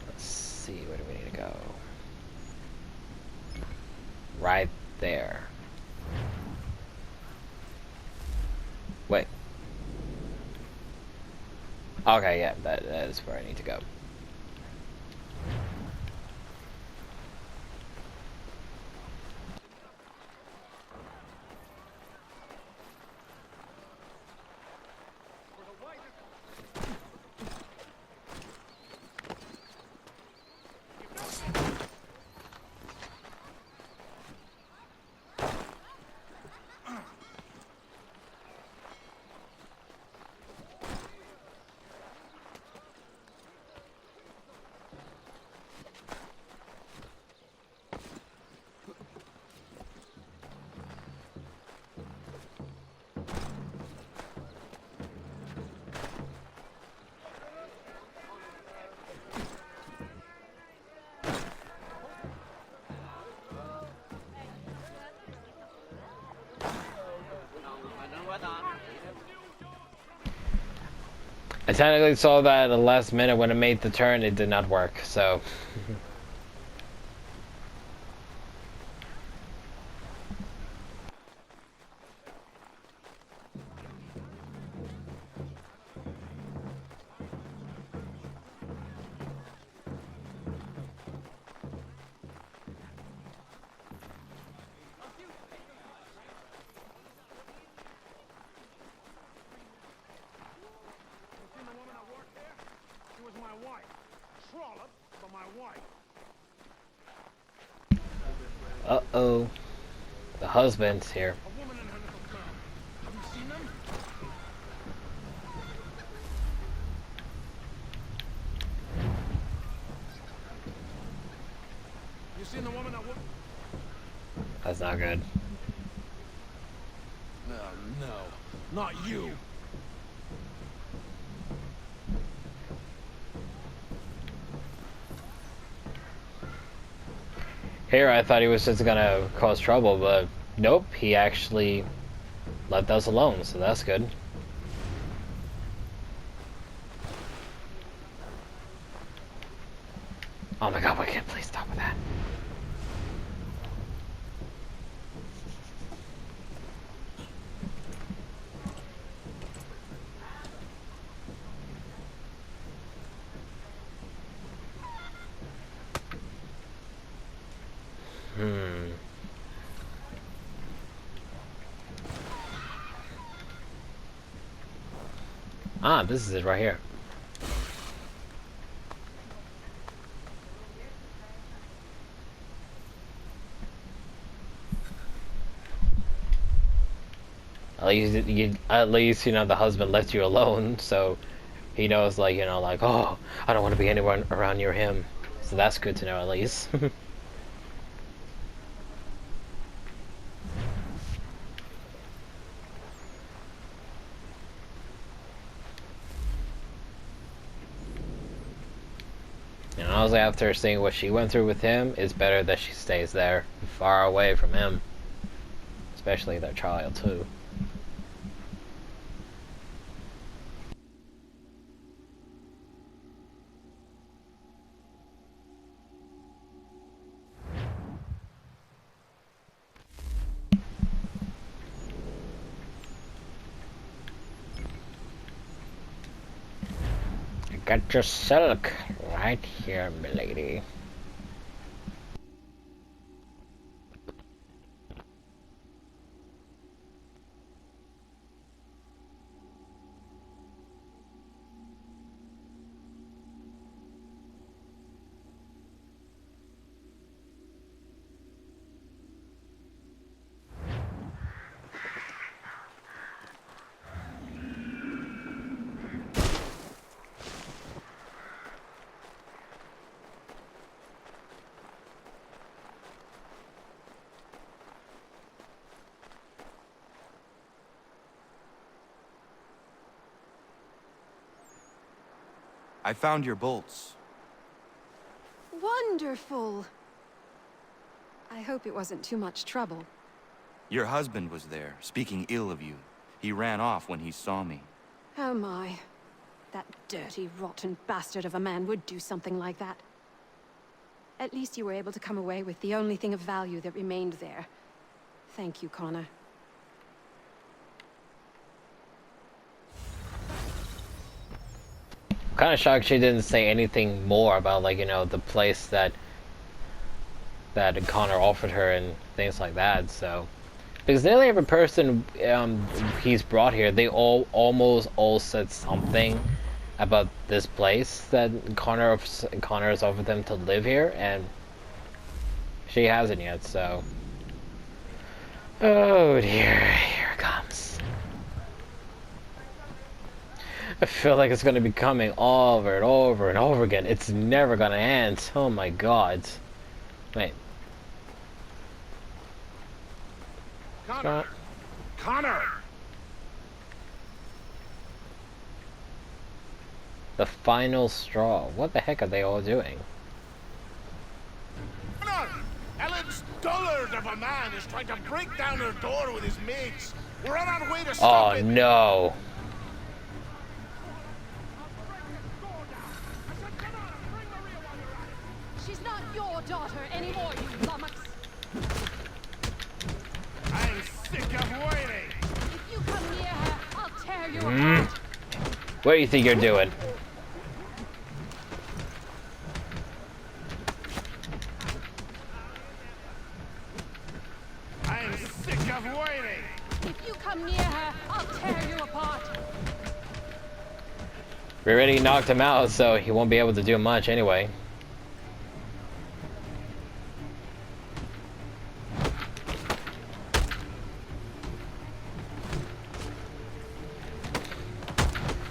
Let's see, where do we need to go? Right there. Wait. Okay, yeah, that is where I need to go. I technically saw that at the last minute when I made the turn, it did not work, so... Uh-oh. The husband's here. You seen the woman that That's not good. No, not you. Here, I thought he was just gonna cause trouble, but nope, he actually left us alone, so that's good. Oh my god, why can't please stop with that? Ah, this is it right here. at least, you know, the husband left you alone, so he knows, like, you know, like, oh, I don't want to be anywhere around near him. So that's good to know, at least. And honestly, after seeing what she went through with him, it's better that she stays there, far away from him. Especially their child, too. Got your silk right here, milady. I found your bolts. Wonderful. I hope it wasn't too much trouble. Your husband was there, speaking ill of you. He ran off when he saw me. Oh my. That dirty, rotten bastard of a man would do something like that. At least you were able to come away with the only thing of value that remained there. Thank you, Connor. Kind of shocked she didn't say anything more about, like, you know, the place that Connor offered her and things like that. So, because nearly every person he's brought here, they almost all said something about this place that Connor has offered them to live here, and she hasn't yet. So, oh dear, here it comes. I feel like it's going to be coming over and over and over again. It's never going to end. Oh my god. Wait. Connor! Connor! The final straw. What the heck are they all doing? Connor! Ellen's dullard of a man is trying to break down her door with his mates. We're on our way to stop Oh it. no. She's not your daughter anymore, you lummox. I'm sick of waiting. If you come near her, I'll tear you Mm. apart. What do you think you're doing? I'm sick of waiting. If you come near her, I'll tear you apart. We already knocked him out, so he won't be able to do much anyway.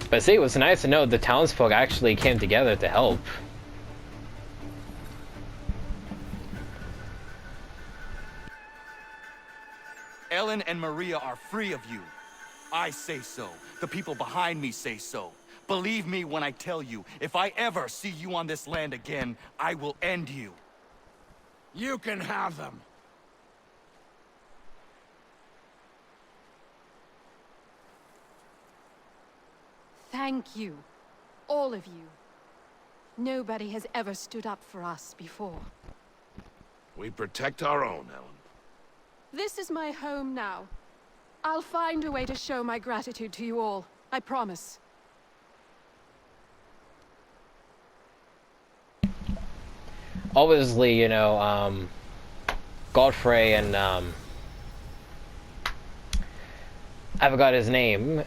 But see, it was nice to know the townsfolk actually came together to help. Ellen and Maria are free of you. I say so. The people behind me say so. Believe me when I tell you, if I ever see you on this land again, I will end you. You can have them. Thank you. All of you. Nobody has ever stood up for us before. We protect our own, Ellen. This is my home now. I'll find a way to show my gratitude to you all. I promise. Obviously, you know, Godfrey and, I forgot his name,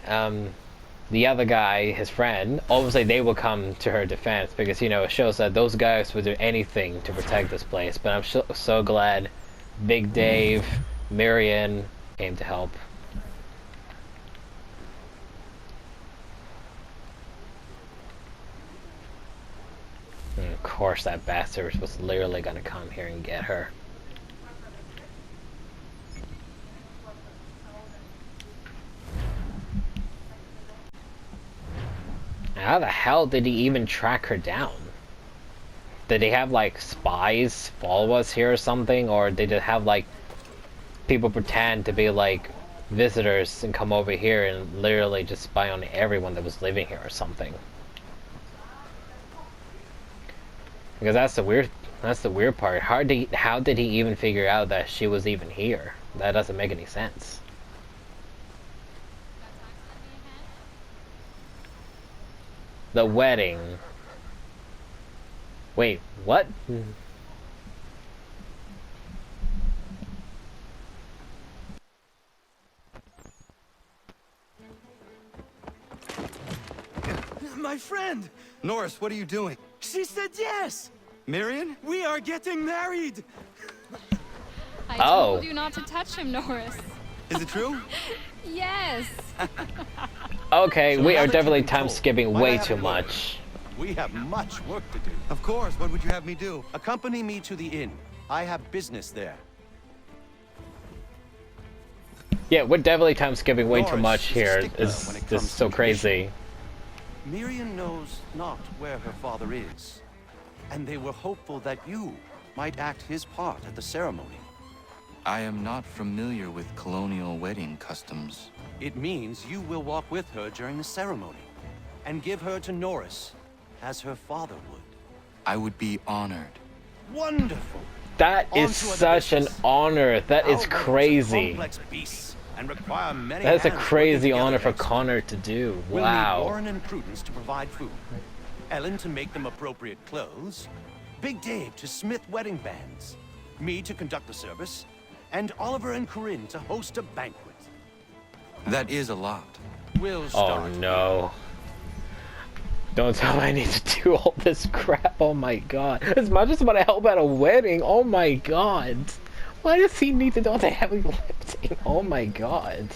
the other guy, his friend, obviously they will come to her defense because, you know, it shows that those guys would do anything to protect this place. But I'm so glad Big Dave, Marion came to help. Of course that bastard was literally gonna come here and get her. How the hell did he even track her down? Did they have like spies follow us here or something? Or did they have like people pretend to be like visitors and come over here and literally just spy on everyone that was living here or something? Because that's the weird part. How did he even figure out that she was even here? That doesn't make any sense. The wedding. Wait, what? My friend! Norris, what are you doing? She said yes! Marion? We are getting married! I told you not to touch him, Norris. Is it true? Yes! Okay, So we now are that definitely you've been time told, skipping might I way have too a word? much. We have much work to do. Of course, what would you have me do? Accompany me to the inn. I have business there. Yeah, we're definitely time skipping way too Norris much is a here. stickler This when it is comes so to crazy. Miriam knows not where her father is, and they were hopeful that you might act his part at the ceremony. I am not familiar with colonial wedding customs. It means you will walk with her during the ceremony, and give her to Norris, as her father would. I would be honored. Wonderful! That is such an honor. That is crazy. Complex beasts, and require many That's a hands crazy working honor together. for Connor to do. We'll need Wow. Warren and Prudence to provide food, Ellen to make them appropriate clothes, Big Dave to smith wedding bands, me to conduct the service, and Oliver and Corinne to host a banquet. That is a lot. We'll Oh start. no. Don't tell me I need to do all this crap. Oh my god. As much as I want to help at a wedding. Oh my god. Why does he need to do all the heavy lifting? Oh my god.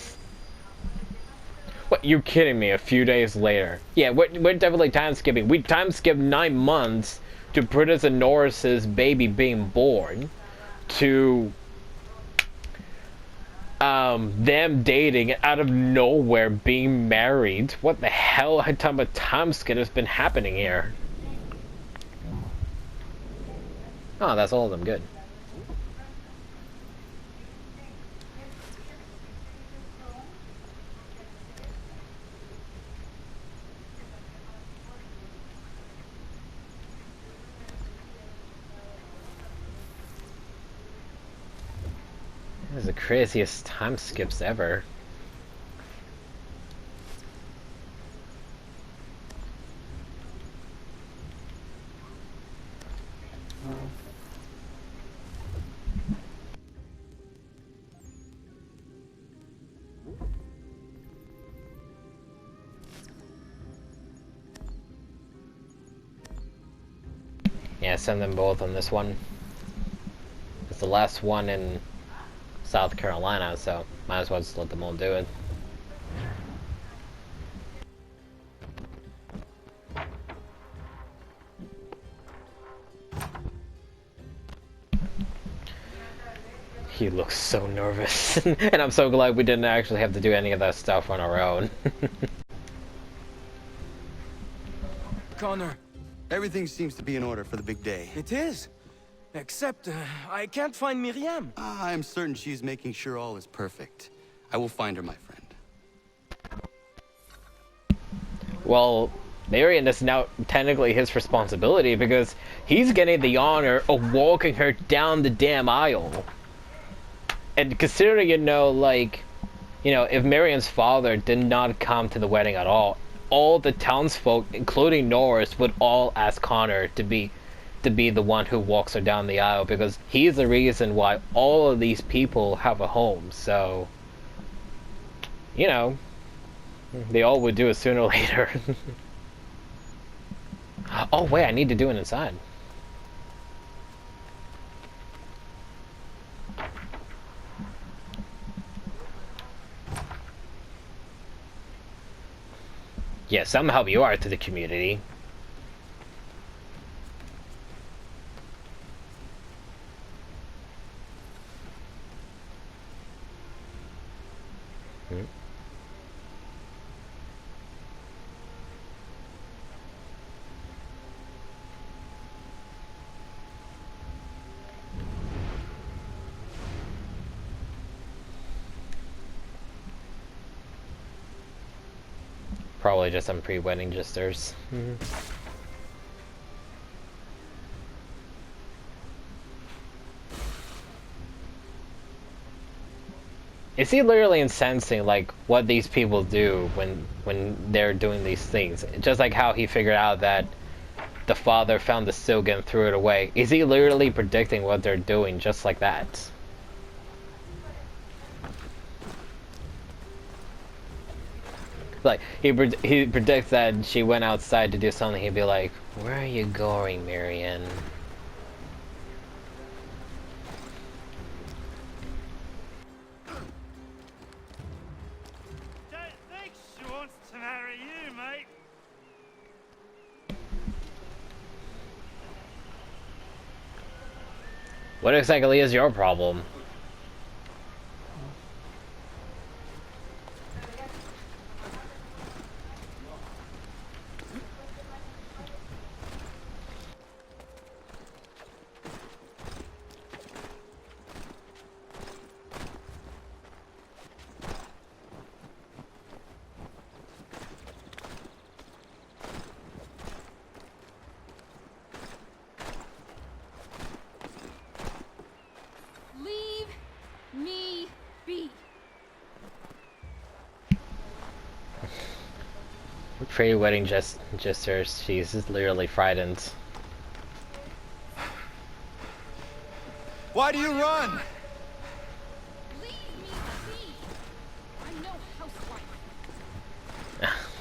What, you kidding me? A few days later. Yeah, we're definitely time skipping. We time skipped 9 months to Prudence and Norris's baby being born. To them dating and out of nowhere being married. What the hell type of time skip has been happening here? Oh, that's all of them. Good. This is the craziest time skips ever. Yeah, send them both on this one. It's the last one in South Carolina, so might as well just let them all do it. He looks so nervous. And I'm so glad we didn't actually have to do any of that stuff on our own. Connor. Everything seems to be in order for the big day. It is. Except, I can't find Miriam. I'm certain she's making sure all is perfect. I will find her, my friend. Well, Marion is now technically his responsibility because he's getting the honor of walking her down the damn aisle. And considering, if Marion's father did not come to the wedding at all the townsfolk, including Norris, would all ask Connor to be the one who walks her down the aisle because he's the reason why all of these people have a home. So, they all would do it sooner or later. Oh wait, I need to do it inside. Yeah, some help you are to the community. Probably just some pre-wedding jesters. Is he literally incensing like what these people do when they're doing these things? Just like how he figured out that the father found the silk and threw it away. Is he literally predicting what they're doing just like that? Like he predicts that she went outside to do something. He'd be like, "Where are you going, Marion?" She wants to marry you, mate. What exactly is your problem? Leave me be. Pretty wedding jesters. She's just literally frightened. Why do you run? I'm no housewife.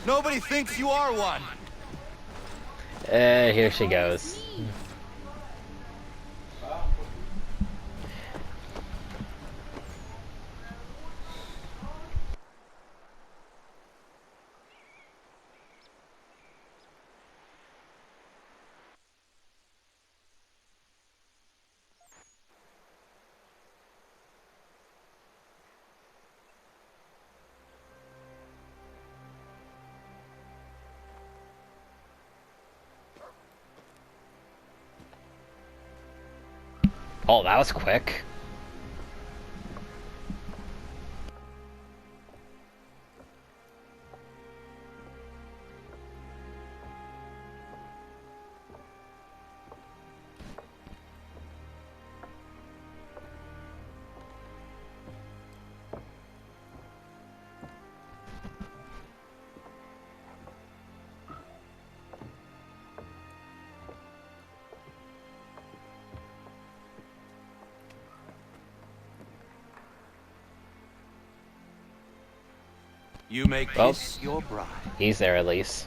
Nobody thinks you are one. Here she goes. Oh, that was quick. You make this your bride. He's there at least.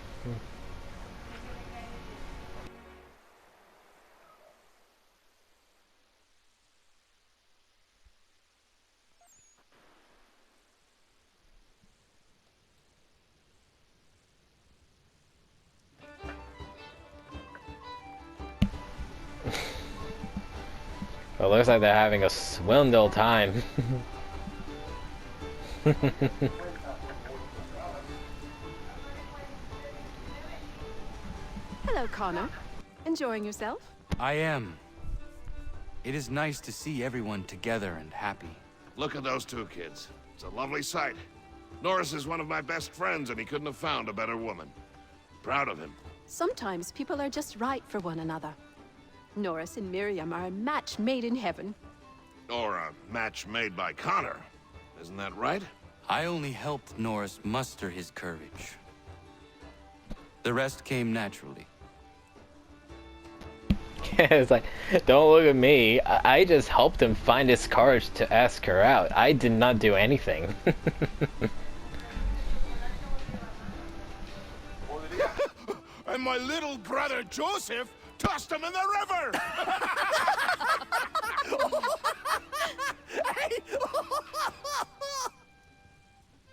Well, looks like they're having a swindle time. Hello, Connor. Enjoying yourself? I am. It is nice to see everyone together and happy. Look at those two kids. It's a lovely sight. Norris is one of my best friends, and he couldn't have found a better woman. Proud of him. Sometimes people are just right for one another. Norris and Miriam are a match made in heaven. Or a match made by Connor. Isn't that right? I only helped Norris muster his courage. The rest came naturally. It's like, don't look at me. I just helped him find his courage to ask her out. I did not do anything. And my little brother Joseph tossed him in the river!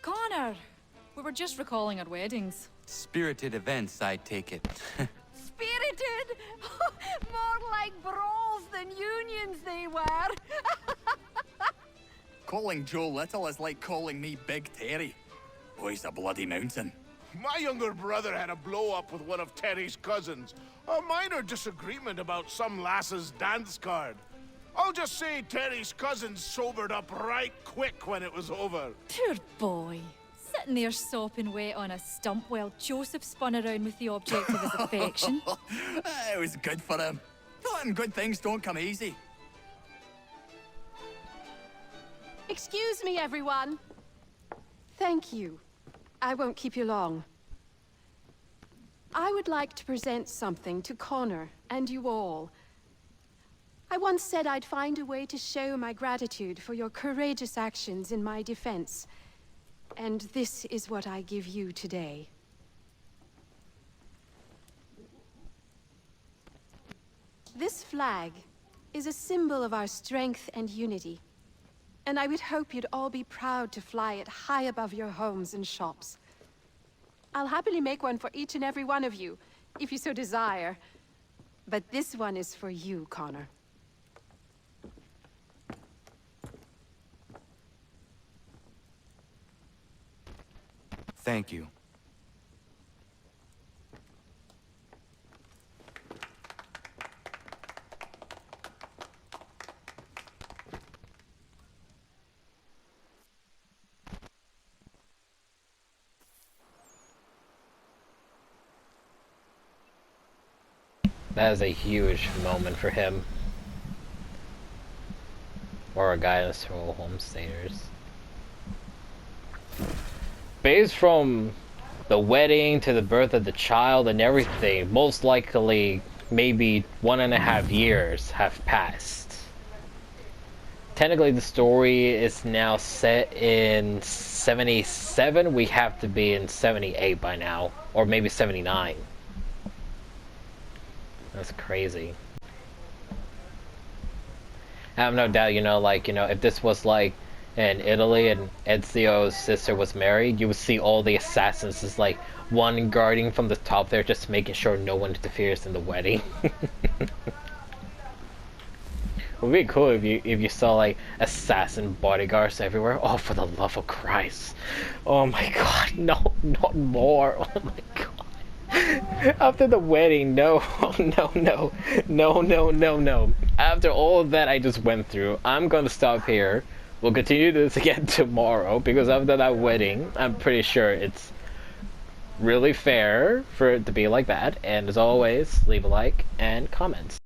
Connor! We were just recalling our weddings. Spirited events, I take it. Spirited! More like brawls than unions they were. Calling Joe Little is like calling me Big Terry. Oh, he's a bloody mountain. My younger brother had a blow-up with one of Terry's cousins. A minor disagreement about some lass's dance card. I'll just say Terry's cousins sobered up right quick when it was over. Poor boy. So sitting there sopping wet on a stump while Joseph spun around with the object of his affection. It was good for him. And good things don't come easy. Excuse me, everyone. Thank you. I won't keep you long. I would like to present something to Connor and you all. I once said I'd find a way to show my gratitude for your courageous actions in my defense. And this is what I give you today. This flag is a symbol of our strength and unity. And I would hope you'd all be proud to fly it high above your homes and shops. I'll happily make one for each and every one of you, if you so desire. But this one is for you, Connor. Thank you. That is a huge moment for him. Or a guidance to all homesteaders. Based from the wedding to the birth of the child and everything, most likely maybe 1.5 years have passed. Technically the story is now set in 77, we have to be in 78 by now, or maybe 79. That's crazy. I have no doubt, if this was like in Italy and Ezio's sister was married, you would see all the assassins as like one guarding from the top there, just making sure no one interferes in the wedding. It would be cool if you saw like assassin bodyguards everywhere. Oh, for the love of Christ! Oh my God, no, not more! Oh my God! After the wedding, no, no. After all of that I just went through, I'm gonna stop here. We'll continue this again tomorrow, because after that wedding, I'm pretty sure it's really fair for it to be like that. And as always, leave a like and comments.